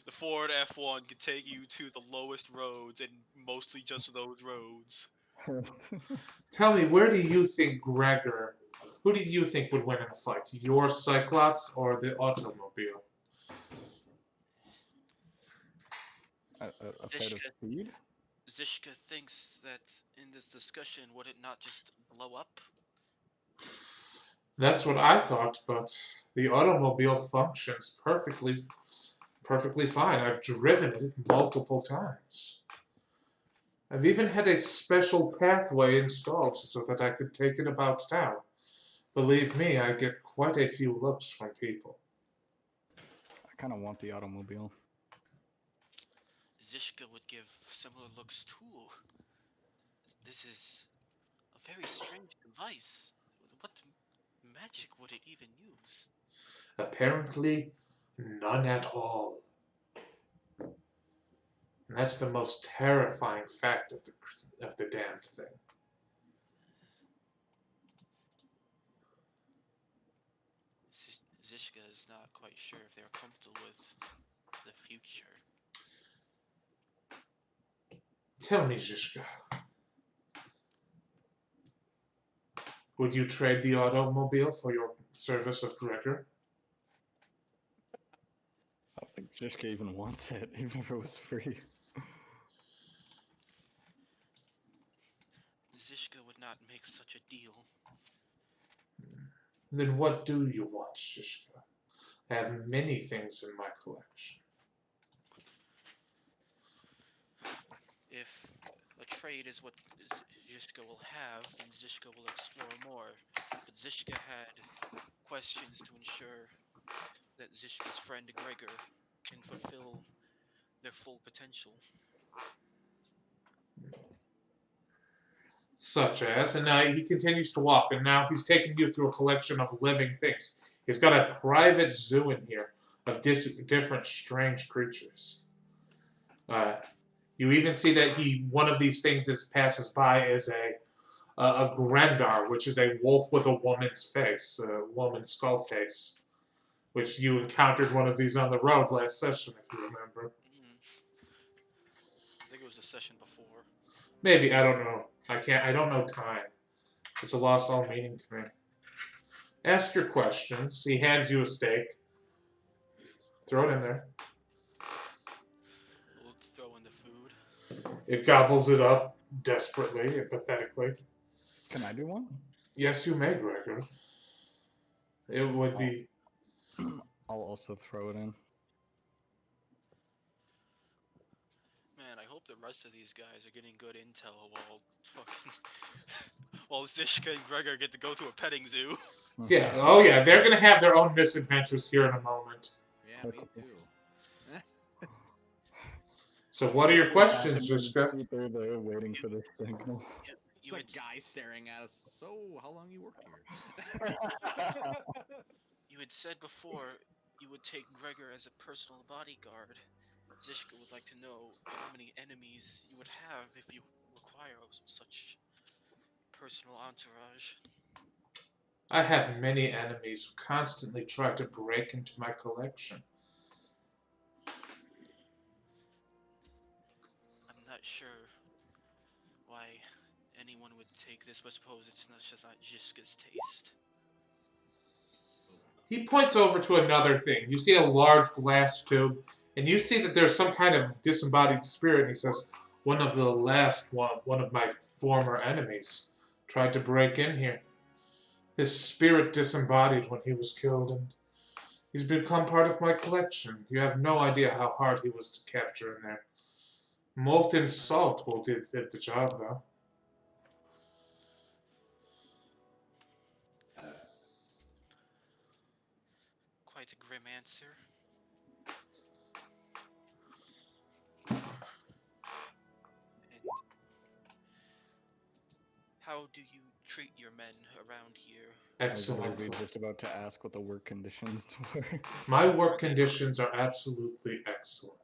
S3: The Ford F1 can take you to the lowest roads and mostly just those roads.
S1: Tell me, who do you think would win in a fight? Your Cyclops or the automobile?
S4: A fight of speed?
S3: Zishka thinks that in this discussion, would it not just blow up?
S1: That's what I thought, but the automobile functions perfectly fine. I've driven it multiple times. I've even had a special pathway installed so that I could take it about town. Believe me, I get quite a few looks from people.
S4: I kind of want the automobile.
S3: Zishka would give similar looks too. This is a very strange device. What magic would it even use?
S1: Apparently, none at all. And that's the most terrifying fact of the damned thing.
S3: Zishka is not quite sure if they're comfortable with the future.
S1: Tell me, Zishka. Would you trade the automobile for your service of Gregor?
S4: I don't think Jishka even wants it, even if it was free.
S3: Zishka would not make such a deal.
S1: Then what do you want, Zishka? I have many things in my collection.
S3: If a trade is what Zishka will have, then Zishka will explore more. But Zishka had questions to ensure that Zishka's friend Gregor can fulfill their full potential.
S1: Such as, and now he continues to walk, and now he's taking you through a collection of living things. He's got a private zoo in here of different strange creatures. You even see that one of these things that passes by is a Grendar, which is a wolf with a woman's face, a woman's skull face, which you encountered one of these on the road last session, if you remember.
S3: I think it was the session before.
S1: Maybe, I don't know. I don't know time. It's a lost all meaning to me. Ask your questions. He hands you a steak. Throw it in there.
S3: We'll throw in the food.
S1: It gobbles it up desperately and pathetically.
S4: Can I do one?
S1: Yes, you may, Gregor. It would be...
S4: I'll also throw it in.
S3: Man, I hope the rest of these guys are getting good intel while Zishka and Gregor get to go to a petting zoo.
S1: Yeah, oh yeah, they're gonna have their own misadventures here in a moment.
S2: Yeah, me too.
S1: So what are your questions, Zishka?
S4: They're there waiting for the signal.
S2: It's like guy staring at us. So, how long you worked here?
S3: You had said before you would take Gregor as a personal bodyguard. Zishka would like to know how many enemies you would have if you require such personal entourage.
S1: I have many enemies who constantly try to break into my collection.
S3: I'm not sure take this, but suppose it's not just not Jiska's taste.
S1: He points over to another thing. You see a large glass tube, and you see that there's some kind of disembodied spirit. And he says, one of my former enemies tried to break in here. His spirit disembodied when he was killed, and he's become part of my collection. You have no idea how hard he was to capture in there. Molten salt will did the job, though.
S3: Quite a grim answer. And how do you treat your men around here?
S4: I was
S1: Excellent.
S4: literally just about to ask what the work conditions were.
S1: My work conditions are absolutely excellent.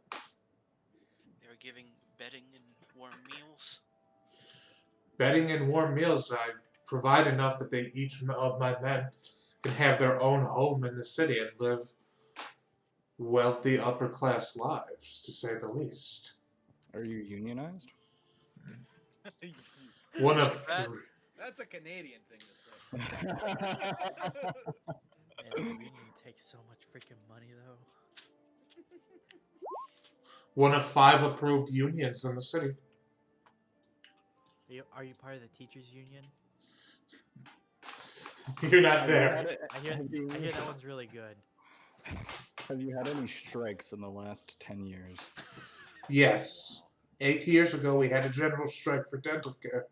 S3: They're giving bedding and warm meals.
S1: Bedding and warm meals, I provide enough that each of my men can have their own home in the city and live wealthy upper class lives, to say the least.
S4: Are you unionized?
S1: One of
S2: That-
S1: three.
S2: That's a Canadian thing to say.
S8: Man, the union takes so much freaking money though.
S1: One of 5 approved unions in the city.
S8: Are you part of the teachers union?
S1: You're not
S4: Have you
S1: there.
S4: had it-
S8: I hear
S4: have you-
S8: that one's really good.
S4: Have you had any strikes in the last 10 years?
S1: Yes. 8 years ago, we had a general strike for dental care.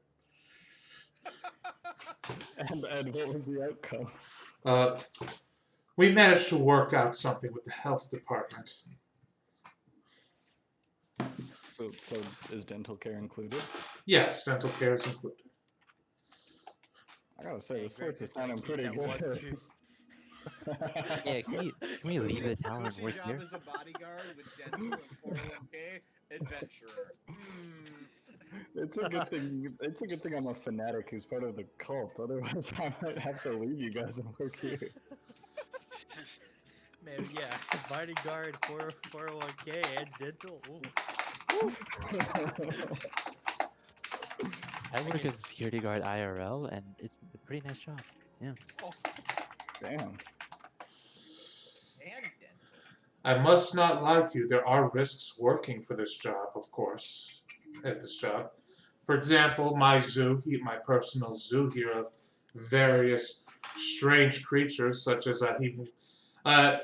S4: And what was the outcome?
S1: We managed to work out something with the health department.
S4: So is dental care included?
S1: Yes, dental care is included.
S4: I gotta say,
S8: Hey,
S4: this
S8: Greg,
S4: place is
S8: just gotta
S4: sounding
S8: keep
S4: pretty
S8: that one
S4: good.
S8: tooth.
S6: Yeah, can we leave the tower and
S2: Cushy
S6: work
S2: job
S6: here?
S2: as a bodyguard with dental and 401k, adventurer.
S4: It's a good thing. It's a good thing I'm a fanatic who's part of the cult. Otherwise, I might have to leave you guys and work here.
S8: Man, yeah, bodyguard, 401k, and dental. Ooh.
S6: I work as a security guard IRL, and it's a pretty nice job. Yeah.
S4: Damn.
S2: And dental.
S1: I must not lie to you, there are risks working for this job, of course. At this job. For example, my personal zoo here of various strange creatures, such as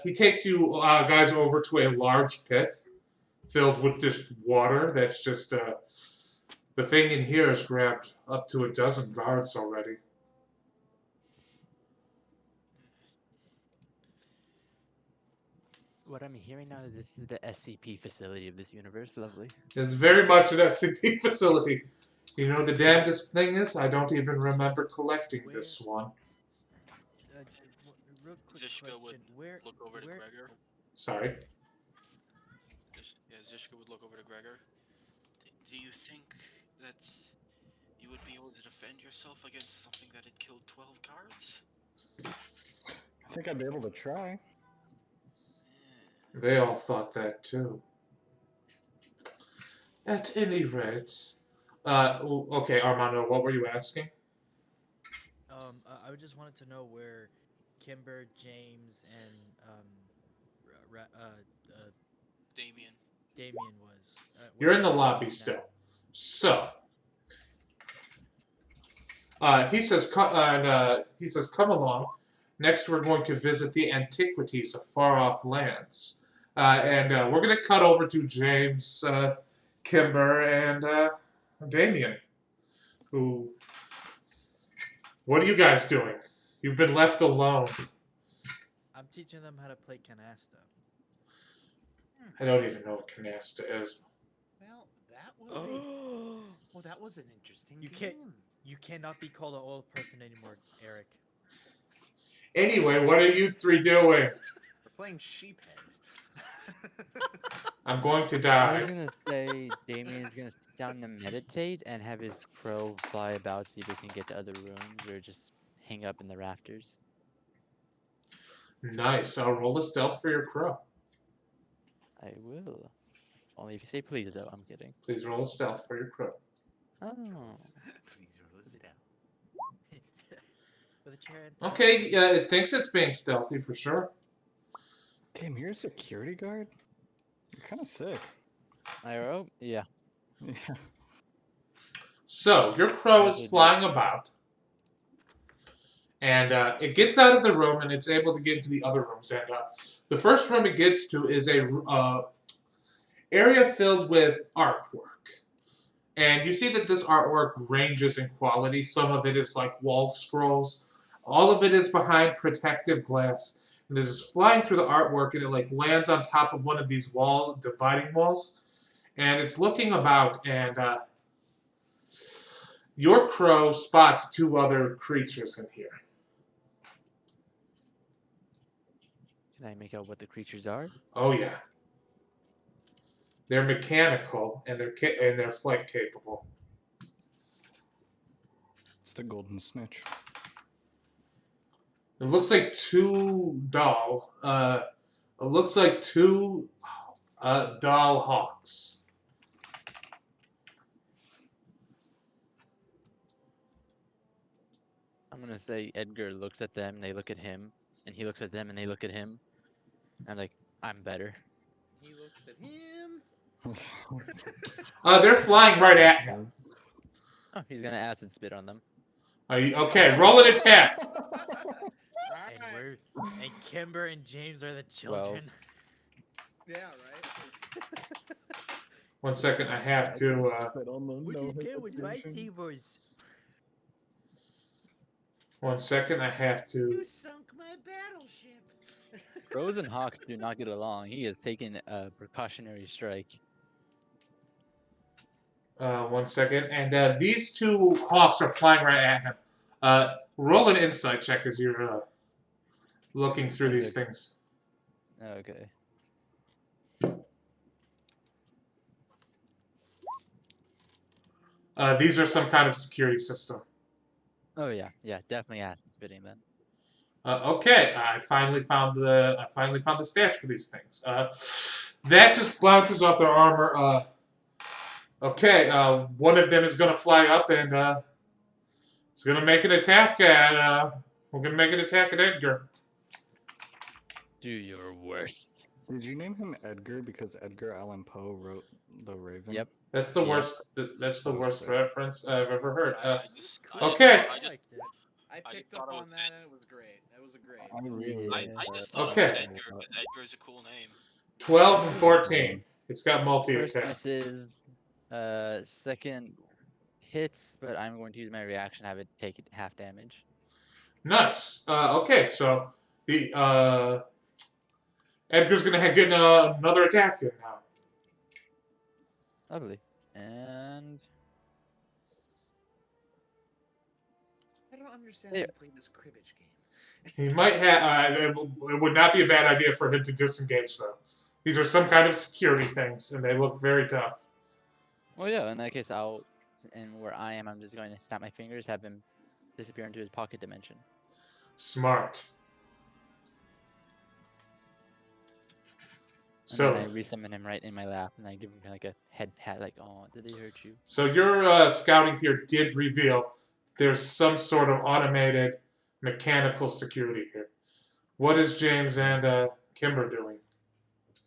S1: he takes you guys over to a large pit filled with just water. That's just the thing in here has grabbed up to 12 guards already.
S6: What I'm hearing now is this is the SCP facility of this universe. Lovely.
S1: It's very much an SCP facility. You know what the damnedest thing is? I don't even remember collecting this one.
S8: Real quick
S3: Zishka would
S8: question. Where,
S3: look over to
S8: where,
S3: Gregor.
S1: Sorry.
S3: Zishka would look over to Gregor. Do you think that you would be able to defend yourself against something that had killed 12 guards?
S4: I think I'd be able to try.
S1: They all thought that too. At any rate, okay, Armando, what were you asking?
S8: I just wanted to know where Kimber, James, and Damien was.
S1: You're
S8: where
S1: in the
S8: they're
S1: lobby
S8: now.
S1: still. So, he says, come along. Next, we're going to visit the antiquities of far-off lands. And we're going to cut over to James, Kimber, and Damien. What are you guys doing? You've been left alone.
S8: I'm teaching them how to play canasta.
S1: I don't even know what canasta is.
S7: Well, that was that was an interesting
S8: You
S7: game.
S8: You cannot be called an old person anymore, Eric.
S1: Anyway, what are you three doing?
S2: We're playing Sheephead.
S1: I'm going to
S6: I
S1: die.
S6: was gonna say Damien's gonna sit down and meditate and have his crow fly about, see if he can get to other rooms or just hang up in the rafters.
S1: Nice. I'll roll a stealth for your crow.
S6: I will. Only if you say please, though. I'm kidding.
S1: Please roll a stealth for your crow.
S6: Oh.
S7: Please roll it down.
S8: with a chair. And
S1: Okay, it thinks it's being stealthy for sure.
S4: Damn, you're a security guard? You're kind of sick.
S6: IRO? Yeah.
S4: Yeah.
S1: So, your crow is flying about. And it gets out of the room and it's able to get into the other rooms. And the first room it gets to is a area filled with artwork. And you see that this artwork ranges in quality. Some of it is like wall scrolls. All of it is behind protective glass. And it is flying through the artwork and it like lands on top of one of these dividing walls. And it's looking about and your crow spots two other creatures in here.
S6: Can I make out what the creatures are?
S1: Oh yeah. They're mechanical and they're flight capable.
S4: It's the golden snitch.
S1: It looks like two doll. It looks like two doll hawks.
S6: I'm gonna say Edgar looks at them, they look at him, and he looks at them and they look at him. I'm like, I'm better.
S2: He looks at him.
S1: They're flying right at him.
S6: Oh, he's gonna acid spit on them.
S1: Okay, roll an attack.
S8: and Kimber and James are the children.
S2: Yeah, right.
S1: 1 second, I have to.
S4: Spit on them, no hesitation.
S8: lightsabers?
S1: 1 second, I have to.
S2: You sunk my battleship.
S6: Crows and hawks do not get along. He has taken a precautionary strike.
S1: 1 second, and these two hawks are flying right at him. Roll an insight check as you're looking through these things.
S6: Okay.
S1: These are some kind of security system.
S6: Oh yeah, definitely acid spitting then.
S1: Okay, I finally found the stash for these things. That just bounces off their armor. Okay, one of them is gonna fly up and it's gonna make an attack at. We're gonna make an attack at Edgar.
S6: Do your worst.
S4: Did you name him Edgar because Edgar Allan Poe wrote The Raven?
S6: Yep.
S1: That's the
S6: Yeah.
S1: worst. That's the worst
S4: sick.
S1: reference I've ever heard.
S2: I
S1: Okay.
S8: liked it.
S2: picked
S3: thought
S2: up
S3: it
S2: on
S3: was
S2: that and it was great. That was a great.
S4: I really
S3: I just thought
S1: Okay.
S3: it was Edgar, because Edgar is a cool name.
S1: 12 and 14. It's got multi-attack.
S6: First misses, second hits, but I'm going to use my reaction, have it take it half damage.
S1: Nice. Okay, so the Edgar's gonna get another attack in now.
S6: Lovely. And
S2: I don't understand
S6: Yeah.
S2: how you play this cribbage game.
S1: He might have. It would not be a bad idea for him to disengage, though. These are some kind of security things, and they look very tough.
S6: well, yeah. In that case, and where I am, I'm just going to snap my fingers, have him disappear into his pocket dimension.
S1: Smart.
S6: And then I
S1: So,
S6: resummon him right in my lap, and I give him like a head pat, like, "Oh, did they hurt you?"
S1: so your scouting here did reveal there's some sort of automated mechanical security here. What is James and Kimber doing?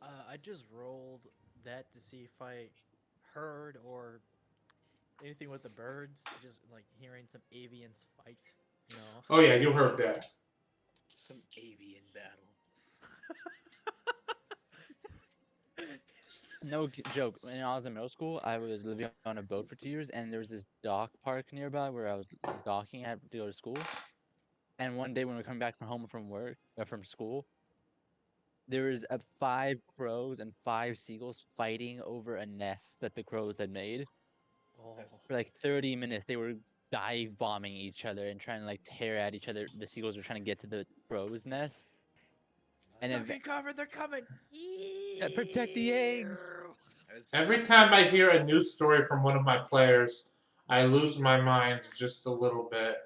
S8: I just rolled that to see if I heard or anything with the birds. Just like hearing some avians fight, you know.
S1: Oh yeah, you heard that.
S2: Some avian battle.
S6: No joke. When I was in middle school, I was living on a boat for 2 years, and there was this dock park nearby where I was docking at to go to school. And one day when we were coming back from home from work or from school, there was 5 crows and 5 seagulls fighting over a nest that the crows had made.
S8: Oh,
S6: For like 30 minutes, they were dive bombing each other and trying to like tear at each other. The seagulls were trying to get to the crow's nest. And then
S8: get covered! They're coming!
S6: protect the eggs!
S1: Every time I hear a news story from one of my players, I lose my mind just a little bit.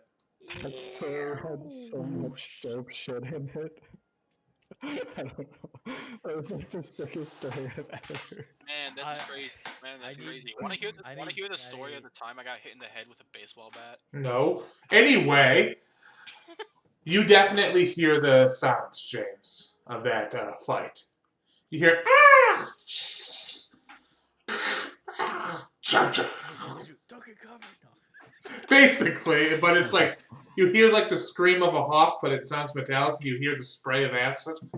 S4: That story had so much sharp shit in it. I don't know. That was like the sickest story I've ever heard.
S3: Man, that's
S8: I-
S3: crazy. Man,
S8: I
S3: that's
S8: need-
S3: crazy. Want to hear the
S8: I
S3: Want to
S8: need-
S3: hear the story
S8: I-
S3: of the time I got hit in the head with a baseball bat?
S1: No. Anyway, You definitely hear the sounds, James, of that fight. You hear ah, shh, ah, cha, cha.
S8: Don't get covered. No.
S1: Basically, but it's like you hear like the scream of a hawk, but it sounds metallic. You hear the spray of acid.
S2: Is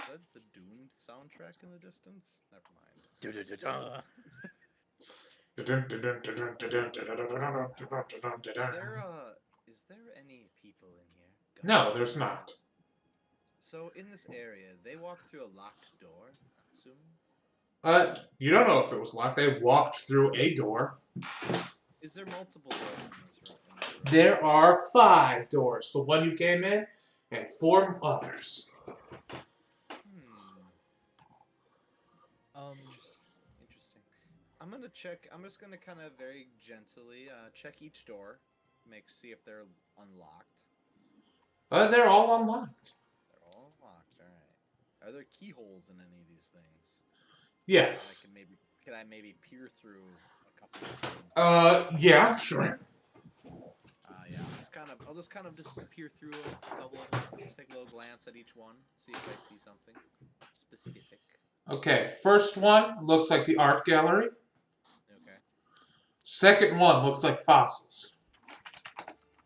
S2: that the Doomed soundtrack in the distance? Never mind. Is there any people in here?
S1: No, there's not.
S2: So in this area, they walk through a locked door, I'm assuming?
S1: You don't know if it was locked. They walked through a door.
S2: Is there multiple doors in this room?
S1: There are 5 doors. The one you came in, and 4 others.
S2: Interesting. I'm gonna check. I'm just gonna kind of very gently check each door, see if they're unlocked.
S1: They're all unlocked.
S2: They're all unlocked. All right. Are there keyholes in any of these things?
S1: Yes.
S2: Can I maybe peer through a couple of them?
S1: Yeah, sure.
S2: Yeah. I'll just kind of peer through a couple of them. Just take a little glance at each one, see if I see something specific.
S1: Okay, first one looks like the art gallery.
S2: Okay.
S1: Second one looks like fossils.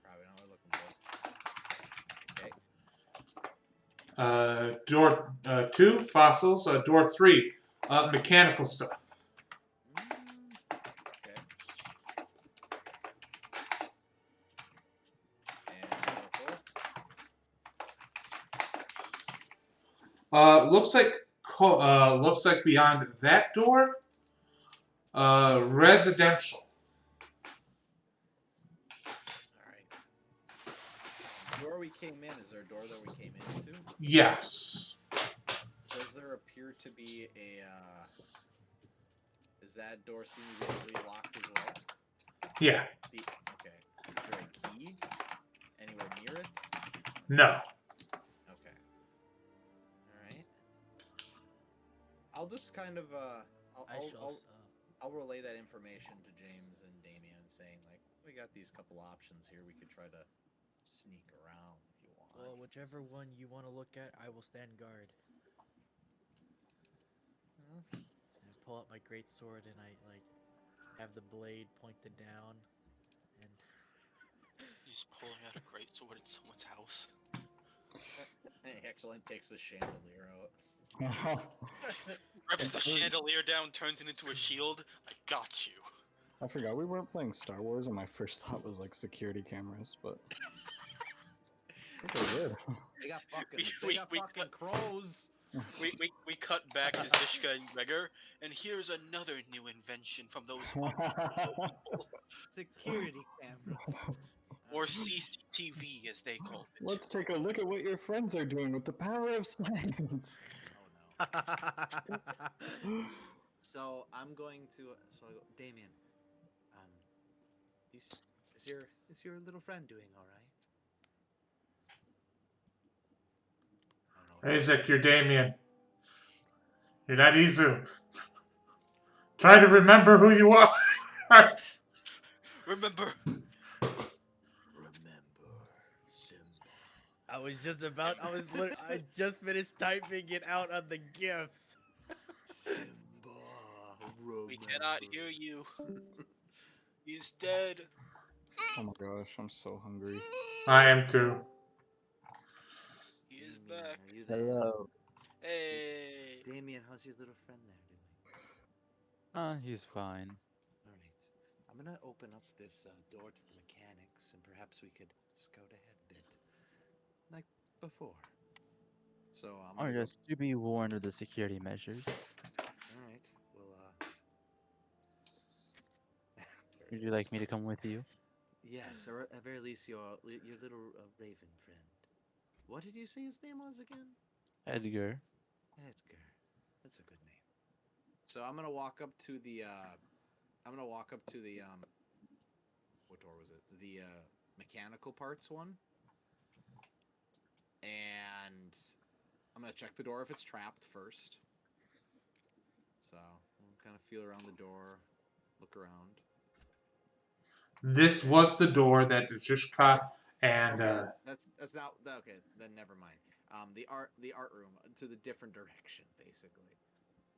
S2: Probably not what we're looking for. Okay.
S1: Door 2, fossils. Door 3, mechanical stuff.
S2: Okay. And door 4?
S1: Looks like beyond that door, residential.
S2: Alright. The door we came in, is there a door that we came into?
S1: Yes.
S2: Does there appear to be a, is that door seem to be locked as well?
S1: Yeah.
S2: Okay. Is there a key anywhere near it?
S1: No.
S2: Okay. Alright. I'll just kind of, I'll relay that information to James and Damien, saying, like, we got these couple options here. We could try to sneak around if you want.
S8: Well, whichever one you want to look at, I will stand guard. I pull out my great sword and I have the blade pointed down, and
S3: He's pulling out a great sword at someone's house.
S2: He actually takes the chandelier out.
S3: Rips the chandelier down, turns it into a shield. I got you.
S4: I forgot we weren't playing Star Wars, and my first thought was like security cameras, but I think they're good.
S2: They got fucking,
S3: We
S2: crows.
S3: We cut back to Zishka and Gregor, and here's another new invention from those
S2: Security cameras.
S3: or CCTV as they call it.
S4: Let's take a look at what your friends are doing with the power of science.
S2: Oh no. So I'm going to. So I go, Damien. Is your little friend doing all right?
S1: Isaac, you're Damien. You're not Izu. Try to remember who you are.
S3: Remember,
S8: I just finished typing it out on the gifs.
S2: Simba.
S3: we cannot hear you. He's dead.
S4: Oh my gosh, I'm so hungry.
S1: I am too.
S3: He is back.
S2: Are you there?
S6: Hello.
S3: Hey.
S2: Damien, how's your little friend there doing?
S6: He's fine.
S2: Alright. I'm gonna open up this door to the mechanics, and perhaps we could scout ahead a bit. Like before. So, I'm
S6: Or
S2: gonna
S6: just to be warned of the security measures.
S2: Alright, well,
S6: Would you like me to come with you?
S2: yes, or at very least your little raven friend. What did you say his name was again?
S6: Edgar.
S2: Edgar. That's a good name. So I'm gonna walk up to the what door was it? The mechanical parts one. And I'm gonna check the door if it's trapped first. So I'm kind of feel around the door, look around.
S1: This was the door that Zhishka and
S2: Okay, that's not okay. Then never mind. The art room to the different direction, basically.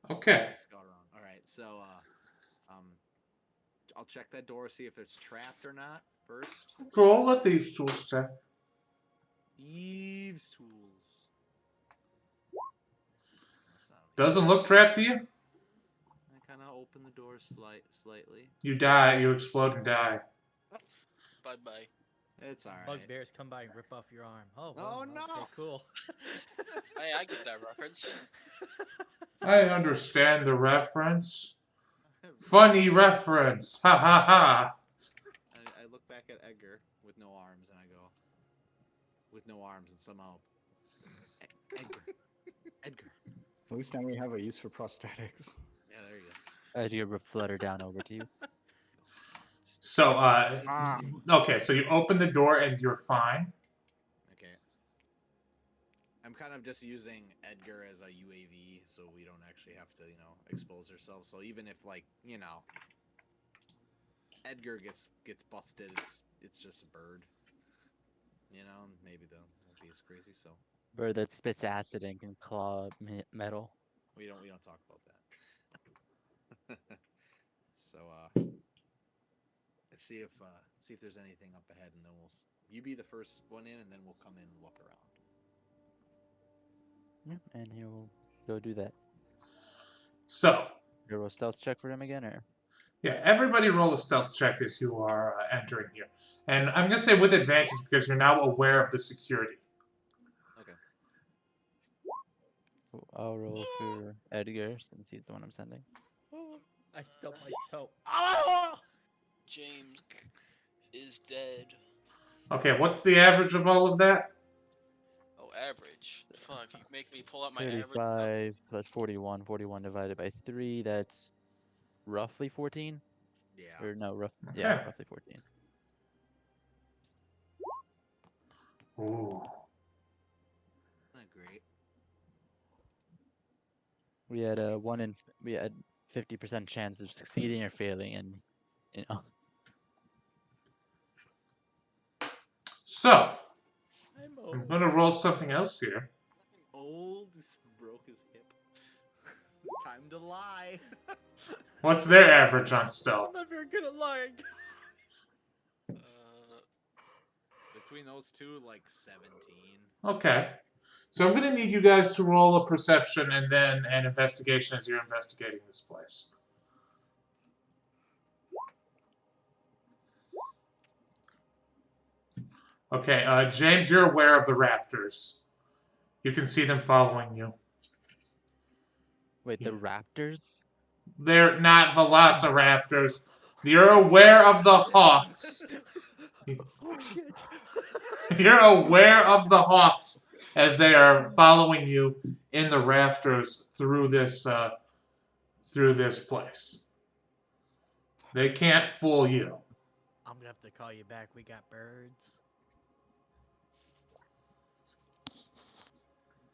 S1: okay.
S2: Nice go around. All right, so I'll check that door, see if it's trapped or not first.
S1: Roll a thieves' tools check.
S2: Thieves' tools. That's not okay.
S1: Doesn't look trapped to you.
S2: I kind of open the door slightly.
S1: You die. You explode and die.
S3: Bye bye.
S2: It's all right.
S8: Bugbears come by and rip off your arm. Oh,
S2: Oh,
S8: well,
S2: no.
S8: Okay, cool.
S3: Hey, I get that reference.
S1: I understand the reference. Funny reference. Ha ha ha.
S2: I look back at Edgar with no arms, and I go, with no arms, and somehow, Edgar.
S4: At least now we have a use for prosthetics.
S2: Yeah, there you go.
S6: Edgar flutter down over to you.
S1: So, okay, so you open the door and you're fine.
S2: Okay. I'm kind of just using Edgar as a UAV, so we don't actually have to, expose ourselves. So even if, Edgar gets busted, it's just a bird. Maybe they'll not be as crazy. So
S6: Bird that spits acid and can claw metal.
S2: we don't talk about that. So let's see if there's anything up ahead, and then you be the first one in, and then we'll come in and look around.
S6: Yeah, and he'll go do that.
S1: So,
S6: You roll stealth check for him again, or?
S1: yeah, everybody roll a stealth check as you are entering here. And I'm going to say with advantage because you're now aware of the security.
S2: Okay.
S6: I'll roll for Edgar since he's the one I'm sending.
S8: I stubbed my toe. Oh!
S3: James is dead.
S1: Okay, what's the average of all of that?
S3: Oh, average. Fuck, you make me pull out my average.
S6: 35 plus 41. 41 divided by 3, that's roughly 14?
S2: Yeah.
S6: Or no,
S1: Okay.
S6: yeah, roughly 14.
S1: Ooh.
S2: Not great.
S6: We had 50% chance of succeeding or failing, and
S1: So,
S8: I'm
S1: I'm
S8: old.
S1: going to roll something else here.
S2: Old broke his hip. Time to lie.
S1: What's their average on
S8: I'm
S1: stealth?
S8: not very good at lying.
S2: Between those two, 17.
S1: Okay. So I'm going to need you guys to roll a perception and then an investigation as you're investigating this place. Okay, James, you're aware of the raptors. You can see them following you.
S6: wait, the raptors?
S1: They're not velociraptors. You're aware of the hawks.
S8: Oh shit.
S1: You're aware of the hawks as they are following you in the rafters through this place. They can't fool you.
S8: I'm gonna have to call you back. We got birds.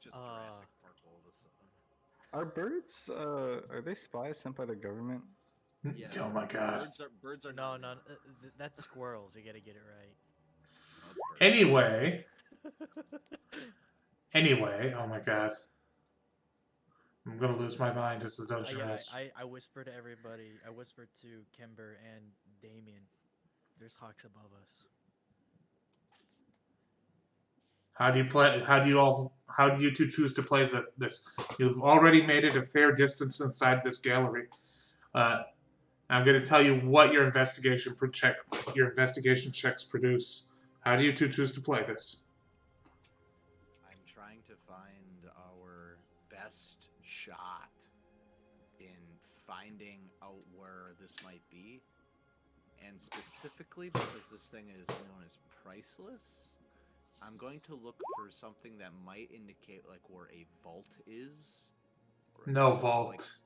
S2: Just Jurassic Park all of a sudden.
S4: Are birds, are they spies sent by the government?
S2: Yes.
S1: Oh my god.
S2: Birds are
S8: No,
S2: not.
S8: that's squirrels. You gotta get it right.
S1: Anyway, oh my god. I'm gonna lose my mind as the dungeon
S8: Yeah,
S1: master.
S8: I whispered to everybody. I whispered to Kimber and Damien. There's hawks above us.
S1: How do you two choose to play this? You've already made it a fair distance inside this gallery. I'm going to tell you what your investigation checks produce. How do you two choose to play this?
S2: I'm trying to find our best shot in finding out where this might be. And specifically because this thing is known as priceless, I'm going to look for something that might indicate where a vault is. Or
S1: No
S2: sort of,
S1: vault.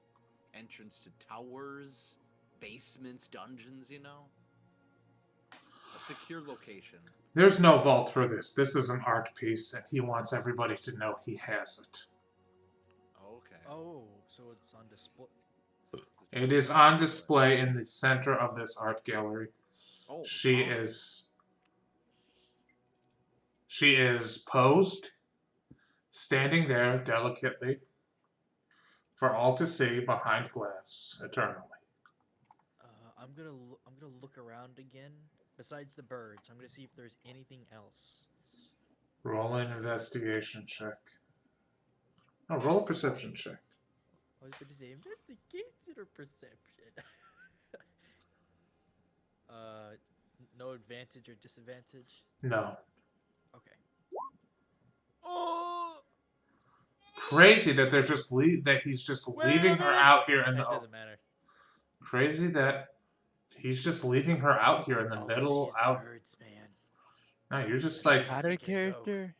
S2: Entrance to towers, basements, dungeons, A secure location.
S1: There's no vault for this. This is an art piece, and he wants everybody to know he has it.
S2: Okay.
S8: Oh, so it's on display.
S1: It is on display in the center of this art gallery.
S2: Oh,
S1: She
S2: oh.
S1: is posed, standing there delicately, for all to see behind glass eternally.
S8: I'm gonna look around again. Besides the birds, I'm gonna see if there's anything else.
S1: Roll an investigation check. Oh, roll a perception check.
S8: I was gonna say investigation or perception. No advantage or disadvantage.
S1: No.
S8: Okay. Oh,
S1: Crazy that they're just that he's just
S8: wait
S1: leaving
S8: a
S1: her
S8: minute!
S1: out here in
S8: It
S1: the.
S8: doesn't matter.
S1: Crazy that he's just leaving her out here in the
S8: All I see
S1: middle.
S8: is the
S1: Out.
S8: birds, man.
S1: No, you're just like.
S8: How
S6: Out of
S8: Making it go.
S6: character.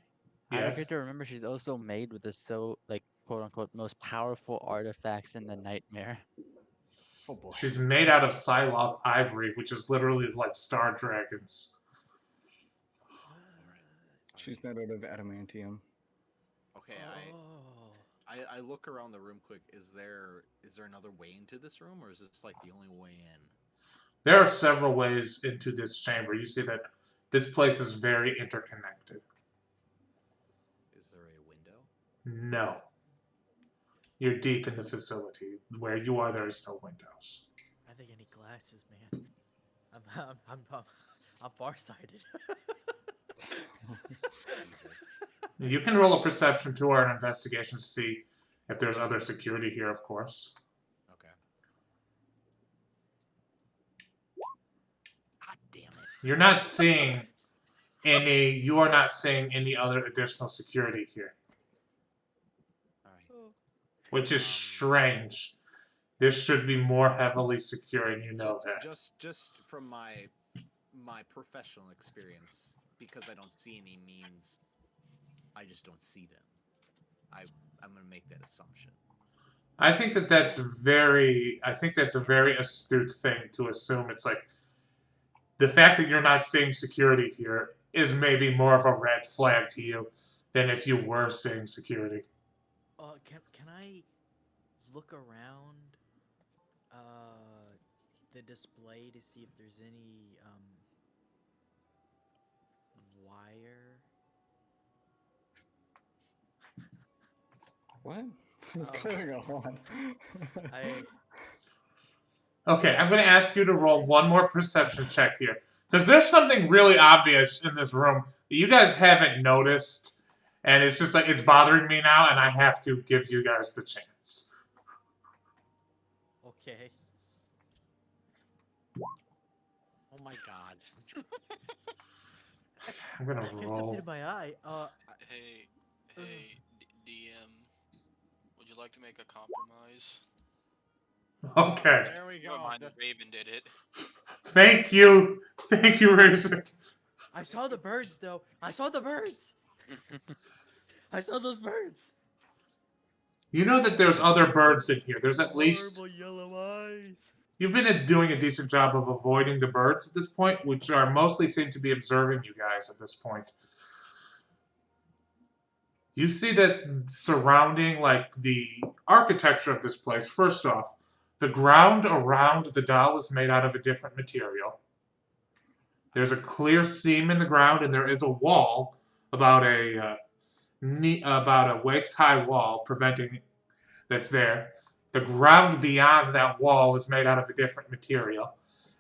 S6: Out of
S1: Yes.
S6: character. Remember, she's also made with the like quote unquote most powerful artifacts in the nightmare.
S4: Oh boy.
S1: She's made out of Psyloth ivory, which is literally like star dragons.
S4: She's made out of adamantium.
S2: Okay,
S8: Oh.
S2: I look around the room quick. Is there another way into this room, or is this like the only way in?
S1: There are several ways into this chamber. You see that this place is very interconnected.
S2: Is there a window?
S1: No. You're deep in the facility. Where you are, there is no windows.
S8: I think I need glasses, man. I'm farsighted.
S1: You can roll a perception to or an investigation to see if there's other security here, of course.
S2: Okay. God damn it!
S1: You're not seeing any. You are not seeing any other additional security here,
S2: All right.
S1: which is strange. This should be more heavily secure, and you know that.
S2: Just from my professional experience, because I don't see any means, I just don't see them. I'm gonna make that assumption.
S1: I think that's very. I think that's a very astute thing to assume. It's like the fact that you're not seeing security here is maybe more of a red flag to you than if you were seeing security.
S8: Can I look around the display to see if there's any wire?
S4: What? What's going on?
S1: Okay, I'm going to ask you to roll one more perception check here. Because there's something really obvious in this room that you guys haven't noticed. And it's just like, it's bothering me now, and I have to give you guys the chance.
S8: Okay.
S2: Oh my god.
S1: I'm going to
S8: I got
S1: roll.
S8: something in my eye.
S3: Hey, DM, would you like to make a compromise?
S1: Okay.
S2: There we
S3: Never
S2: go.
S3: mind, Raven did it.
S1: Thank you. Thank you, Razor.
S8: I saw the birds, though. I saw the birds. I saw those birds.
S1: You know that there's other birds in here. There's at least...
S8: Horrible yellow eyes.
S1: You've been doing a decent job of avoiding the birds at this point, which are mostly seem to be observing you guys at this point. You see that surrounding, like, the architecture of this place, first off, the ground around the doll is made out of a different material. There's a clear seam in the ground, and there is a wall about a waist-high wall that's there. The ground beyond that wall is made out of a different material.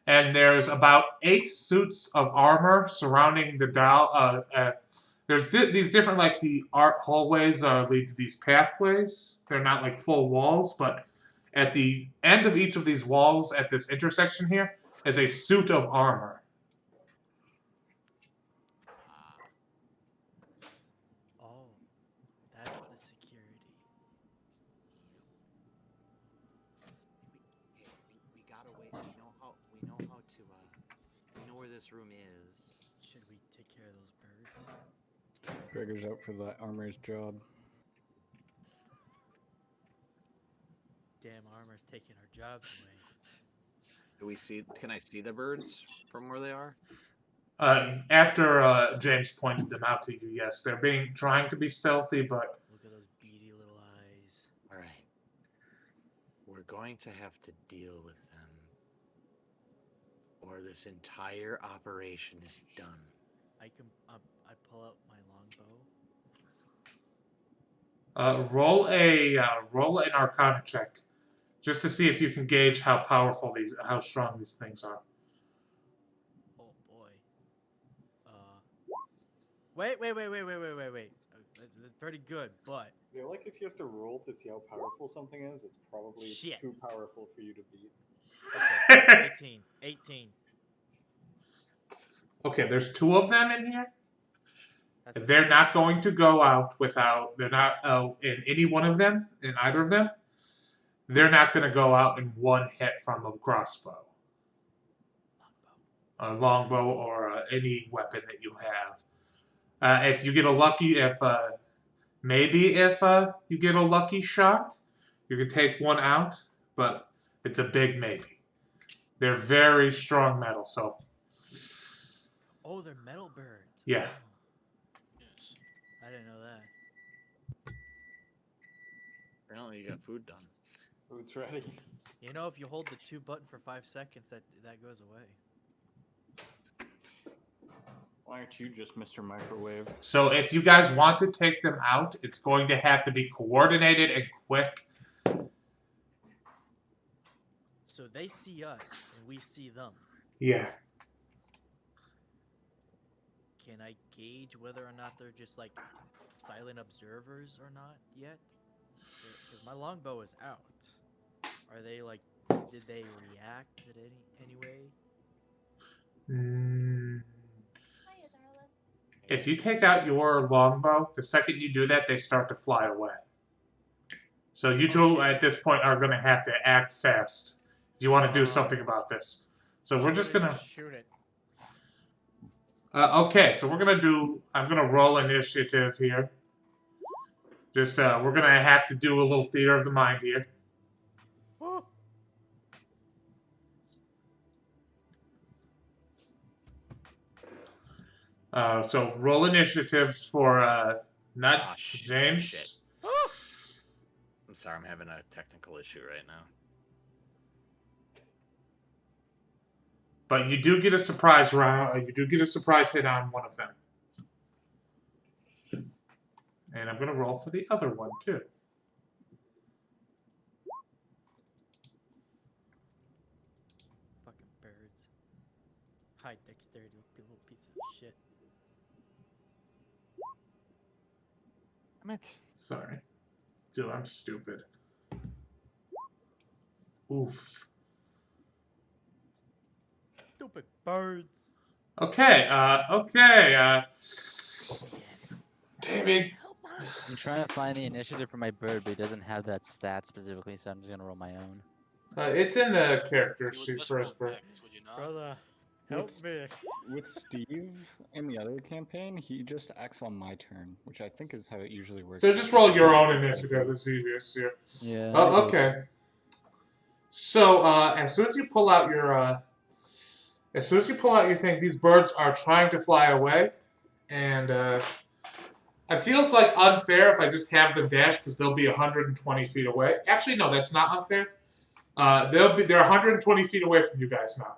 S1: And there's about 8 suits of armor surrounding the doll. There's these different, like, the art hallways lead to these pathways. They're not, like, full walls, but at the end of each of these walls at this intersection here is a suit of armor.
S8: Oh, that's the security.
S2: We gotta wait. We know how to we know where this room is.
S8: Should we take care of those birds?
S4: Gregor's out for the armor's job.
S8: Damn, armor's taking our jobs away.
S2: Do we see? Can I see the birds from where they are?
S1: After James pointed them out to you, yes, they're trying to be stealthy, but
S8: Look at those beady little eyes.
S2: All right. We're going to have to deal with them
S7: or this entire operation is done.
S8: I can. I pull out my longbow.
S1: Roll an Arcana check, just to see if you can gauge how how strong these things are.
S8: Oh boy. Wait. That's pretty good, but
S4: I feel like if you have to roll to see how powerful something is, it's probably
S8: Shit.
S4: too powerful for you to beat.
S8: okay. 18.
S1: Okay, there's 2 of them in here.
S8: That's what
S1: They're not going to go out without. They're not in any one of them. In either of them, they're not going to go out in one hit from a crossbow, a longbow, or any weapon that you have. If you get a lucky, if you get a lucky shot, you can take one out, but it's a big maybe. They're very strong metal, so
S8: Oh, they're metal birds.
S1: yeah.
S3: Yes.
S8: I didn't know that.
S2: Apparently, you got food done.
S4: Food's ready.
S8: You know, if you hold the 2 button for 5 seconds, that goes away.
S4: Why aren't you just Mr. Microwave?
S1: So if you guys want to take them out, it's going to have to be coordinated and quick.
S8: So they see us and we see them.
S1: Yeah.
S8: Can I gauge whether or not they're just like silent observers or not yet? Because my longbow is out. Are they like? Did they react in any way?
S1: If you take out your longbow, the second you do that, they start to fly away. So you two
S8: shit.
S1: at this point are going to have to act fast if you want to do something about this. So we're just going to...
S8: shoot it.
S1: Okay, so we're going to do... I'm going to roll initiative here. Just, we're going to have to do a little theater of the mind here. So roll initiatives for not
S2: Ah, shit,
S1: James.
S2: I'm sorry, I'm having a technical issue right now.
S1: But you do get a surprise round. You do get a surprise hit on one of them. And I'm gonna roll for the other one too.
S8: Fucking birds. High dexterity, you little piece of shit.
S2: Damn it.
S1: Sorry. Dude, I'm stupid. Oof.
S8: Stupid birds.
S1: Okay, David.
S6: I'm trying to find the initiative for my bird, but it doesn't have that stat specifically, so I'm just gonna roll my own.
S1: It's in the character
S3: You would
S1: sheet
S3: just
S1: for his
S3: roll
S1: bird.
S3: dex, would you not?
S8: Brother, help
S4: With-
S8: me.
S4: With Steve in the other campaign, he just acts on my turn, which I think is how it usually works.
S1: So just roll your own initiative. It's easiest here.
S6: Yeah.
S1: Oh, okay. So as soon as you pull out your thing, these birds are trying to fly away, and it feels like unfair if I just have them dash because they'll be 120 feet away. Actually, no, that's not unfair. They're 120 feet away from you guys now.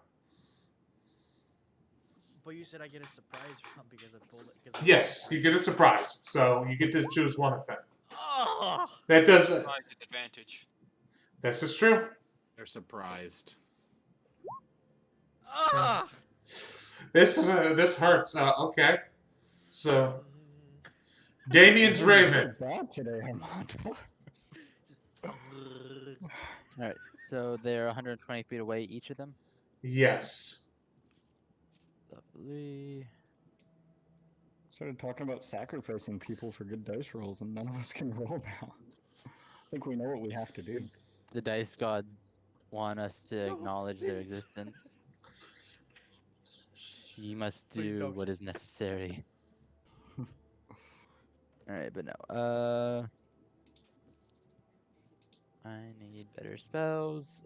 S8: But you said I get a surprise round because I pulled it. Because
S1: Yes, you get a surprise, so you get to choose one of them.
S8: Oh!
S1: That does.
S3: Surprise advantage.
S1: This is true.
S2: They're surprised.
S8: Ah!
S1: This hurts. Okay. So Damien's Raven.
S4: Bad today, Armand.
S6: Alright, so they're 120 feet away, each of them?
S1: Yes.
S6: Lovely.
S4: Started talking about sacrificing people for good dice rolls, and none of us can roll now. I think we know what we have to do.
S6: The dice gods want us to acknowledge their existence. You must
S8: Please
S6: do
S8: don't.
S6: what is necessary. Alright, but no. I need better spells.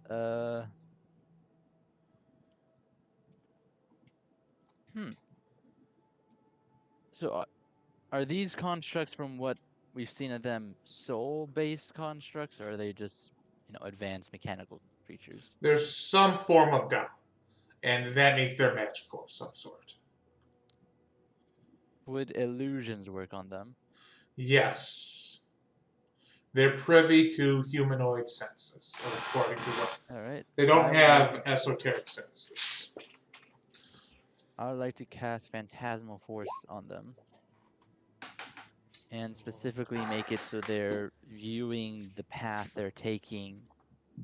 S6: So, are these constructs, from what we've seen of them, soul-based constructs, or are they just, advanced mechanical creatures?
S1: There's some form of doubt. and that means they're magical of some sort.
S6: Would illusions work on them?
S1: Yes. They're privy to humanoid senses, according to what.
S6: All right.
S1: They don't
S6: I would
S1: have
S6: like-
S1: esoteric senses.
S6: I would like to cast Phantasmal Force on them. And specifically make it so they're viewing the path they're taking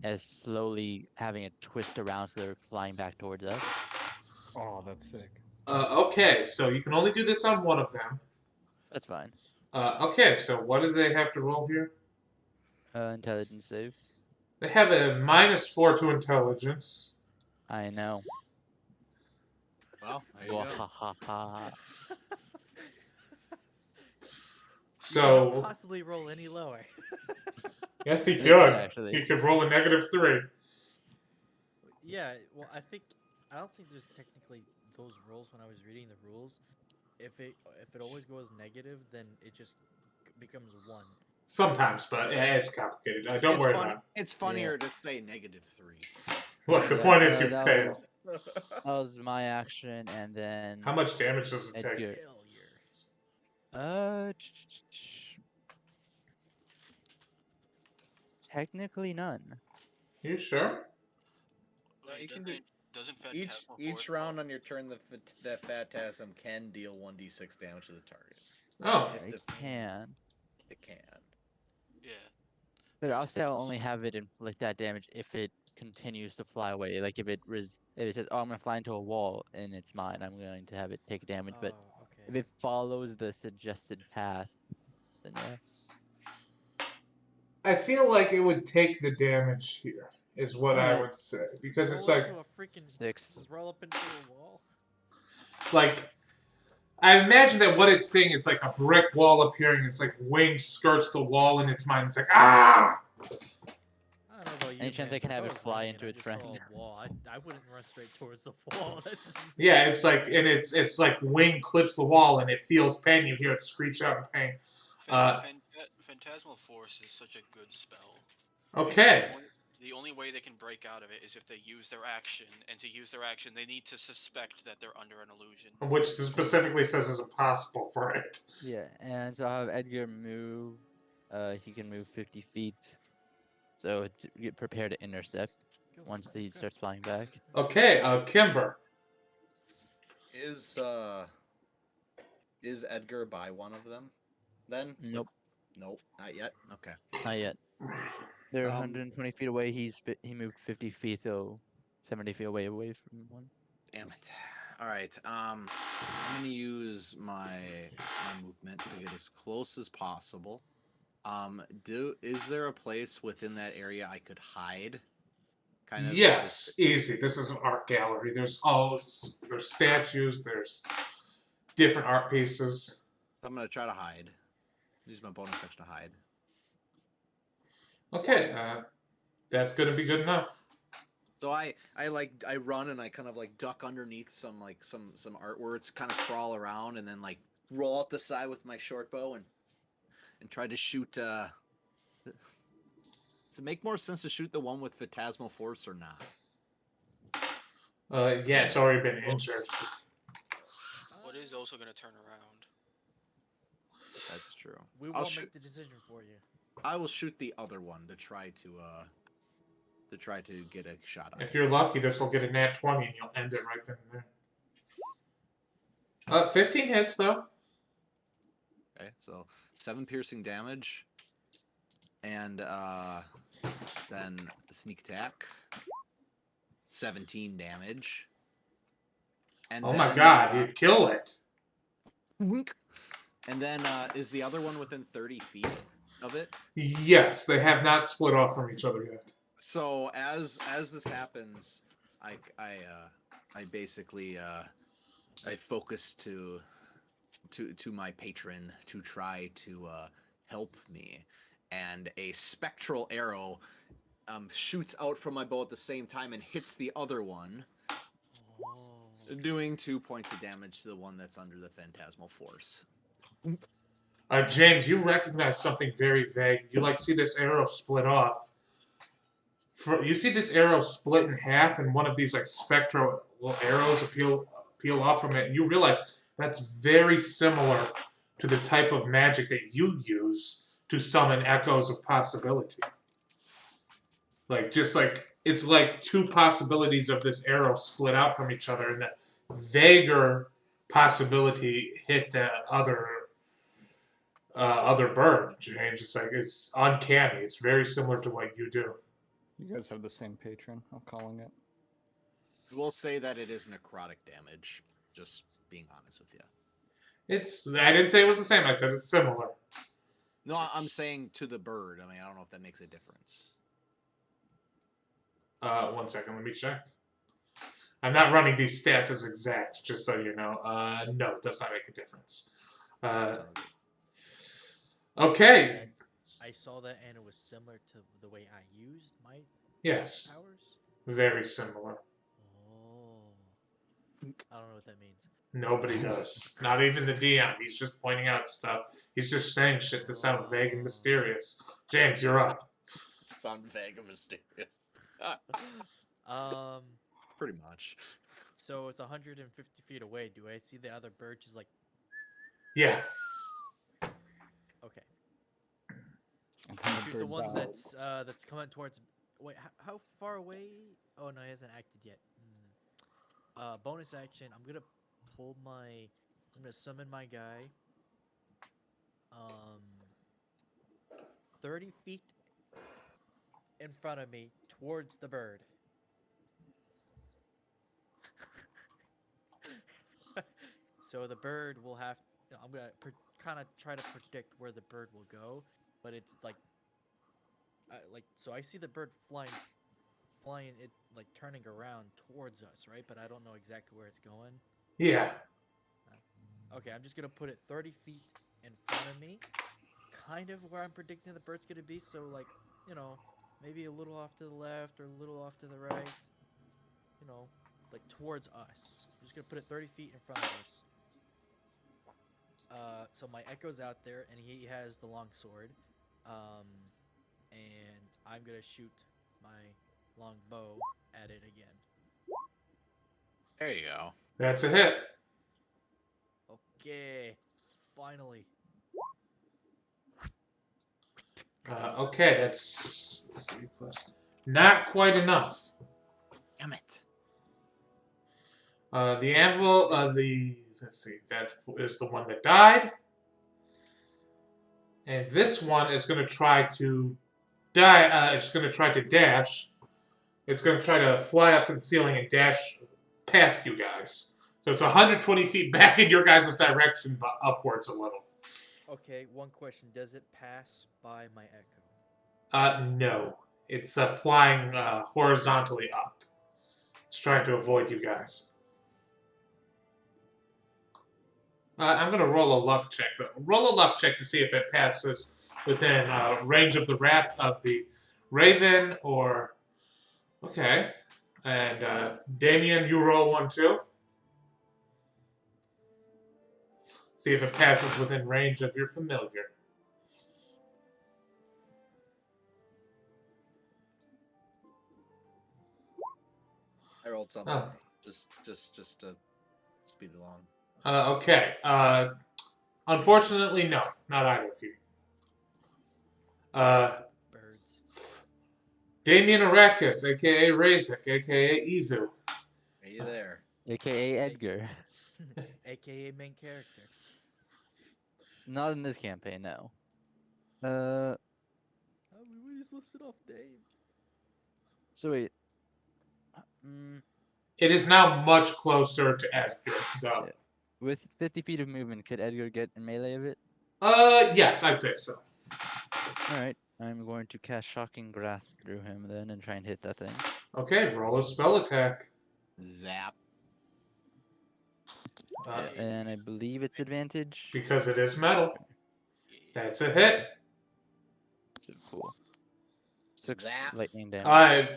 S6: as slowly having it twist around so they're flying back towards us.
S4: Oh, that's sick.
S1: Okay, so you can only do this on one of them.
S6: That's fine.
S1: Okay, so what do they have to roll here?
S6: Intelligence save.
S1: They have a -4 to intelligence.
S6: I know.
S2: Well, there you go.
S6: Wahahaha.
S8: You cannot
S1: So,
S8: possibly roll any lower.
S1: yes, he
S6: This
S1: could.
S6: actually-
S1: He could roll a -3.
S8: Yeah, well, I don't think there's technically those rules when I was reading the rules. If it always goes negative, then it just becomes 1.
S1: Sometimes, but it's complicated. Don't worry about it.
S2: It's funnier to say -3.
S1: Look, the
S6: Yeah,
S1: point is you
S6: that
S1: fail.
S6: That was my action, and then
S1: How much damage does it take?
S6: Edgar.
S8: Failure.
S6: Technically none.
S1: You sure?
S2: No, you can
S3: doesn't-
S2: do
S3: Doesn't
S2: each
S3: Phantasmal
S2: each
S3: Force
S2: round
S3: help?
S2: on your turn. That phantasm can deal 1d6 damage to the target.
S1: Oh,
S2: If
S6: I
S2: the-
S6: can.
S2: It can.
S3: Yeah.
S6: But I'll still only have it inflict that damage if it continues to fly away. Like if it says, "Oh, I'm gonna fly into a wall and it's mine," I'm going to have it take damage. But
S8: Oh, okay.
S6: if it follows the suggested path, then yeah.
S1: I feel like it would take the damage here, is what I
S6: Alright.
S1: would say. Because it's
S8: Roll
S1: like,
S8: into a freaking
S6: 6.
S8: Just roll up into a wall.
S1: I imagine that what it's seeing is like a brick wall appearing. It's like wings skirts the wall in its mind. It's like, ah!
S8: I don't know about you.
S6: Any chance
S8: man,
S6: I can
S8: but if
S6: have it
S8: was
S6: fly
S8: running
S6: into
S8: and I
S6: its
S8: just saw
S6: friend?
S8: a wall, I wouldn't run straight towards the wall. That's just...
S1: Yeah, it's like, and it's like wing clips the wall and it feels pain. You hear it screech out in pain.
S3: Phantasmal Force is such a good spell.
S1: Okay.
S3: The only way they can break out of it is if they use their action, and to use their action, they need to suspect that they're under an illusion.
S1: Which specifically says is impossible for it.
S6: Yeah, and so I'll have Edgar move. He can move 50 feet. So to get prepared to intercept once he starts flying back.
S1: Okay, Kimber.
S2: Is Edgar by one of them? Then?
S6: Nope,
S2: Nope, not yet. Okay.
S6: not yet. They're
S2: Um,
S6: 120 feet away. He moved 50 feet, so 70 feet away from one.
S2: Damn it. All right. I'm gonna use my movement to get as close as possible. Is there a place within that area I could hide? Kind of.
S1: Yes, easy. This is an art gallery. There's statues. There's different art pieces.
S2: I'm gonna try to hide. Use my bonus action to hide.
S1: Okay, that's gonna be good enough.
S2: So I run and I kind of like duck underneath some artworks, kind of crawl around and then like roll out the side with my short bow and try to shoot. Does it make more sense to shoot the one with Phantasmal Force or not?
S1: Yeah, it's already been injured.
S3: What is also going to turn around?
S2: That's true.
S8: We
S2: I'll
S8: will
S2: shoot.
S8: make the decision for you.
S2: I will shoot the other one to try to get a shot on.
S1: If you're lucky, this will get a nat 20 and you'll end it right then and there. 15 hits though.
S2: Okay, so 7 piercing damage, and then sneak attack, 17 damage. And
S1: Oh my
S2: then,
S1: god, you'd kill it.
S2: wink. And then is the other one within 30 feet of it?
S1: Yes, they have not split off from each other yet.
S2: So as this happens, I basically I focus to my patron to try to help me, and a spectral arrow shoots out from my bow at the same time and hits the other one, doing 2 points of damage to the one that's under the Phantasmal Force.
S1: James, you recognize something very vague. You see this arrow split off. you see this arrow split in half, and one of these like spectral little arrows peel off from it, and you realize that's very similar to the type of magic that you use to summon echoes of possibility. Like just like it's like two possibilities of this arrow split out from each other, and the vaguer possibility hit the other bird, James. It's like it's uncanny. It's very similar to what you do.
S4: You guys have the same patron, I'm calling it.
S2: We'll say that it is necrotic damage. Just being honest with you.
S1: I didn't say it was the same. I said it's similar.
S2: No, I'm saying to the bird. I mean, I don't know if that makes a difference.
S1: 1 second, let me check. I'm not running these stats as exact, just so you know. No, it does not make a difference. Okay.
S8: I saw that and it was similar to the way I used my
S1: Yes.
S8: powers.
S1: Very similar.
S8: Oh. I don't know what that means.
S1: Nobody does. Not even the DM. He's just pointing out stuff. He's just saying shit to sound vague and mysterious. James, you're up.
S2: Sound vague and mysterious. Pretty much.
S8: So it's 150 feet away. Do I see the other bird just like?
S1: Yeah.
S8: Okay.
S4: And then
S8: Shoot the
S4: bird
S8: one
S4: bows.
S8: that's coming towards. Wait, how far away? Oh no, he hasn't acted yet. Bonus action. I'm gonna summon my guy. 30 feet in front of me towards the bird. So the bird will have. I'm gonna kind of try to predict where the bird will go, but it's like, so I see the bird flying, it like turning around towards us, right? But I don't know exactly where it's going.
S1: Yeah.
S8: Okay, I'm just gonna put it 30 feet in front of me, kind of where I'm predicting the bird's gonna be. So like, maybe a little off to the left or a little off to the right. Like towards us. I'm just gonna put it 30 feet in front of us. So my Echo's out there, and he has the long sword. And I'm gonna shoot my long bow at it again.
S2: There you go.
S1: That's a hit.
S8: Okay, finally.
S1: Okay, that's 3 plus. Not quite enough.
S2: Damn it.
S1: The anvil, let's see, that is the one that died. And this one is going to try to it's going to try to dash. It's going to try to fly up to the ceiling and dash past you guys. So it's 120 feet back in your guys' direction, but upwards a little.
S8: Okay, one question. Does it pass by my Echo?
S1: No. It's flying horizontally up. It's trying to avoid you guys. I'm going to roll a luck check, though. Roll a luck check to see if it passes within range of the Raven, or... Okay. And Damien, you roll one, too. See if it passes within range of your familiar.
S2: I rolled something.
S1: Oh.
S2: Just to speed it along.
S1: Okay. Unfortunately, no. Not either of you.
S8: Birds.
S1: Damien Arrakis, a.k.a. Razik, a.k.a. Izu.
S2: Are you there?
S6: AKA Edgar.
S8: AKA main character.
S6: Not in this campaign, no.
S8: Oh, we just listed off names.
S6: So wait.
S1: It is now much closer to Edgar, though.
S6: Yeah. With 50 feet of movement, could Edgar get in melee of it?
S1: Yes, I'd say so.
S6: Alright, I'm going to cast Shocking Grasp through him then and try and hit that thing.
S1: Okay, roll a spell attack.
S2: Zap.
S6: And I believe it's advantage.
S1: Because it is metal. That's a hit.
S6: So cool. 6
S2: That-
S6: lightning damage.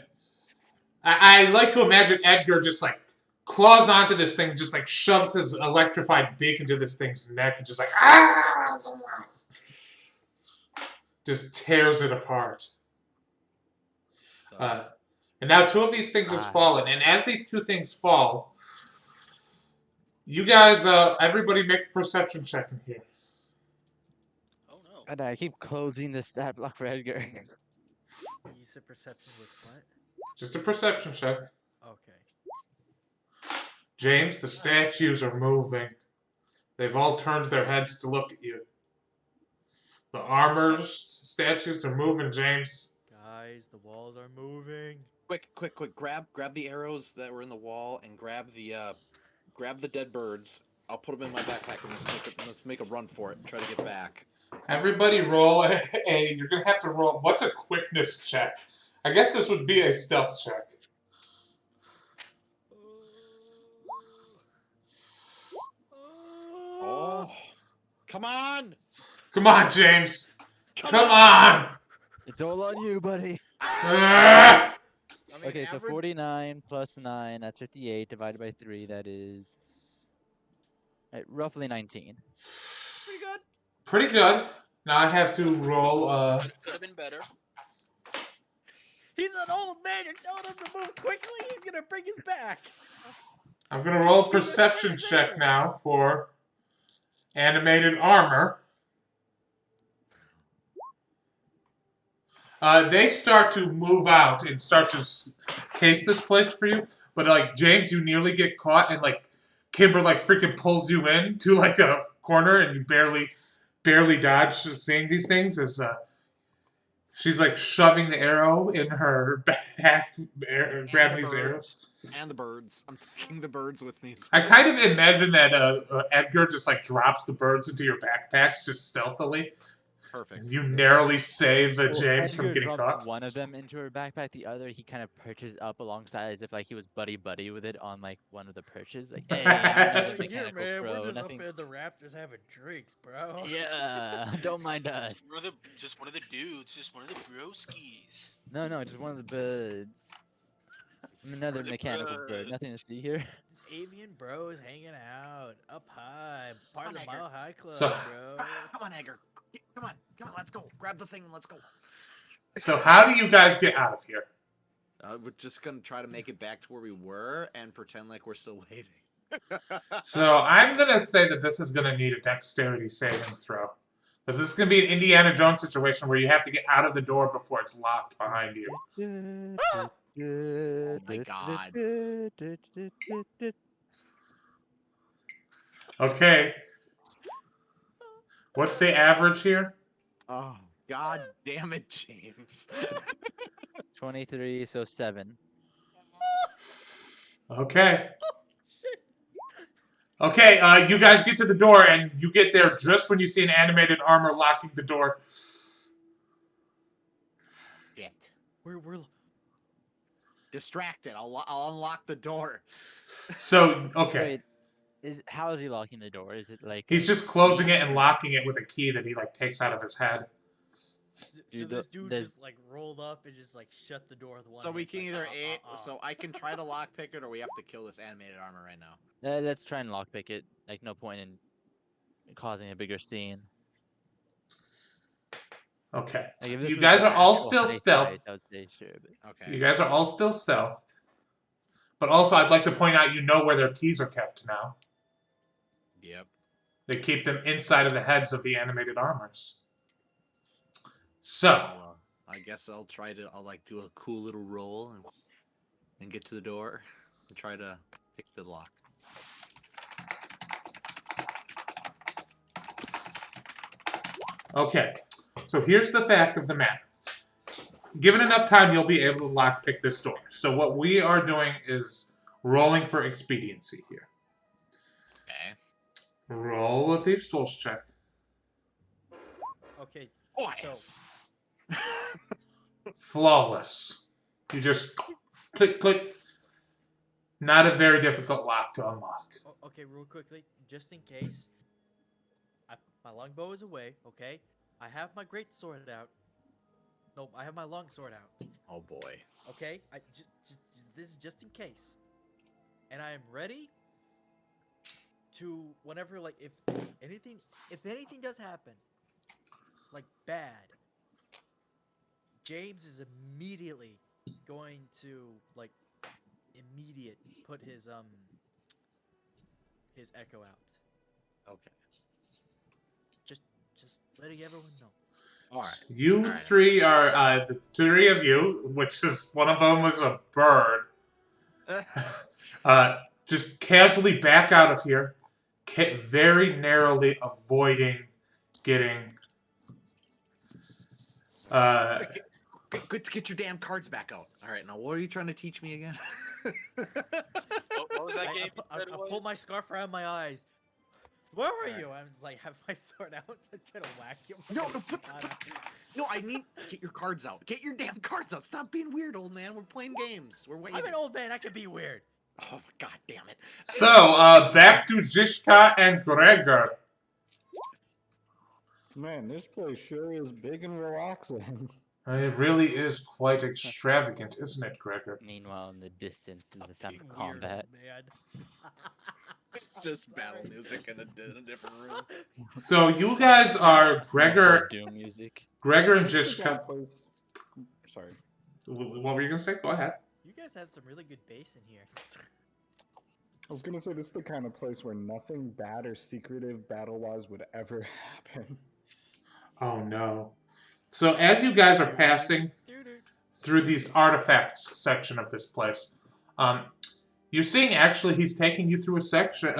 S1: I like to imagine Edgar just like claws onto this thing, just like shoves his electrified beak into this thing's neck, and just like just tears it apart. And now 2 of these things has
S6: Ah.
S1: fallen, and as these 2 things fall, you guys, everybody make a perception check in here.
S3: Oh no.
S6: And I keep closing the stat block for Edgar.
S8: You said perception with what?
S1: Just a perception check.
S8: Okay.
S1: James, the statues are moving. They've all turned their heads to look at you. The armored statues are moving, James.
S8: Guys, the walls are moving.
S2: Quick! Grab the arrows that were in the wall and grab the dead birds. I'll put them in my backpack and let's make a run for it and try to get back.
S1: Everybody roll a. You're gonna have to roll. What's a quickness check? I guess this would be a stealth check.
S2: Oh, come on!
S1: Come on, James. Come on.
S6: It's all on you, buddy.
S1: Ah!
S2: I mean,
S6: Okay, so
S2: average-
S6: 49 plus 9, that's 58, divided by 3, that is roughly 19.
S2: Pretty good.
S1: Pretty good. Now I have to roll.
S3: Could have been better.
S8: He's an old man. You're telling him to move quickly. He's gonna bring us back.
S1: I'm gonna roll a perception check now for animated armor. They start to move out and start to case this place for you, but like James, you nearly get caught, and like Kimber like freaking pulls you in to like a corner, and you barely dodge seeing these things as she's like shoving the arrow in her back, grabbing these arrows.
S2: And the birds. I'm taking the birds with me.
S1: I kind of imagine that Edgar just like drops the birds into your backpacks just stealthily.
S2: Perfect.
S1: You narrowly save
S6: Well,
S1: James from
S6: Edgar
S1: getting
S6: drops
S1: caught.
S6: one of them into her backpack, the other he kind of perches up alongside as if like he was buddy with it on like one of the perches. Like, hey, I'm another
S8: Here,
S6: mechanical
S8: man,
S6: pro.
S8: we're just
S6: Nothing.
S8: up in the Raptors having drinks, bro.
S6: Yeah, don't mind us.
S3: Just one of the dudes, just one of the broskies.
S6: No, just one of the birds. I'm another
S3: the
S6: mechanical bird.
S3: bird.
S6: Nothing to see here.
S8: Just avian bros hanging out up high, part of the
S2: Edgar.
S8: Mile High Club,
S1: So-
S8: bro.
S2: Come on, Edgar. Come on, let's go. Grab the thing and let's go.
S1: So how do you guys get out of here?
S2: We're just gonna try to make it back to where we were and pretend like we're still waiting.
S1: So I'm gonna say that this is gonna need a dexterity saving throw, because this is gonna be an Indiana Jones situation where you have to get out of the door before it's locked behind you.
S6: Oh
S2: my God.
S1: Okay. What's the average here?
S2: Oh, God damn it, James.
S6: 23, so 7.
S1: Okay. Okay, you guys get to the door, and you get there just when you see an animated armor locking the door.
S2: Shit.
S8: We're
S2: Distracted. I'll unlock the door.
S1: So, okay.
S6: Wait, how is he locking the door? Is it like
S1: He's just closing it and locking it with a key that he, like, takes out of his head.
S8: So
S6: Dude,
S8: this dude
S6: there's-
S8: just like rolled up and just like shut the door with one.
S2: So we
S8: hand,
S2: can
S8: like,
S2: either so I can try to lockpick it, or we have to kill this animated armor right now.
S6: let's try and lockpick it. Like, no point in causing a bigger scene.
S1: Okay.
S6: Like, if this
S1: You
S6: was
S1: guys
S6: an
S1: are all
S6: actual
S1: still
S6: heist
S1: stealth.
S6: fight, I would say sure, but
S2: Okay.
S1: You guys are all still stealthed. But also, I'd like to point out you know where their keys are kept now.
S2: Yep.
S1: They keep them inside of the heads of the animated armors. So,
S2: I guess I'll like do a cool little roll and get to the door and try to pick the lock.
S1: okay. So here's the fact of the matter. Given enough time, you'll be able to lockpick this door. So what we are doing is rolling for expediency here.
S2: Okay.
S1: Roll a Thieves' Tools check.
S8: Okay.
S2: Oh,
S8: So-
S2: yes.
S1: Flawless. You just click, click. Not a very difficult lock to unlock.
S8: Okay, real quickly, just in case. My longbow is away. Okay, I have my great sword out. No, I have my long sword out.
S2: Oh boy.
S8: Okay, this is just in case, and I am ready to whenever like if anything does happen, like bad, James is immediately going to like immediate put his echo out.
S2: Okay.
S8: Just letting everyone know.
S2: All right.
S1: You
S2: All right.
S1: three are the three of you, which is one of them was a bird. Just casually back out of here, very narrowly avoiding getting.
S2: Get your damn cards back out. All right, now what are you trying to teach me again?
S3: What was that game?
S8: I pulled my scarf around my eyes. Where were you? I'm like, have my sword out. I'm trying to whack you.
S2: No, I need get your cards out. Get your damn cards out. Stop being weird, old man. We're playing games. We're waiting.
S8: I'm an old man. I can be weird.
S2: Oh god damn it.
S1: So, back to Zishka and Gregor.
S4: Man, this place sure is big and relaxing.
S1: It really is quite extravagant, isn't it, Gregor?
S6: Meanwhile, in the distance, in the sound
S8: Being
S6: of
S8: weird,
S6: combat.
S8: man.
S2: Just battle music in a different room.
S1: So you guys are Gregor,
S6: Doom music.
S1: Gregor and
S4: This is
S1: Zishka.
S4: that place- Sorry.
S1: What were you gonna say? Go ahead.
S8: You guys have some really good bass in here.
S4: I was gonna say this is the kind of place where nothing bad or secretive battle-wise would ever happen.
S1: Oh no. So as you guys are passing through these artifacts section of this place, you're seeing actually he's taking you through a section,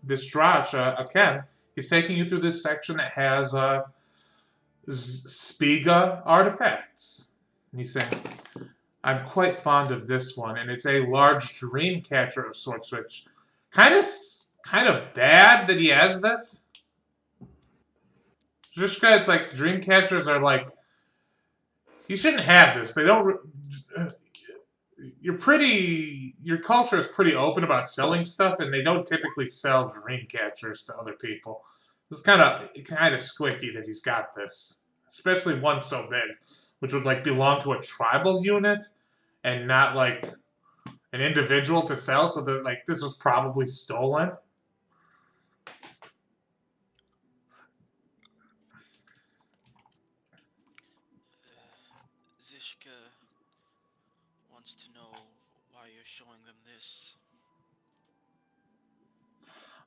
S1: this Drach, Ken, he's taking you through this section that has Spiga artifacts. And he's saying, I'm quite fond of this one, and it's a large dream catcher of sorts, which kind of bad that he has this. Just it's like dream catchers are like, you shouldn't have this. They don't. Your culture is pretty open about selling stuff, and they don't typically sell dream catchers to other people. It's kind of squicky that he's got this, especially one so big, which would like belong to a tribal unit, and not like an individual to sell. So that like this was probably stolen.
S3: Zishka wants to know why you're showing them this.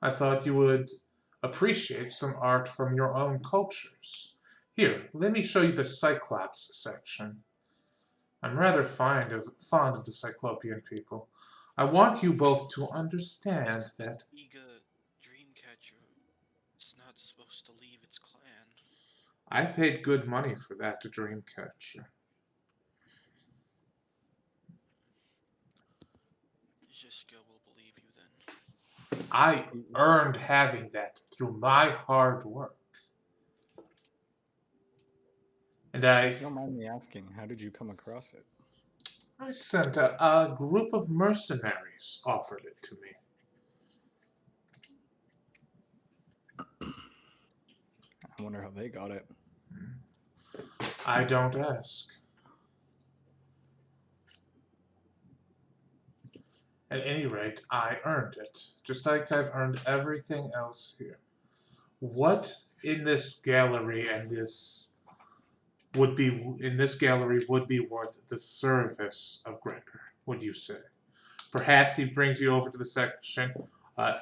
S1: I thought you would appreciate some art from your own cultures. Here, let me show you the Cyclops section. I'm rather fond of the Cyclopean people. I want you both to understand that
S3: Eager Dreamcatcher is not supposed to leave its clan.
S1: I paid good money for that Dreamcatcher.
S3: Zishka will believe you then.
S1: I earned having that through my hard work. And
S4: If you don't mind me asking, how did you come across it?
S1: I sent a group of mercenaries offered it to me.
S4: I wonder how they got it.
S1: I don't ask. At any rate, I earned it, just like I've earned everything else here. What in this gallery and would be worth the service of Gregor, would you say? Perhaps he brings you over to the section on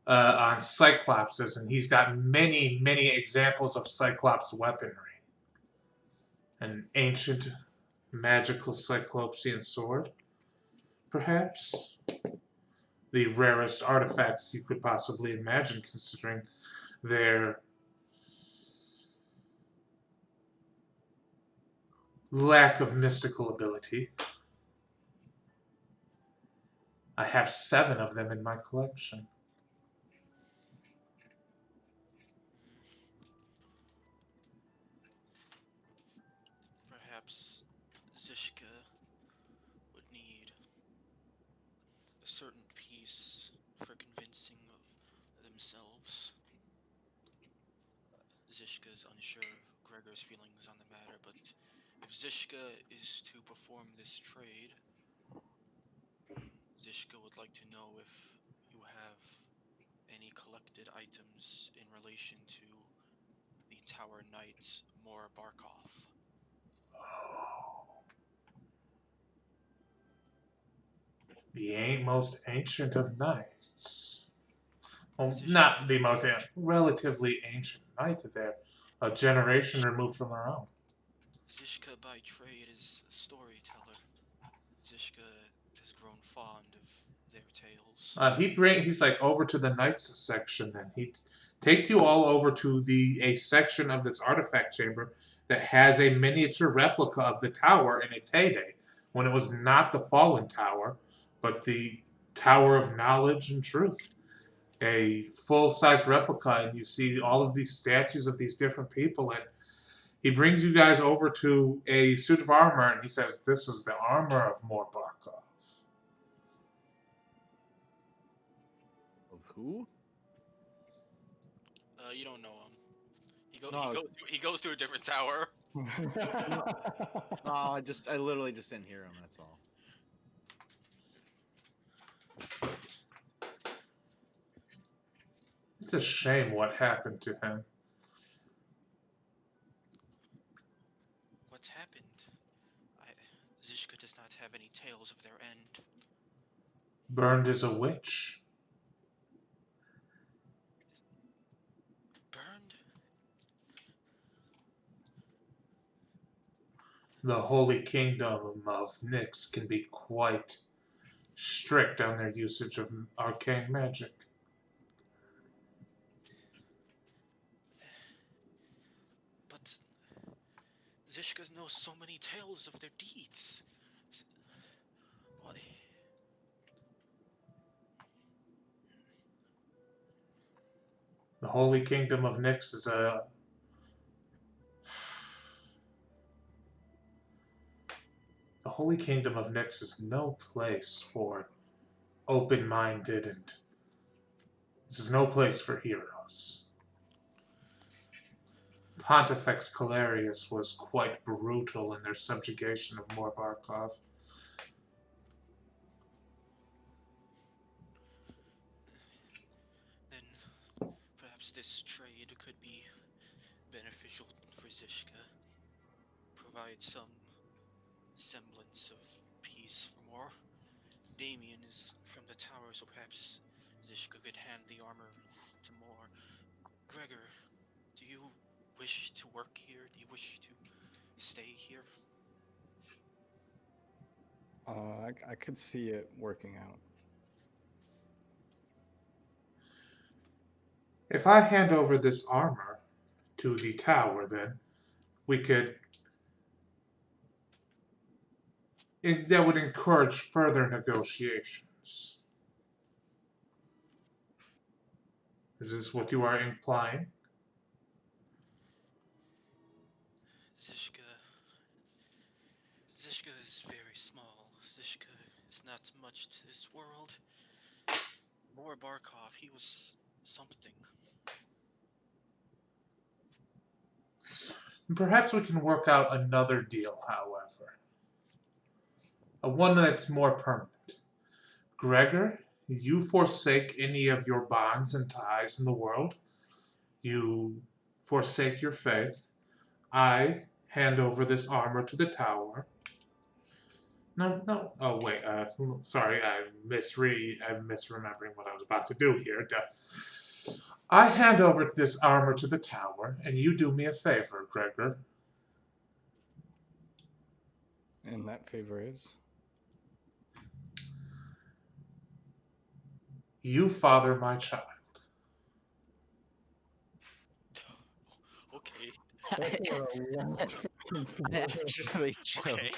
S1: Cyclopses, and he's got many, many examples of Cyclops weaponry. An ancient, magical Cyclopsian sword, perhaps? The rarest artifacts you could possibly imagine, considering their lack of mystical ability. I have 7 of them in my collection.
S3: Perhaps Zishka would need a certain piece for convincing of themselves. Zishka is unsure of Gregor's feelings on the matter, but if Zishka is to perform this trade, Zishka would like to know if you have any collected items in relation to the Tower Knight Mor Barkov.
S1: The most ancient of knights. Well, not the most relatively ancient knight there. A generation removed from our own.
S3: Zishka by trade is a storyteller. Zishka has grown fond of their tales.
S1: He's like over to the knights section, and he takes you all over to a section of this artifact chamber that has a miniature replica of the tower in its heyday, when it was not the Fallen Tower, but the Tower of Knowledge and Truth. A full-size replica, and you see all of these statues of these different people, and he brings you guys over to a suit of armor, and he says, "This is the armor of Morbarkov."
S2: Of who?
S3: You don't know him.
S2: No.
S3: He goes to a different tower.
S2: No, I literally just didn't hear him. That's all.
S1: It's a shame what happened to him.
S3: What's happened? Zishka does not have any tales of their end.
S1: Burned as a witch.
S3: Burned?
S1: The Holy Kingdom of Nyx can be quite strict on their usage of arcane magic.
S3: But Zishka knows so many tales of their deeds. Why?
S1: The Holy Kingdom of Nyx is a... The Holy Kingdom of Nyx is no place for open-minded, and this is no place for heroes. Pontifex Calarius was quite brutal in their subjugation of Morbarkov.
S3: Then perhaps this trade could be beneficial for Zishka. Provide some semblance of peace for more. Damien is from the tower, so perhaps Zishka could hand the armor to more. Gregor, do you wish to work here? Do you wish to stay here?
S4: I could see it working out.
S1: If I hand over this armor to the tower, then we could... that would encourage further negotiations. Is this what you are implying?
S3: Zishka is very small. Zishka is not much to this world. Morbarkov, he was something.
S1: Perhaps we can work out another deal, however. One that's more permanent. Gregor, you forsake any of your bonds and ties in the world. You forsake your faith. I hand over this armor to the tower. No. Oh, wait. Sorry, I'm misremembering what I was about to do here. I hand over this armor to the tower, and you do me a favor, Gregor.
S4: And that favor is?
S1: You father my child.
S3: Okay.
S6: I actually choked.
S3: Okay.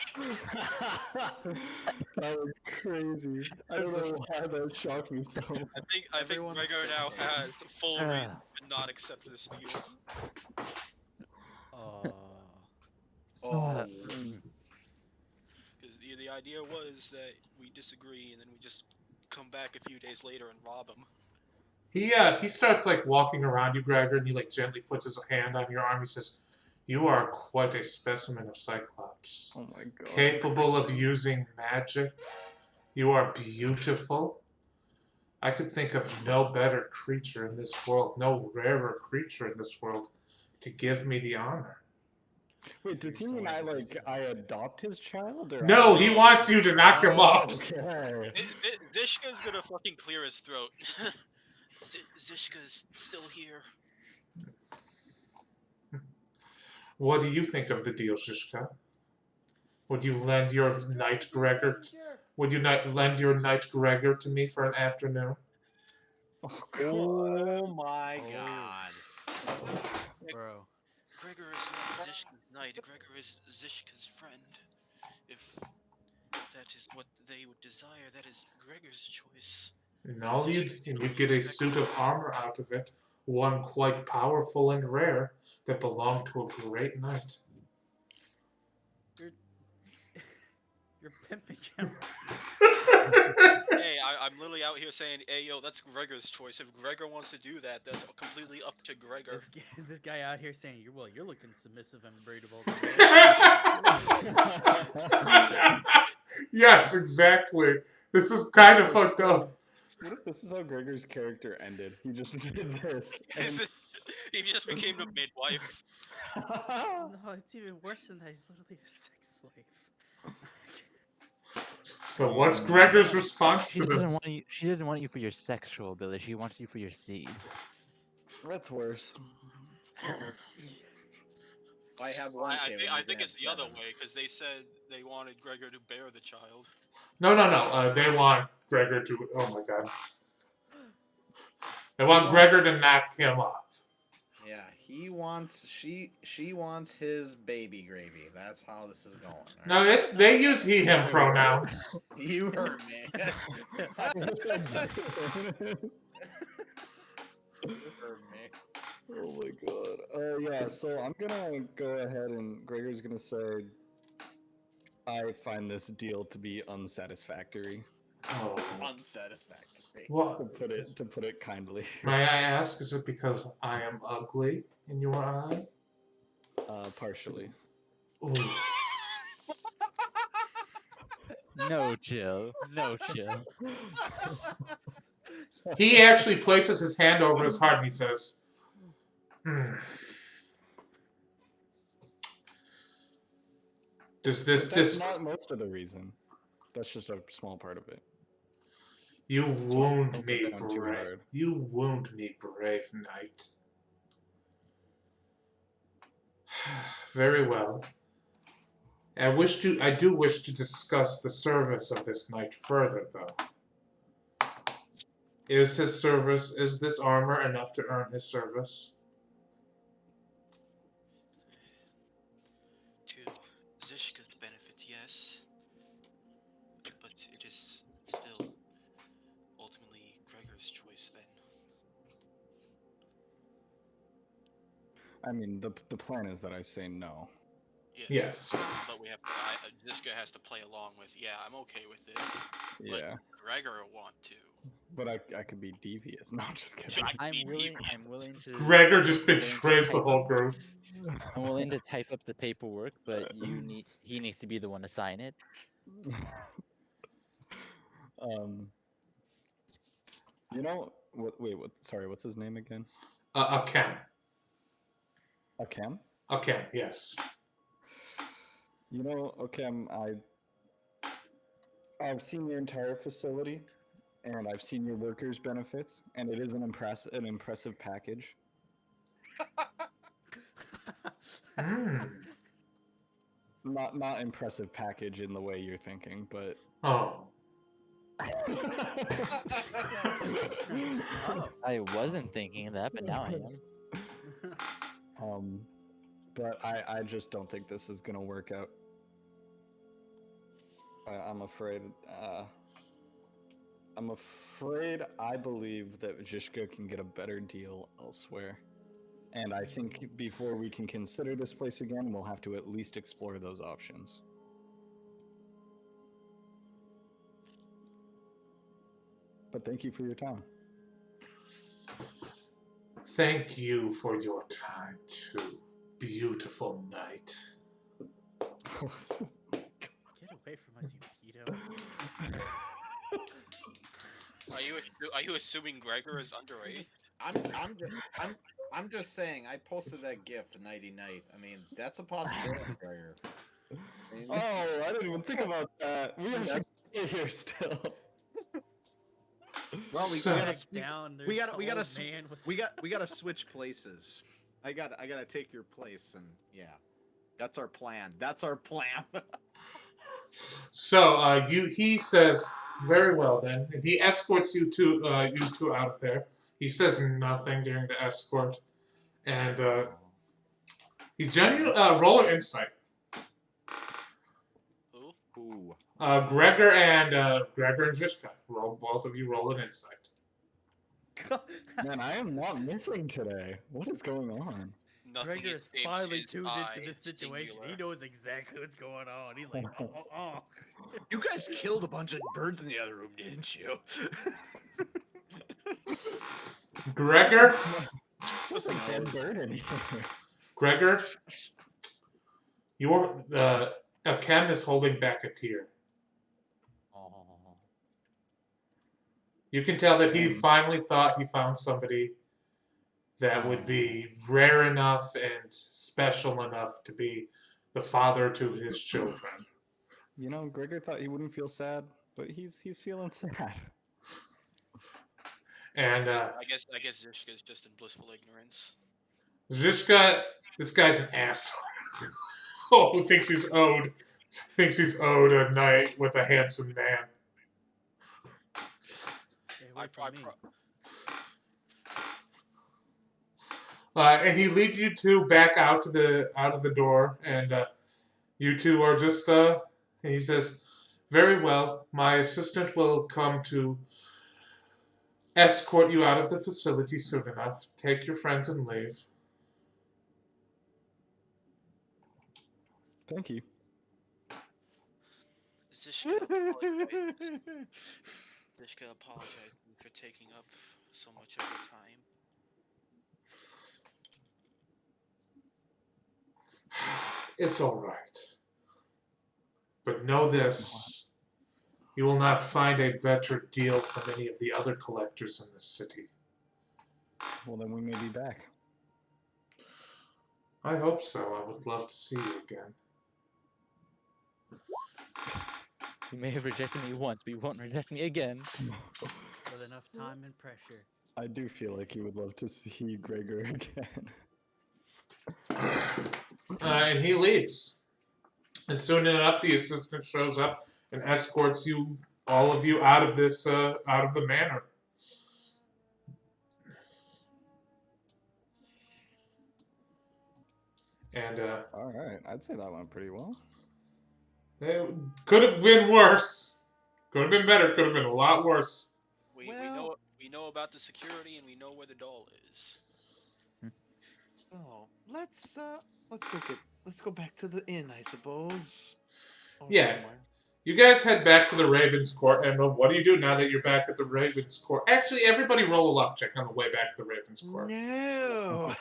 S4: That was crazy. I don't know why that shocked me so much.
S3: I think Gregor now has full reason to not accept this deal. Because the idea was that we disagree and then we just come back a few days later and rob him.
S1: He starts like walking around you, Gregor, and he like gently puts his hand on your arm. He says, "You are quite a specimen of Cyclops.
S4: Oh my god.
S1: Capable of using magic. You are beautiful. I could think of no better creature in this world, no rarer creature in this world to give me the honor."
S4: Wait, does he
S8: You're
S4: mean
S8: so
S4: I
S8: aggressive.
S4: I adopt his child? Or
S1: No,
S4: I-
S1: he wants you to knock him
S4: Oh,
S1: off.
S4: okay.
S3: Zishka's gonna fucking clear his throat. Zishka's still here.
S1: What do you think of the deal, Shishka? Would you lend your knight Gregor? Would you lend your knight Gregor to me for an afternoon?
S4: Oh god.
S2: Oh my
S8: Oh.
S2: god.
S8: Bro.
S3: Gregor is not Zishka's knight. Gregor is Zishka's friend. If that is what they would desire, that is Gregor's choice.
S1: And all you get a suit of armor out of it, one quite powerful and rare, that belonged to a great knight.
S8: You're pimping him.
S3: Hey, I'm literally out here saying, hey, yo, that's Gregor's choice. If Gregor wants to do that, that's completely up to Gregor.
S8: This guy out here saying, you're looking submissive and breedable.
S1: Yes, exactly. This is kind of fucked up.
S4: What if this is how Gregor's character ended? He just did this. And...
S3: He just became the midwife.
S8: No, it's even worse than that. He's literally a sex slave.
S1: So what's Gregor's response
S6: She
S1: to
S6: doesn't
S1: this?
S6: want you. She doesn't want you for your sexual ability. She wants you for your seed.
S4: That's worse.
S2: I have one.
S3: I think it's the other way, because they said they wanted Gregor to bear the child.
S1: No. They want Gregor to. Oh my god. They want Gregor to knock him off.
S2: Yeah, he wants she wants his baby gravy. That's how this is going. All
S1: No,
S2: right?
S1: they use he/him pronouns.
S2: You heard me. You heard me.
S4: Oh my god. Yeah, so I'm gonna go ahead and Gregor's gonna say I find this deal to be unsatisfactory.
S1: Oh.
S2: Unsatisfactory.
S1: What?
S4: To put it kindly.
S1: May I ask, is it because I am ugly in your eye?
S4: Partially.
S1: Ooh.
S6: No chill. No chill.
S1: He actually places his hand over his heart and he says, Does this
S4: But that's
S1: just...
S4: not most of the reason. That's just a small part of it.
S1: You wound
S4: Don't
S1: me,
S4: put down too
S1: brave.
S4: hard.
S1: You wound me, brave knight. Very well. I do wish to discuss the service of this knight further, though. Is this armor enough to earn his service?
S3: To Zishka's benefit, yes. But it is still ultimately Gregor's choice then.
S4: I mean, the plan is that I say no.
S1: Yes.
S3: But we have Zishka has to play along with, yeah, I'm okay with this.
S4: Yeah.
S3: But Gregor will want to.
S4: But I could be devious. No, I'm just kidding.
S6: I'm willing to.
S1: Gregor just betrays the whole group.
S6: I'm willing to type up the paperwork, but he needs to be the one to sign it.
S4: You know what? Wait, what? Sorry, what's his name again?
S1: Akem.
S4: Akem?
S1: Akem, yes.
S4: You know, Akem, I've seen your entire facility, and I've seen your workers' benefits, and it is an impressive package. Not impressive package in the way you're thinking, but
S1: Oh.
S6: I wasn't thinking that, but now I am.
S4: But I just don't think this is gonna work out. I'm afraid. I believe that Zishka can get a better deal elsewhere. And I think before we can consider this place again, we'll have to at least explore those options. But thank you for your time.
S1: Thank you for your time, too. Beautiful night.
S8: Get away from us, you pedo.
S3: Are you assuming Gregor is underage?
S2: I'm I'm just saying, I posted that GIF nighty night. I mean, that's a possibility, Gregor.
S4: Oh, I didn't even think about that. We have to get here still.
S2: Well,
S1: So-
S2: we gotta
S8: man with
S2: we gotta switch places. I gotta take your place, and yeah, that's our plan. That's our plan.
S1: So he says, very well then. And he escorts you two out of there. He says nothing during the escort, and he's genuine. Roll an insight.
S3: Who?
S2: Ooh.
S1: Gregor and Zishka. Both of you roll an insight.
S4: Man, I am not missing today. What is going on?
S3: Nothing
S8: Gregor is
S3: escapes
S8: finally
S3: his
S8: tuned
S3: eye,
S8: into this situation.
S3: singular.
S8: He knows exactly what's going on. He's like, oh.
S2: You guys killed a bunch of birds in the other room, didn't you?
S1: Gregor,
S4: What's a dead bird in here?
S1: Gregor, your Akem is holding back a tear. You can tell that he finally thought he found somebody that would be rare enough and special enough to be the father to his children.
S4: You know, Gregor thought he wouldn't feel sad, but he's feeling sad.
S3: I
S1: And
S3: guess Zishka's just in blissful ignorance.
S1: Zishka, this guy's an asshole. Oh, who thinks he's owed a night with a handsome man.
S8: Stay away from me.
S1: And he leads you two back out of the door, and you two are just. He says, "Very well. My assistant will come to escort you out of the facility soon enough. Take your friends and leave."
S4: Thank you.
S3: Zishka apologizing for taking up so much of your time.
S1: It's all right. But know this: you will not find a better deal from any of the other collectors in this city.
S4: Well, then we may be back.
S1: I hope so. I would love to see you again.
S6: You may have rejected me once, but you won't reject me again.
S8: With enough time and pressure.
S4: I do feel like you would love to see Gregor again.
S1: And he leaves. And soon enough, the assistant shows up and escorts all of you, out of this, out of the manor. And
S4: All right, I'd say that went pretty well.
S1: it could have been worse. Could have been better. Could have been a lot worse.
S3: We
S2: Well-
S3: know about the security and we know where the doll is.
S2: Oh, let's go back to the inn, I suppose. Oh,
S1: Yeah.
S2: somewhere.
S1: You guys head back to the Ravens Court, and what do you do now that you're back at the Ravens Court? Actually, everybody roll a luck check on the way back to the Ravens Court.
S2: No.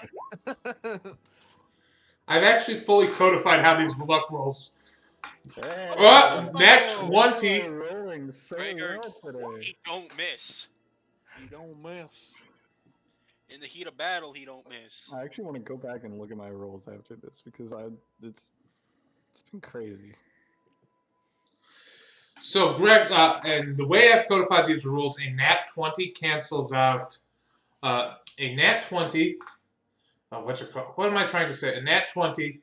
S1: I've actually fully codified how these luck rolls.
S4: Hey,
S1: Nat
S4: oh,
S1: 20.
S4: we're rolling so
S3: Gregor,
S4: well today.
S3: He don't miss.
S2: You don't miss.
S3: In the heat of battle, he don't miss.
S4: I actually want to go back and look at my rolls after this because it's been crazy.
S1: So, Greg, and the way I've codified these rules, a nat 20 cancels out. A nat 20. What am I trying to say? A nat 20.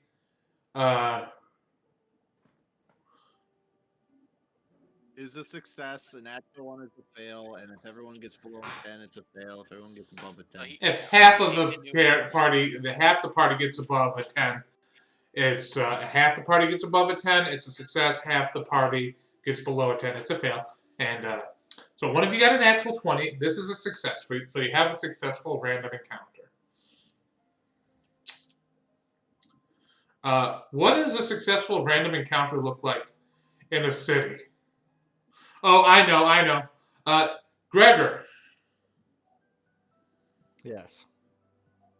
S2: Is a success, a natural one is a fail, and if everyone gets below a 10, it's a fail. If everyone gets above a 10,
S1: If half of the party gets above a 10, it's half the party gets above a 10, it's a success. Half the party gets below a 10, it's a fail. And so one of you got a natural 20. This is a success for you. So you have a successful random encounter. What does a successful random encounter look like in a city? Oh, I know. Gregor,
S4: Yes.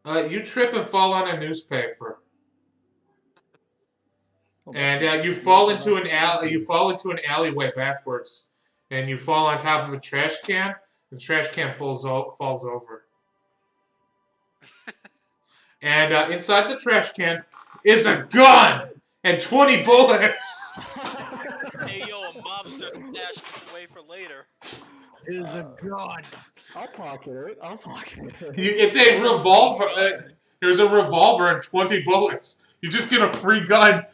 S1: you trip and fall on a newspaper. And you fall into an alley. You fall into an alleyway backwards, and you fall on top of a trash can. The trash can falls over. And inside the trash can is a gun and 20 bullets.
S3: Hey yo, a mobster stashed away for later.
S2: It is a gun.
S4: I'll pocket it. I'll pocket it.
S1: It's a revolver. There's a revolver and 20 bullets. You just get a free gun.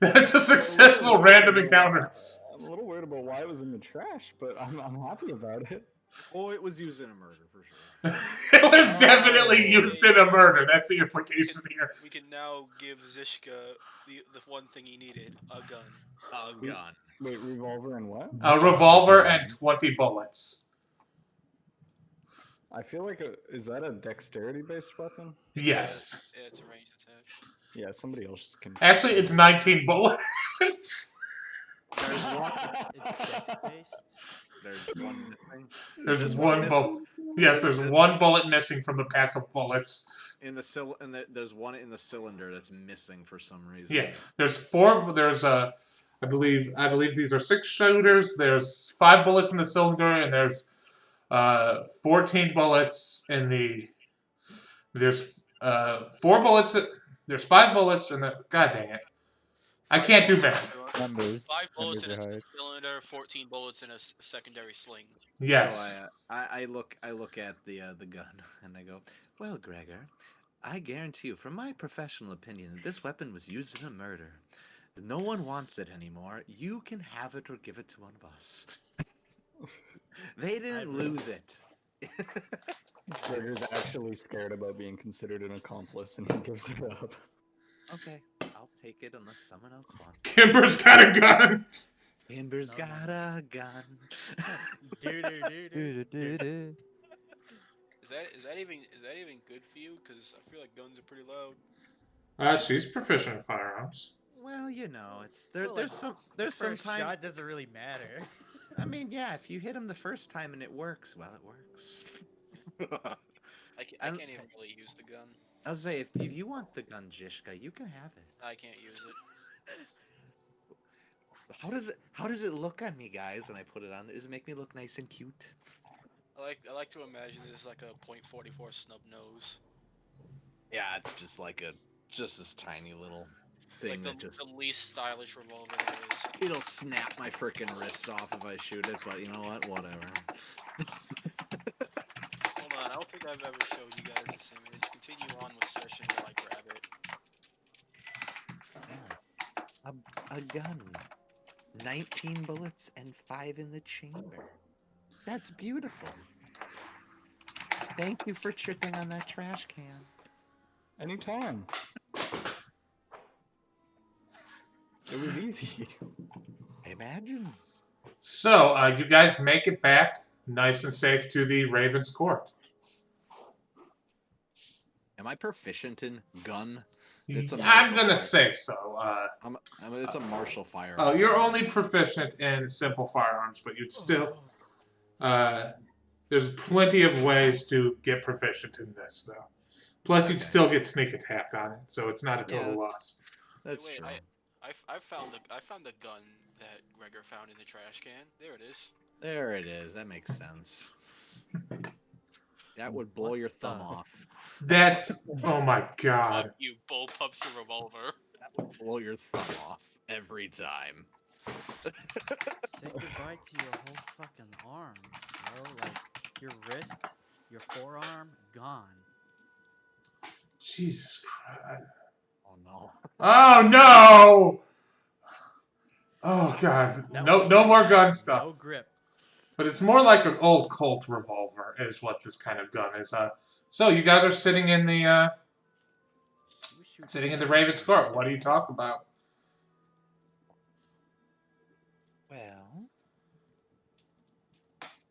S1: That's a successful random encounter.
S4: I'm a little worried about why it was in the trash, but I'm happy about it.
S2: Oh, it was used in a murder for sure.
S1: It was definitely used in a murder. That's the implication here.
S3: We can now give Zishka the one thing he needed, a gun.
S2: A gun.
S4: Wait, revolver and what?
S1: A revolver and 20 bullets.
S4: I feel like is that a dexterity-based weapon?
S1: Yes.
S3: Yeah, it's a ranged attack.
S4: Yeah, somebody else can.
S1: Actually, it's 19 bullets.
S2: There's one.
S8: It's dex-based.
S2: There's one missing.
S1: There's one bullet. Yes, there's one bullet missing from the pack of bullets.
S2: In the there's one in the cylinder that's missing for some reason.
S1: Yeah, there's four. There's I believe these are 6 shooters. There's 5 bullets in the cylinder, and there's 14 bullets in the. There's 4 bullets. There's 5 bullets in the. God dang it! I can't do math.
S6: Numbers.
S3: 5 bullets in
S6: Numbers
S3: a
S6: are hard.
S3: cylinder, 14 bullets in a secondary sling.
S1: Yes.
S2: So I look at the gun and I go, well, Gregor, I guarantee you, from my professional opinion, that this weapon was used in a murder. No one wants it anymore. You can have it or give it to one of us. They didn't lose it.
S4: Gregor's actually scared about being considered an accomplice, and he gives it up.
S2: Okay, I'll take it unless someone else wants it.
S1: Kimber's got a gun.
S2: Kimber's got a gun.
S6: Doo-doo-doo-doo.
S3: Is that even good for you? Because I feel like guns are pretty loud.
S1: She's proficient in firearms.
S2: Well, you know, it's
S8: Well,
S2: there's
S8: First
S2: sometimes.
S8: shot doesn't really matter.
S2: I mean, yeah, if you hit him the first time and it works, well, it works.
S3: I can't even really use the gun.
S2: I'll say, if you want the gun, Zishka, you can have it.
S3: I can't use it.
S2: How does it look on me, guys? And I put it on. Does it make me look nice and cute?
S3: I like to imagine it's like a .44 snub nose.
S2: Yeah, it's just this tiny little thing
S3: Like the least stylish revolver there is.
S2: it'll snap my frickin' wrist off if I shoot it. But you know what? Whatever.
S3: Hold on, I don't think I've ever showed you guys this image. Continue on with session while I grab it.
S2: A gun. 19 bullets and 5 in the chamber. That's beautiful. Thank you for tripping on that trash can.
S4: Anytime. It was easy.
S2: Imagine.
S1: So, you guys make it back nice and safe to the Raven's Court.
S2: Am I proficient in gun? It's a
S1: I'm
S2: martial
S1: gonna
S2: art.
S1: say so.
S2: It's a martial firearm.
S1: Oh, you're only proficient in simple firearms, but you'd still. There's plenty of ways to get proficient in this, though. Plus, you'd still get sneak attack on it, so it's not a total loss.
S2: That's
S3: Wait,
S2: true.
S3: I found the gun that Gregor found in the trash can. There it is.
S2: There it is. That makes sense. That would blow your thumb off.
S1: That's. Oh my god.
S3: Fuck you, bullpups your revolver.
S2: That would blow your thumb off every time.
S8: Say goodbye to your whole fucking arm, bro. Like your wrist, your forearm, gone.
S1: Jesus Christ.
S2: Oh no.
S1: Oh no! Oh god.
S8: That
S1: No,
S8: was
S1: no more
S8: bad.
S1: gun
S8: No
S1: stuff.
S8: grip.
S1: But it's more like an old Colt revolver, is what this kind of gun is. So you guys are sitting in the
S8: You shoot
S1: sitting in the
S8: fire
S1: Raven's Court.
S8: too.
S1: What do you talk about?
S2: Well,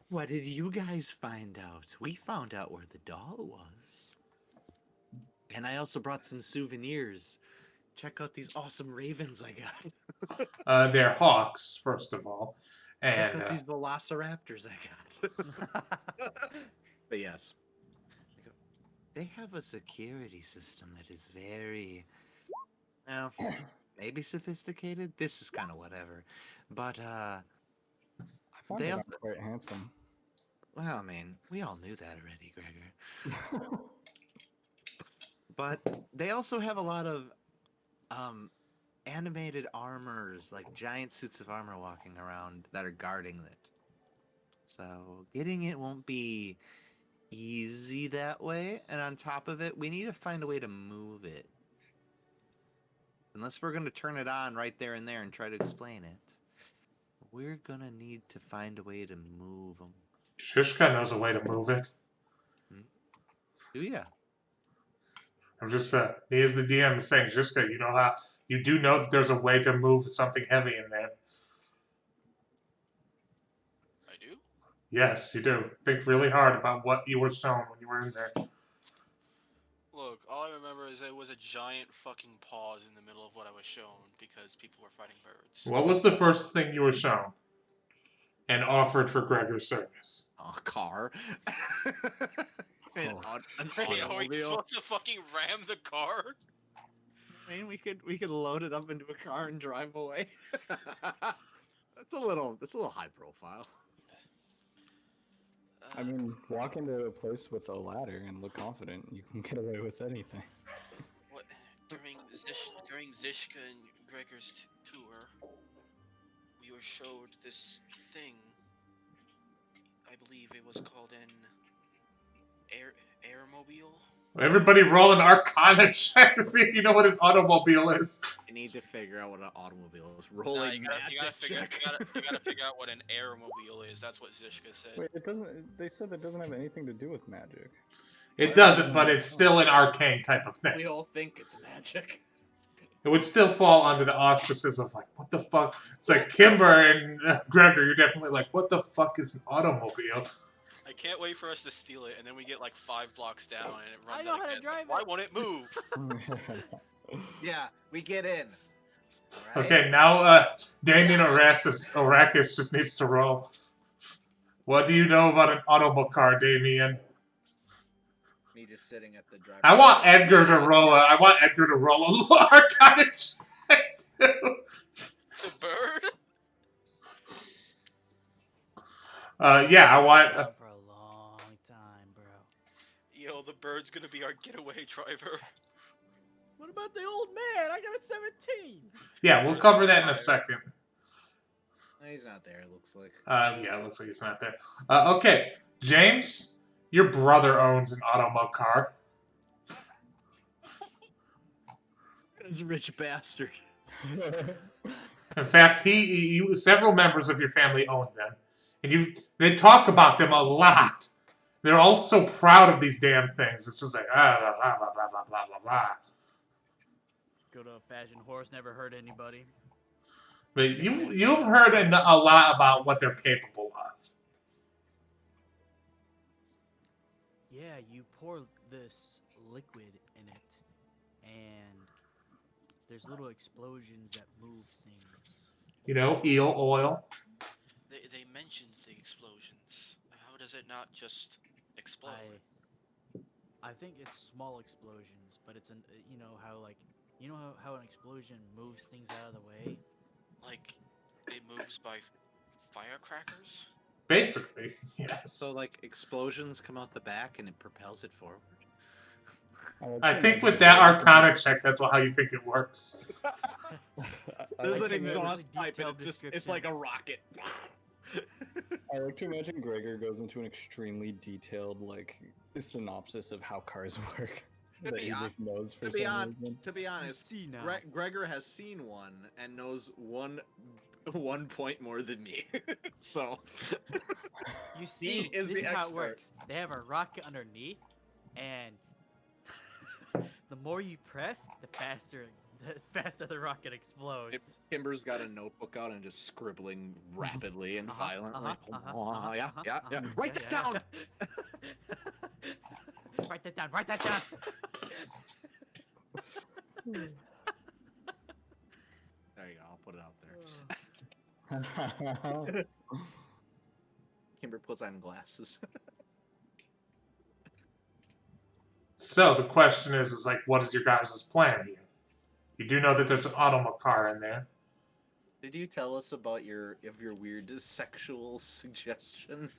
S2: what did you guys find out? We found out where the doll was. And I also brought some souvenirs. Check out these awesome ravens I got.
S1: They're hawks, first of all, and
S2: Check out these velociraptors I got. But yes. They have a security system that is very, well, maybe sophisticated. This is kind of whatever. But,
S4: I found
S2: They
S4: it
S2: also-
S4: quite handsome.
S2: well, I mean, we all knew that already, Gregor.
S7: But they also have a lot of animated armors, like giant suits of armor walking around that are guarding it. So getting it won't be easy that way. And on top of it, we need to find a way to move it. Unless we're going to turn it on right there and there and try to explain it, we're going to need to find a way to move them.
S1: Shishka knows a way to move it.
S7: Do ya?
S1: I'm just me as the DM is saying, Shishka, you do know that there's a way to move something heavy in there.
S3: I do?
S1: Yes, you do. Think really hard about what you were shown when you were in there.
S3: Look, all I remember is there was a giant fucking pause in the middle of what I was shown because people were fighting birds.
S1: What was the first thing you were shown and offered for Gregor's service?
S7: A car. An
S3: Wait, are we
S7: automobile.
S3: supposed to fucking ram the car?
S7: I mean, we could load it up into a car and drive away. That's a little high profile.
S4: I mean, walk into a place with a ladder and look confident. You can get away with anything.
S3: What during Zishka and Gregor's tour, we were showed this thing. I believe it was called an airmobile.
S1: Everybody roll an Arcana check to see if you know what an automobile is.
S7: I need to figure out what an automobile is.
S3: Nah,
S7: Rolling
S3: you gotta figure out what an airmobile is. That's what Zishka said.
S4: Wait, it doesn't. They said that doesn't have anything to do with magic.
S1: It doesn't, but it's still an arcane type of thing.
S7: We all think it's magic.
S1: It would still fall under the auspices of, like, what the fuck? It's like Kimber and Gregor, you're definitely like, what the fuck is an automobile?
S3: I can't wait for us to steal it, and then we get like 5 blocks down, and it runs
S8: I know
S3: out
S8: how to
S3: again.
S8: drive
S3: Why
S8: it.
S3: won't it move?
S7: Yeah, we get in. Right?
S1: Okay, now Damien Arrakis just needs to roll. What do you know about an automocar, Damien?
S7: Me just sitting at the driver.
S1: I want Edgar to roll a Arcana check too.
S3: The bird?
S1: Yeah, I want.
S8: For a long time, bro.
S3: Yo, the bird's gonna be our getaway driver.
S8: What about the old man? I got a 17.
S1: Yeah, we'll cover that in a second.
S7: No, he's not there. It looks like.
S1: Yeah, it looks like he's not there. Okay, James, your brother owns an automocar.
S7: This rich bastard.
S1: In fact, several members of your family own them, and they talk about them a lot. They're all so proud of these damn things. It's just like blah blah blah blah blah blah blah blah.
S8: Go to a fashion horse, never hurt anybody.
S1: But you've heard a lot about what they're capable of.
S8: Yeah, you pour this liquid in it, and there's little explosions that move things.
S1: You know, eel oil.
S3: They mentioned the explosions. How does it not just explode?
S8: I think it's small explosions, but it's how an explosion moves things out of the way.
S3: Like, it moves by firecrackers?
S1: Basically, yes.
S7: So, like, explosions come out the back and it propels it forward.
S1: I think with that Arcana check, that's how you think it works.
S7: There's
S8: like
S7: an
S8: the really
S7: exhaust pipe and
S8: detailed
S7: it's like a rocket.
S4: I like to imagine Gregor goes into an extremely detailed, synopsis of how cars work.
S7: To
S4: that
S7: be
S4: he
S7: hon-
S4: just knows for
S7: To be,
S4: some reason.
S7: to be honest,
S8: see now.
S7: Gregor has seen one and knows one point more than me. So
S8: You see,
S7: is
S8: this
S7: the
S8: is how
S7: expert.
S8: it works. They have a rocket underneath, and the more you press, the faster the rocket explodes.
S7: Kimber's got a notebook out and just scribbling rapidly and violently. Yeah. Write that down.
S8: Write that down. Write that down.
S7: There you go. I'll put it out there. Kimber puts on glasses.
S1: So the question is like, what is your guys' plan here? You do know that there's an automocar in there.
S7: Did you tell us about your weird sexual suggestion?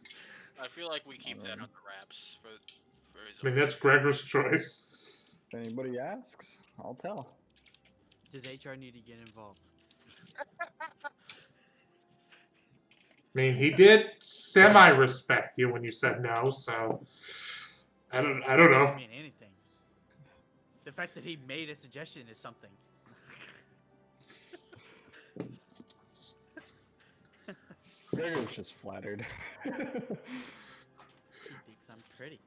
S3: I feel like we keep that under wraps for his
S1: I mean, that's Gregor's choice.
S4: If anybody asks, I'll tell.
S8: Does HR need to get involved?
S1: I mean, he did semi-respect you when you said no, so I don't know.
S8: Doesn't mean anything. The fact that he made a suggestion is something.
S4: Gregor's just flattered.
S8: He thinks I'm pretty.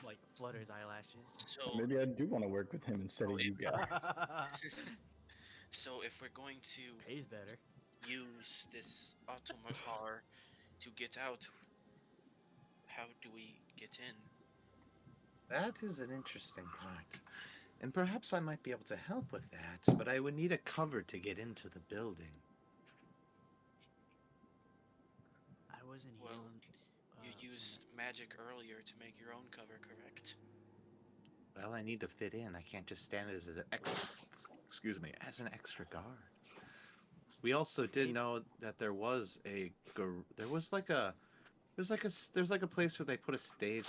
S8: Like flutters eyelashes.
S3: So
S4: Maybe I do want to work with him instead of you guys.
S3: so if we're going to
S8: Pays better.
S3: use this automatar to get out, how do we get in?
S7: That is an interesting part. And perhaps I might be able to help with that, but I would need a cover to get into the building.
S8: I wasn't
S3: Well,
S8: here when.
S3: You used magic earlier to make your own cover, correct?
S7: Well, I need to fit in. I can't just stand as an as an extra guard. We also did know that there was like a place where they put a stage.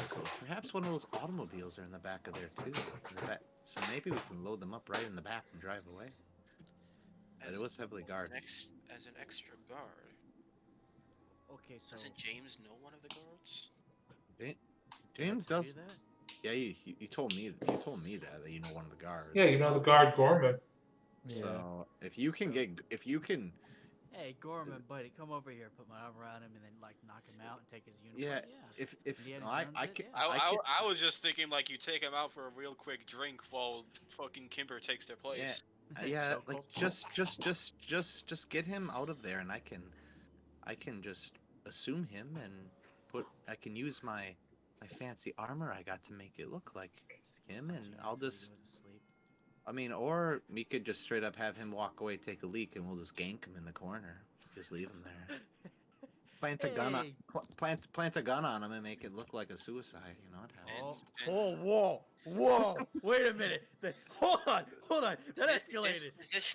S7: Perhaps one of those automobiles are in the back of there too. So maybe we can load them up right in the back and drive away. But it was heavily guarded.
S3: As an extra guard.
S8: Okay, so.
S3: Doesn't James know one of the guards?
S7: James
S8: Did I
S7: does.
S8: do that?
S7: Yeah, you told me that you know one of the guards.
S1: Yeah, you know the guard Gorman.
S7: So if you can
S8: Hey, Gorman, buddy, come over here. Put my arm around him and then like knock him out and take his uniform.
S7: if
S8: Indiana
S7: I
S8: Jones
S7: I
S8: it,
S7: can
S8: yeah.
S3: I was just thinking like you take him out for a real quick drink while fucking Kimber takes their place.
S7: yeah
S8: So
S7: like
S8: cool.
S7: just get him out of there and I can just assume him and I can use my fancy armor I got to make it look like
S8: Just keep
S7: him,
S8: punching
S7: and
S8: him
S7: I'll
S8: until he
S7: just
S8: goes to sleep.
S7: I mean, or we could just straight up have him walk away, take a leak, and we'll just gank him in the corner. Just leave him there. Plant a gun on,
S8: Hey.
S7: plant a gun on him and make it look like a suicide. You know what happens?
S8: Whoa! Wait a minute. Hold on. That escalated.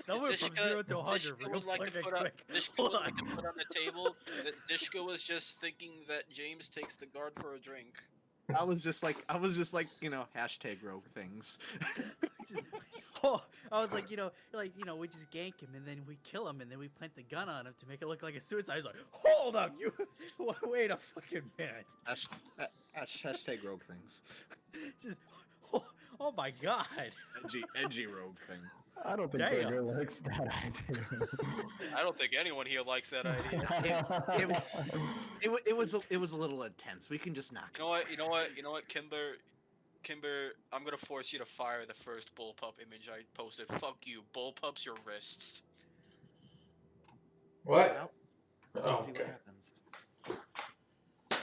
S8: That went from 0 to 100
S3: Zishka
S8: real
S3: would like to
S8: fucking
S3: put on,
S8: quick.
S3: Zishka
S8: Hold
S3: would
S8: on.
S3: like to put on the table that Zishka was just thinking that James takes the guard for a drink.
S7: I was just like, hashtag rogue things.
S8: Oh, I was like, we just gank him and then we kill him and then we plant the gun on him to make it look like a suicide. I was like, hold up, you wait a fucking minute.
S7: Hashtag rogue things.
S8: Just, oh my god.
S7: Edgy rogue thing.
S4: I don't think
S8: Damn.
S4: Gregor likes that idea.
S3: I don't think anyone here likes that idea.
S7: It was a little intense. We can just knock.
S3: You know what, Kimber, I'm gonna force you to fire the first bullpup image I posted. Fuck you, bullpups your wrists.
S1: What?
S7: Well,
S1: Oh,
S7: we'll see
S1: okay.
S7: what happens.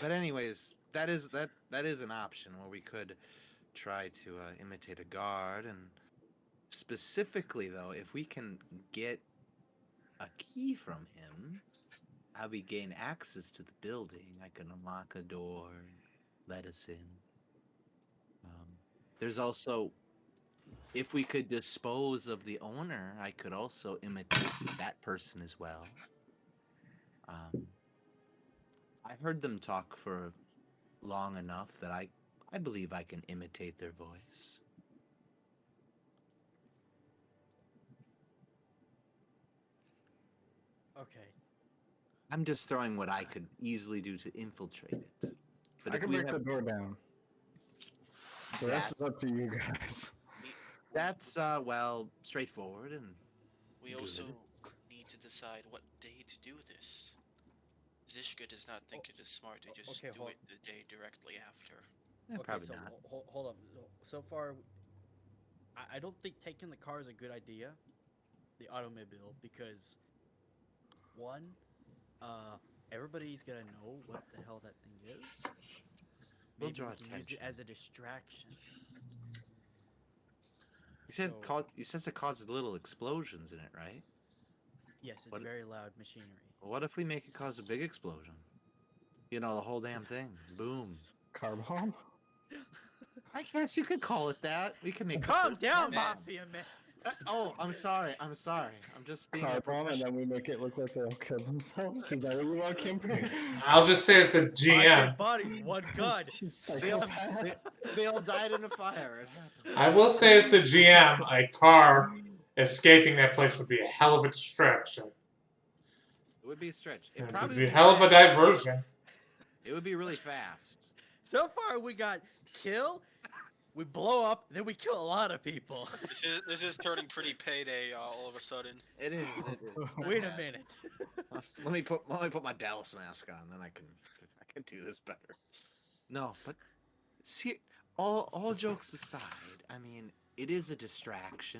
S7: But anyways, that is an option where we could try to imitate a guard, and specifically though, if we can get a key from him, how we gain access to the building, I can unlock a door, let us in. There's also, if we could dispose of the owner, I could also imitate that person as well. I heard them talk for long enough that I believe I can imitate their voice.
S8: Okay.
S7: I'm just throwing what I could easily do to infiltrate it. But
S4: I
S7: if
S4: can
S7: we
S4: break the
S7: have,
S4: door down. The rest is up to you guys.
S7: that's straightforward, and
S3: We
S7: Good.
S3: also need to decide what day to do this. Zishka does not think it is smart to just
S8: okay,
S3: do
S8: hold-
S3: it the day directly after.
S8: Okay,
S7: probably
S8: so
S7: not.
S8: hold up. So far, I don't think taking the car is a good idea, the automobile, because one, everybody's gonna know what the hell that thing is.
S7: We'll
S8: Maybe
S7: draw
S8: we can use
S7: attention.
S8: it as a distraction.
S7: You said it causes little explosions in it, right?
S8: Yes, it's
S7: What-
S8: very loud machinery.
S7: Well, what if we make it cause a big explosion? You know, the whole damn thing. Boom.
S4: Car bomb?
S7: I guess you could call it that. We can make. the
S8: Calm
S7: first
S8: down,
S7: bomb.
S8: Mafia man.
S2: Oh, I'm sorry. I'm sorry. I'm just being a
S4: Car bomb, and
S2: professional.
S4: then we make it look like they all killed themselves. Is that what you want, Kimber?
S1: I'll just say as the
S8: Five
S1: GM,
S8: dead bodies, one gun.
S2: They all died in a fire. It happened.
S1: I will say as the GM, a car escaping that place would be a hell of a distraction.
S2: It would be a stretch. It
S1: It would
S2: probably
S1: be a
S2: would
S1: hell of a
S2: fast.
S1: diversion.
S2: It would be really fast.
S8: So far, we got kill, we blow up, then we kill a lot of people.
S3: This is turning pretty payday all of a sudden.
S2: It is. It is.
S8: Wait a minute.
S2: Let me put my Dallas mask on, then I can do this better. No, but see, all jokes aside, I mean, it is a distraction.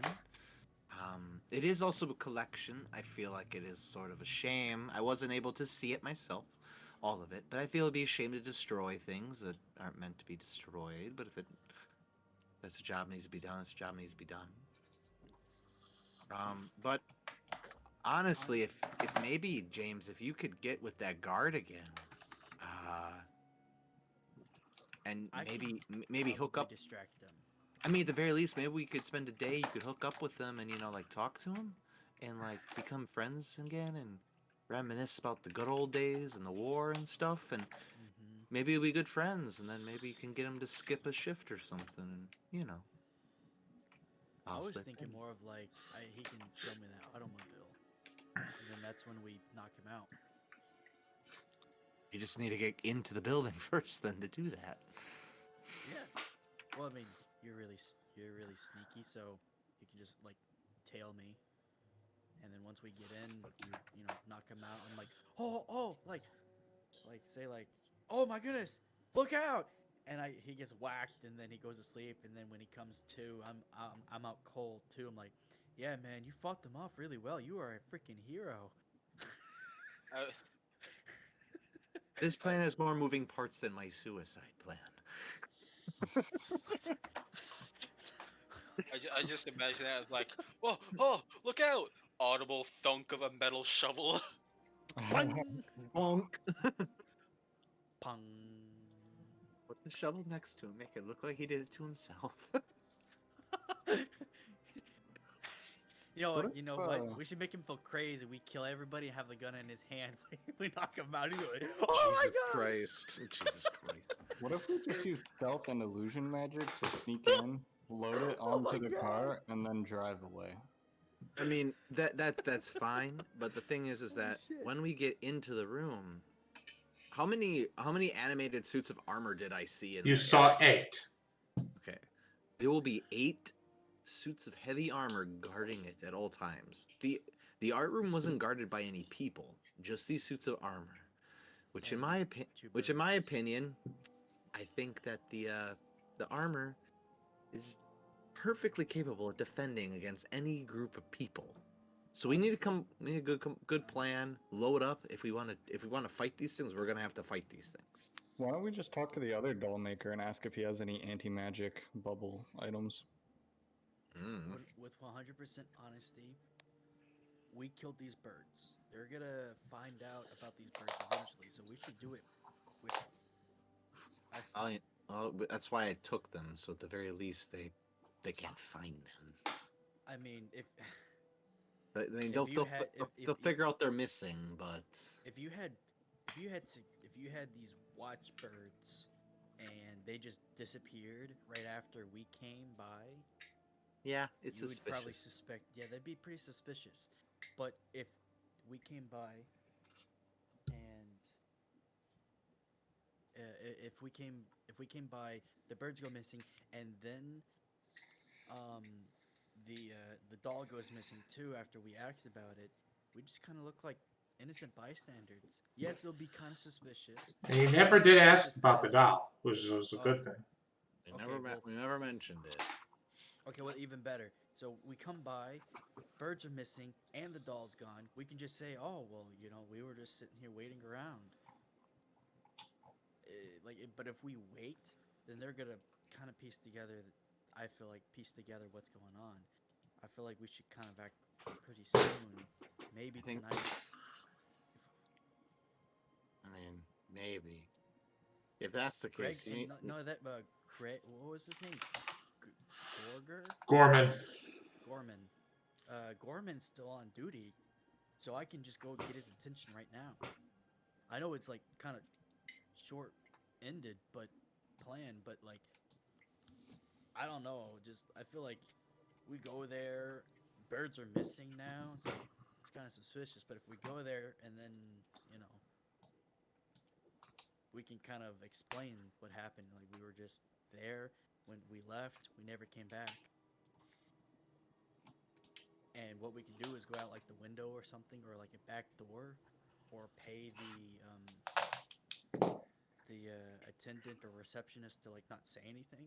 S2: It is also a collection. I feel like it is sort of a shame. I wasn't able to see it myself, all of it, but I feel it'd be a shame to destroy things that aren't meant to be destroyed. But if that's a job needs to be done, it's a job needs to be done. But honestly, if maybe James, if you could get with that guard again, and
S8: I can
S2: maybe hook up.
S8: probably distract them.
S2: I mean, at the very least, maybe we could spend a day. You could hook up with them and like talk to them, and like become friends again and reminisce about the good old days and the war and stuff. And maybe we'll be good friends. And then maybe you can get them to skip a shift or something. And
S8: I
S2: I'll
S8: was
S2: slip
S8: thinking
S2: in.
S8: more of like he can show me that automobile, and then that's when we knock him out.
S2: You just need to get into the building first, then to do that.
S8: Yeah. Well, I mean, you're really sneaky, so you can just like tail me, and then once we get in, you knock him out. I'm like, oh, like say like, oh my goodness, look out! And he gets whacked, and then he goes to sleep, and then when he comes to, I'm out cold too. I'm like, yeah, man, you fought them off really well. You are a freaking hero.
S2: This plan has more moving parts than my suicide plan.
S3: I just imagine that as like, oh, look out! Audible thunk of a metal shovel.
S2: Boing! Bonk!
S8: Pong.
S2: Put the shovel next to him. Make it look like he did it to himself.
S8: You know,
S4: What
S8: you
S4: if,
S8: know what? We should make him feel crazy. We kill everybody and have the gun in his hand. We knock him out. He's like, oh my
S2: Jesus
S8: god!
S2: Christ. Jesus Christ.
S4: What if we just use stealth and illusion magic to sneak in, load it onto the car, and then drive away?
S2: I mean, that's fine, but the thing is that
S8: shit.
S2: when we get into the room, how many animated suits of armor did I see in
S1: You
S2: there?
S1: saw 8.
S2: Okay. There will be 8 suits of heavy armor guarding it at all times. The art room wasn't guarded by any people, just these suits of armor. Which in my opinion, I think that the armor is perfectly capable of defending against any group of people. So we need a good plan, load up. If we want to fight these things, we're gonna have to fight these things.
S4: Why don't we just talk to the other doll maker and ask if he has any anti-magic bubble items?
S8: With 100% honesty, we killed these birds. They're gonna find out about these birds eventually, so we should do it quickly.
S2: Well, that's why I took them. So at the very least, they can't find them.
S8: I mean, if
S2: I mean,
S8: If
S2: they'll
S8: you had- if
S2: they'll
S8: you-
S2: figure out they're missing, but
S8: if you had these watchbirds and they just disappeared right after we came by,
S2: yeah, it's
S8: you would probably
S2: suspicious.
S8: suspect. Yeah, that'd be pretty suspicious. But if we came by and if we came by, the birds go missing, and then the doll goes missing too after we asked about it, we just kind of look like innocent bystanders. Yes, it'll be kind of suspicious.
S1: And you never did ask about the doll, which was a good thing.
S2: We never mentioned it.
S8: Okay, well, even better. So we come by, birds are missing, and the doll's gone. We can just say, oh, well, we were just sitting here waiting around. But if we wait, then they're gonna kind of piece together. I feel like piece together what's going on. I feel like we should kind of act pretty soon, maybe
S2: think-
S8: tonight.
S2: I mean, maybe. If that's the
S8: Greg,
S2: case, you need,
S8: Greg, what was his name? Gorger?
S1: Gorman.
S8: Gorman. Gorman's still on duty, so I can just go get his attention right now. I know it's like kind of short-ended, but planned. But like, I don't know. Just I feel like we go there. Birds are missing now. It's kind of suspicious. But if we go there and then you know we can kind of explain what happened. Like we were just there when we left. We never came back. And what we can do is go out like the window or something, or like a back door, or pay the attendant or receptionist to like not say anything.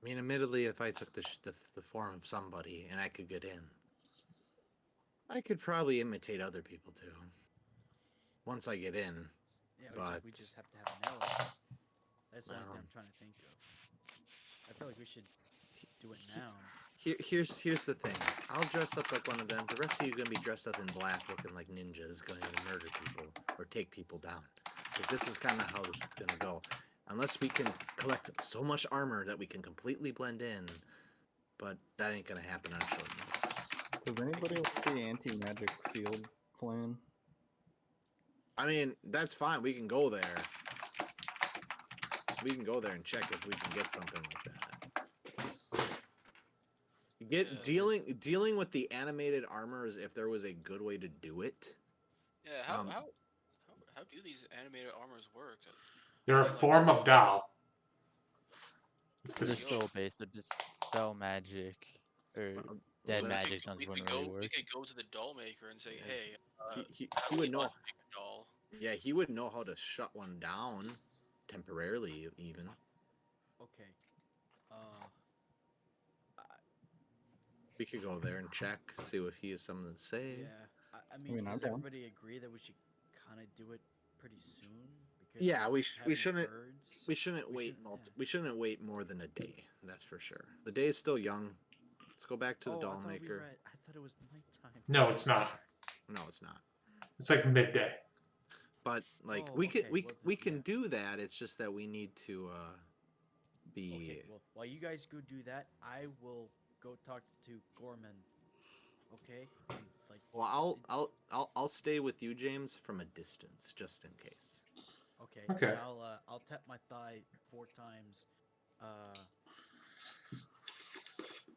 S2: I mean, admittedly, if I took the form of somebody and I could get in, I could probably imitate other people too. Once I get in,
S8: Yeah,
S2: but
S8: we just have to have an L. That's the only thing
S2: Well.
S8: I'm trying to think of. I feel like we should do it now.
S2: here's the thing. I'll dress up like one of them. The rest of you are gonna be dressed up in black, looking like ninjas, going to murder people or take people down. But this is kind of how this is gonna go. Unless we can collect so much armor that we can completely blend in, but that ain't gonna happen on short notice.
S4: Does anybody like the anti-magic field plan?
S2: I mean, that's fine. We can go there. We can go there and check if we can get something like that. Dealing with the animated armor is if there was a good way to do it.
S3: Yeah, how
S2: Um,
S3: do these animated armors work?
S1: They're a form of doll. It's
S6: They're
S1: the
S6: soul based, so just spell magic or dead
S2: that-
S6: magic ones wouldn't really
S3: We
S6: work.
S3: could go to the doll maker and say,
S2: Yeah,
S3: hey,
S2: he
S3: how do
S2: would
S3: we
S2: know.
S3: unmake a doll?
S2: Yeah, he would know how to shut one down temporarily, even.
S8: Okay.
S2: We could go there and check, see if he has something to say.
S8: Yeah. I mean,
S4: mean, I'm
S8: does
S4: down.
S8: everybody agree that we should kind of do it pretty soon? Because
S2: Yeah, we
S8: having
S2: shouldn't
S8: birds,
S2: we shouldn't
S8: we
S2: wait
S8: shouldn't- yeah.
S2: we shouldn't wait more than a day. That's for sure. The day is still young. Let's go back to the
S8: Oh,
S2: doll
S8: I thought
S2: maker.
S8: I thought it was nighttime.
S1: No, it's not.
S2: No, it's not.
S1: It's like midday.
S2: But like
S8: Oh,
S2: we can
S8: okay,
S2: we
S8: well,
S2: we
S8: then,
S2: can
S8: yeah.
S2: do that. It's just that we need to be.
S8: Okay, well, while you guys go do that, I will go talk to Gorman. Okay? And, like,
S2: Well, I'll stay with you, James, from a distance, just in case.
S8: okay.
S1: Okay.
S8: And I'll tap my thigh 4 times,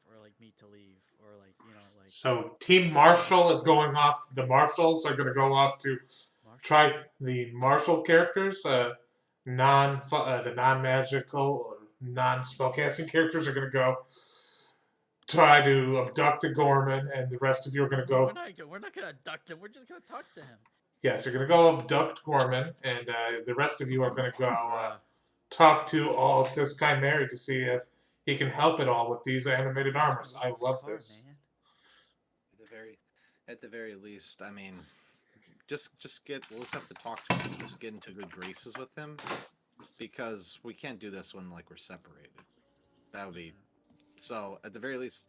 S8: for like me to leave, or like like.
S1: So Team Marshall is going off. The Marshals are going to go off to
S8: Marshall?
S1: try the Marshall characters. The non-magical or non-spellcasting characters are going to go try to abduct a Gorman, and the rest of you are going to
S8: No,
S1: go.
S8: we're not gonna abduct him. We're just gonna talk to him.
S1: Yes, you're going to go abduct Gorman, and the rest of you are going to go talk to all this guy Mary to see if he can help at all with these animated armors. I love this.
S8: Man.
S2: At the very least, I mean, we'll just have to talk to him, just get into good graces with him, because we can't do this when like we're separated. That would be so. At the very least,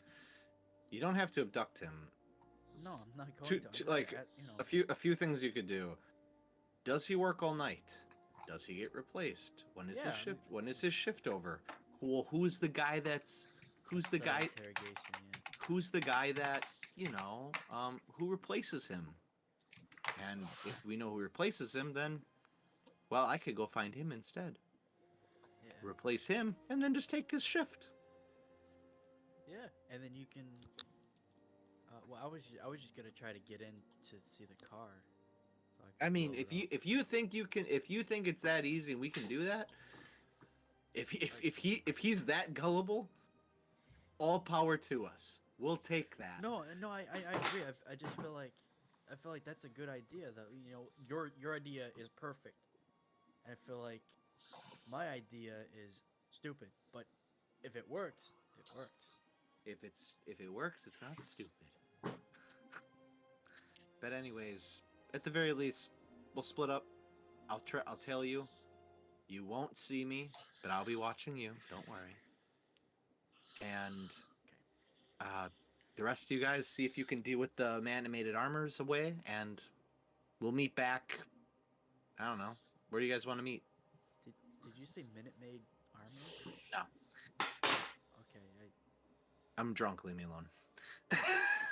S2: you don't have to abduct him.
S8: No, I'm not going to.
S2: Like a few things you could do. Does he work all night? Does he get replaced? When is his shift? When is his shift over? Who's the guy that's? Who's the guy?
S8: Interrogation, yeah.
S2: Who's the guy that who replaces him? And if we know who replaces him, then, well, I could go find him instead.
S8: Yeah.
S2: Replace him, and then just take his shift.
S8: Yeah, and then you can. Well, I was just gonna try to get in to see the car. So
S2: I
S8: could
S2: mean,
S8: blow it
S2: if you think you can, if you think it's that easy, we can do that. If he's that gullible, all power to us. We'll take that.
S8: No, I agree. I just feel like that's a good idea. Though your idea is perfect. I feel like my idea is stupid, but if it works, it works.
S2: If it works, it's not stupid. But anyways, at the very least, we'll split up. I'll tell you. You won't see me, but I'll be watching you. Don't worry. And the rest of you guys, see if you can deal with the animated armors away, and we'll meet back. I don't know. Where do you guys want to meet?
S8: Did you say Minute Maid armor?
S2: No.
S8: Okay,
S2: I'm drunk. Leave me alone.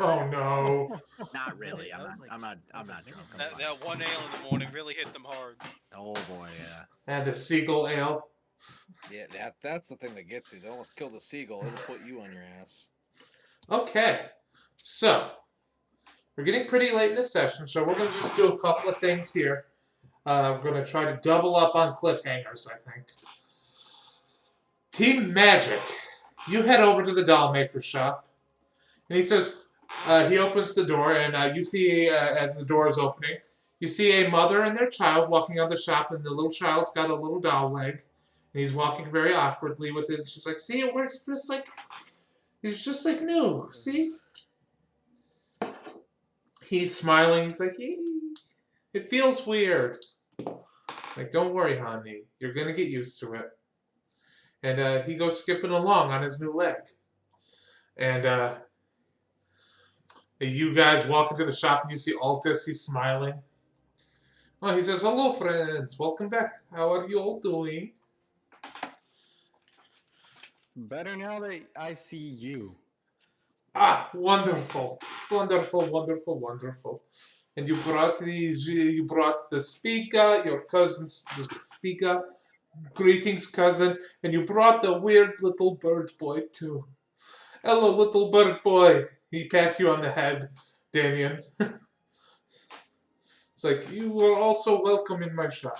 S1: Oh no.
S2: Not really.
S8: That
S2: I'm
S8: was
S2: not.
S8: like-
S2: I'm not.
S8: that
S2: I'm
S8: was
S2: not
S8: like
S2: drunk. I'm
S3: That,
S2: fine.
S3: that 1 ale in the morning really hit them hard.
S2: Oh boy, yeah.
S1: And the seagull ale.
S2: Yeah, that's the thing that gets you. They almost killed a seagull. It'll put you on your ass.
S1: Okay. So, we're getting pretty late in the session, so we're going to just do a couple of things here. We're going to try to double up on cliffhangers, I think. Team Magic, you head over to the doll maker shop. And he says, he opens the door, and you see, as the door is opening, you see a mother and their child walking out of the shop, and the little child's got a little doll leg. And he's walking very awkwardly with it. She's like, see, it works just like, it's just like new, see? He's smiling. He's like, it feels weird. Like, don't worry, honey. You're going to get used to it. And he goes skipping along on his new leg. And you guys walk into the shop and you see Altus. He's smiling. Oh, he says, hello, friends. Welcome back. How are you all doing?
S4: Better now that I see you.
S1: Ah, wonderful. Wonderful, wonderful, wonderful. And you brought the speaker, your cousin's the speaker. Greetings, cousin. And you brought the weird little bird boy, too. Hello, little bird boy. He pats you on the head, Damien. It's like, you are also welcome in my shop.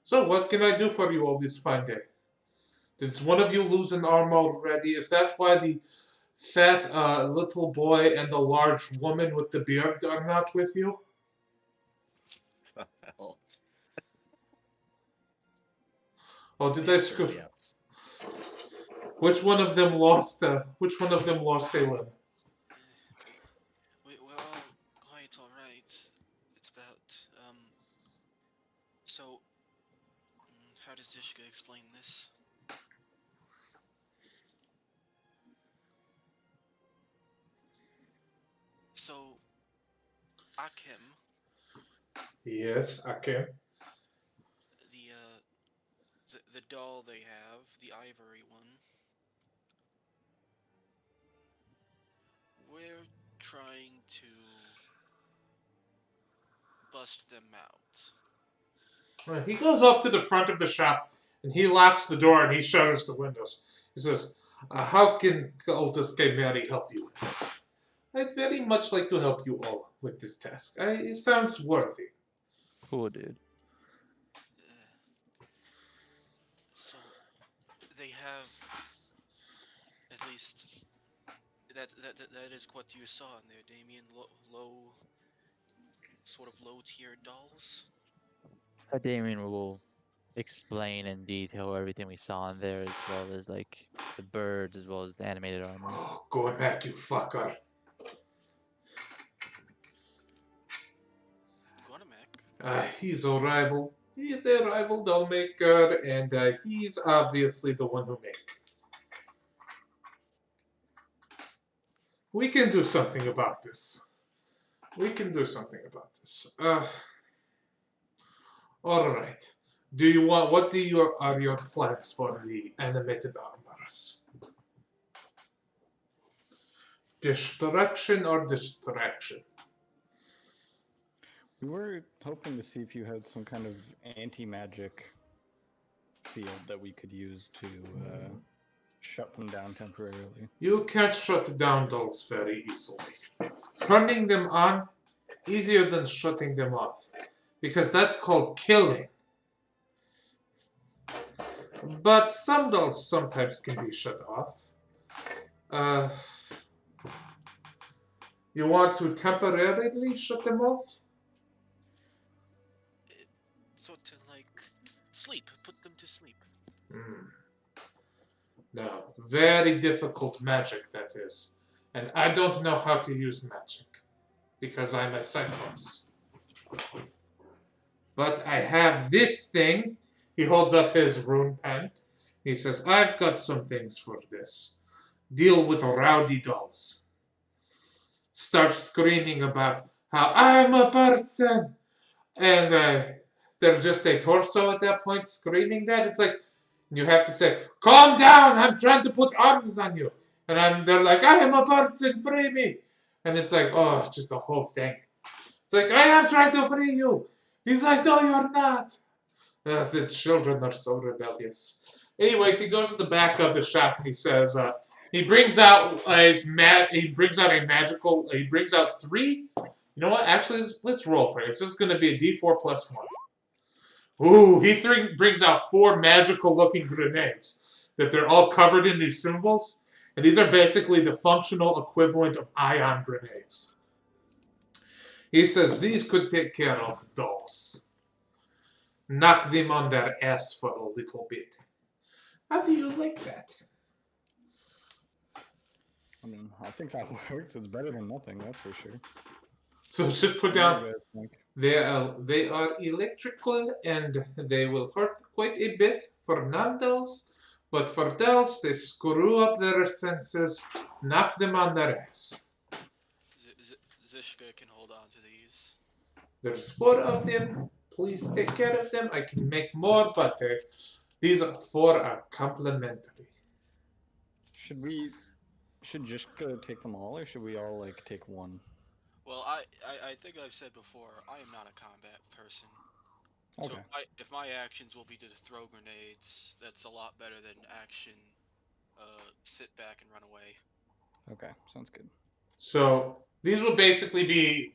S1: So, what can I do for you all this fine day? Did one of you lose an arm already? Is that why the fat little boy and the large woman with the beard are not with you?
S2: Hell.
S1: Oh, did I screw?
S2: Yes.
S1: Which one of them lost? Which one of them lost a limb?
S3: We're all quite alright. It's about, so, how does Zishka explain this? So, Akim,
S1: Yes, okay.
S3: the doll they have, the ivory one, we're trying to bust them out.
S1: He goes up to the front of the shop and he locks the door and he shutters the windows. He says, how can Cultus Chimeri help you with this? I'd very much like to help you all with this task. It sounds worthy.
S6: Cool, dude.
S3: So, they have, at least, that is what you saw in there, Damien, sort of low-tier dolls.
S6: Damien will explain in detail everything we saw in there, as well as like the birds, as well as the animated armor.
S1: Oh, go back, you fucker. He's a rival. He's a rival doll maker, and he's obviously the one who made this. We can do something about this. We can do something about this. All right. Do you want? What are your plans for the animated armors? Destruction or distraction?
S4: We were hoping to see if you had some kind of anti-magic field that we could use to shut them down temporarily.
S1: You can't shut down dolls very easily. Turning them on, easier than shutting them off. Because that's called killing. But some dolls sometimes can be shut off. You want to temporarily shut them off?
S3: Sort of like sleep, put them to sleep.
S1: No, very difficult magic that is. And I don't know how to use magic. Because I'm a Cyclops. But I have this thing. He holds up his rune pen. He says, I've got some things for this. Deal with rowdy dolls. Start screaming about how I'm a person. And they're just a torso at that point screaming that. It's like, you have to say, calm down, I'm trying to put arms on you. And they're like, I am a person, free me. And it's like, oh, it's just the whole thing. It's like, I am trying to free you. He's like, no, you're not. The children are so rebellious. Anyways, he goes to the back of the shop and he says, he brings out he brings out 3. You know what? Actually, let's roll for it. It's just going to be a D4 plus 1. Ooh, he brings out 4 magical-looking grenades that they're all covered in these symbols, and these are basically the functional equivalent of ion grenades. He says these could take care of those. Knock them on their ass for a little bit. How do you like that?
S4: I mean, I think that works. It's better than nothing, that's for sure.
S1: So just put
S4: What do
S1: down,
S4: you guys think?
S1: they are electrical and they will hurt quite a bit for non-dells, but for dells, they screw up their senses, knock them on their ass.
S3: Zishka can hold on to these.
S1: There's 4 of them. Please take care of them. I can make more, but these 4 are complimentary.
S4: Should just take them all, or should we all like take one?
S3: Well, I think I've said before, I am not a combat person.
S4: Okay.
S3: So if my actions will be to throw grenades, that's a lot better than action sit back and run away.
S4: Okay, sounds good.
S1: So these will basically be,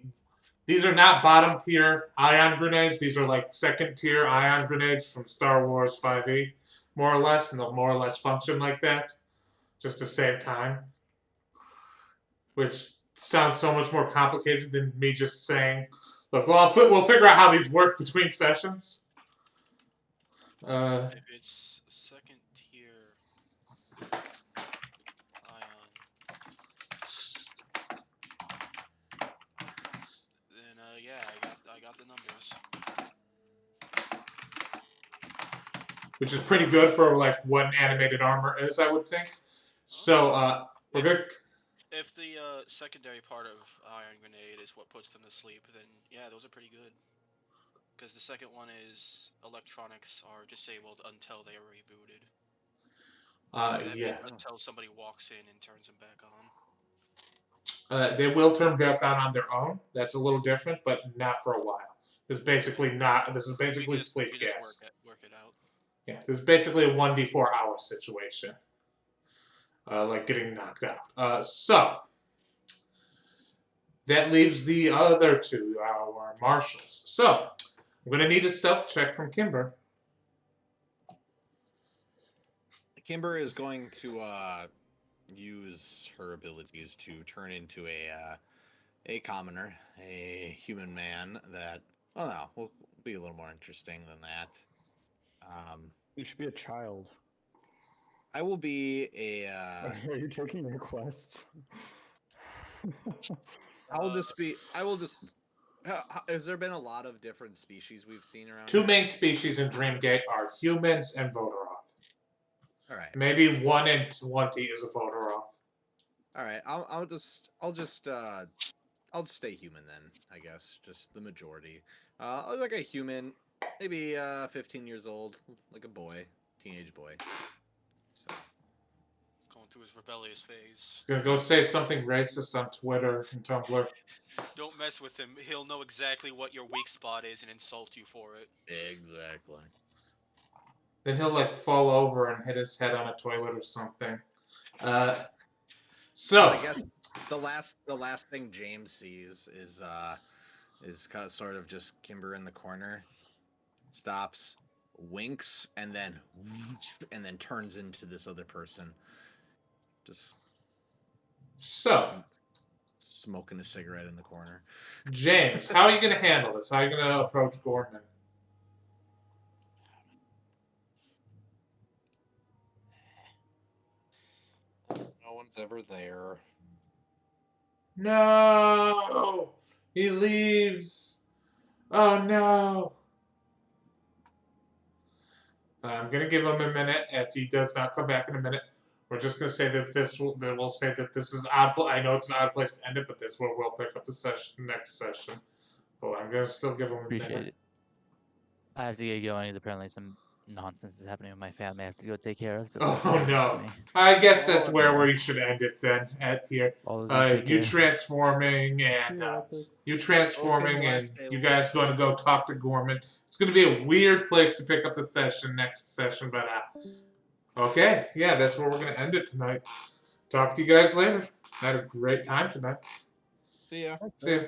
S1: these are not bottom tier ion grenades. These are like second tier ion grenades from Star Wars 5e, more or less, and they'll more or less function like that, just to save time. Which sounds so much more complicated than me just saying, look, well, we'll figure out how these work between sessions.
S3: If it's second tier ion, then yeah, I got the numbers.
S1: Which is pretty good for like what an animated armor is, I would think. So we're good.
S3: If the secondary part of Iron Grenade is what puts them to sleep, then yeah, those are pretty good. Because the second one is electronics are disabled until they are rebooted.
S1: Yeah.
S3: Until somebody walks in and turns them back on.
S1: They will turn back on their own. That's a little different, but not for a while. This is basically sleep
S3: We
S1: gas.
S3: just work it out.
S1: Yeah, this is basically a 1d4 hour situation. Like getting knocked out. So that leaves the other 2, our marshals. So I'm gonna need a stealth check from Kimber.
S2: Kimber is going to use her abilities to turn into a commoner, a human man that, well, no, will be a little more interesting than that.
S4: You should be a child.
S2: I will be a.
S4: Are you taking requests?
S2: I will just. Has there been a lot of different species we've seen around?
S1: 2
S2: here?
S1: main species in Dreamgate are humans and Vodoroth.
S2: All right.
S1: Maybe 1 in 20 is a Vodoroth.
S2: All right. I'll just stay human then. I guess just the majority. Like a human, maybe 15 years old, like a boy, teenage boy. So.
S3: Going through his rebellious phase.
S1: He's gonna go say something racist on Twitter and Tumblr.
S3: Don't mess with him. He'll know exactly what your weak spot is and insult you for it.
S2: Exactly.
S1: Then he'll like fall over and hit his head on a toilet or something. So
S2: I guess the last thing James sees is kind of sort of just Kimber in the corner, stops, winks, and then turns into this other person, just smoking a cigarette in the corner.
S1: James, how are you gonna handle this? How are you gonna approach Gorman?
S2: No one's ever there.
S1: No! He leaves! Oh no! I'm gonna give him a minute. If he does not come back in a minute, we're just gonna say that we'll say that this is odd. I know it's an odd place to end it, but this will we'll pick up the next session. But I'm gonna still give him a
S6: Appreciate
S1: minute.
S6: it. I have to get going. There's apparently some nonsense is happening with my family I have to go take care of. So
S1: Oh
S6: please
S1: no.
S6: me.
S1: I guess that's
S2: Oh,
S1: where
S6: no.
S1: we should end it then. At here,
S6: All of you take
S1: you
S6: care.
S1: transforming and you transforming
S2: Okay,
S1: and
S2: stay
S1: you
S2: well.
S1: guys going to go talk to Gorman. It's going to be a weird place to pick up the session next session, but okay, yeah, that's where we're going to end it tonight. Talk to you guys later. Had a great time tonight.
S2: See ya.
S1: See ya.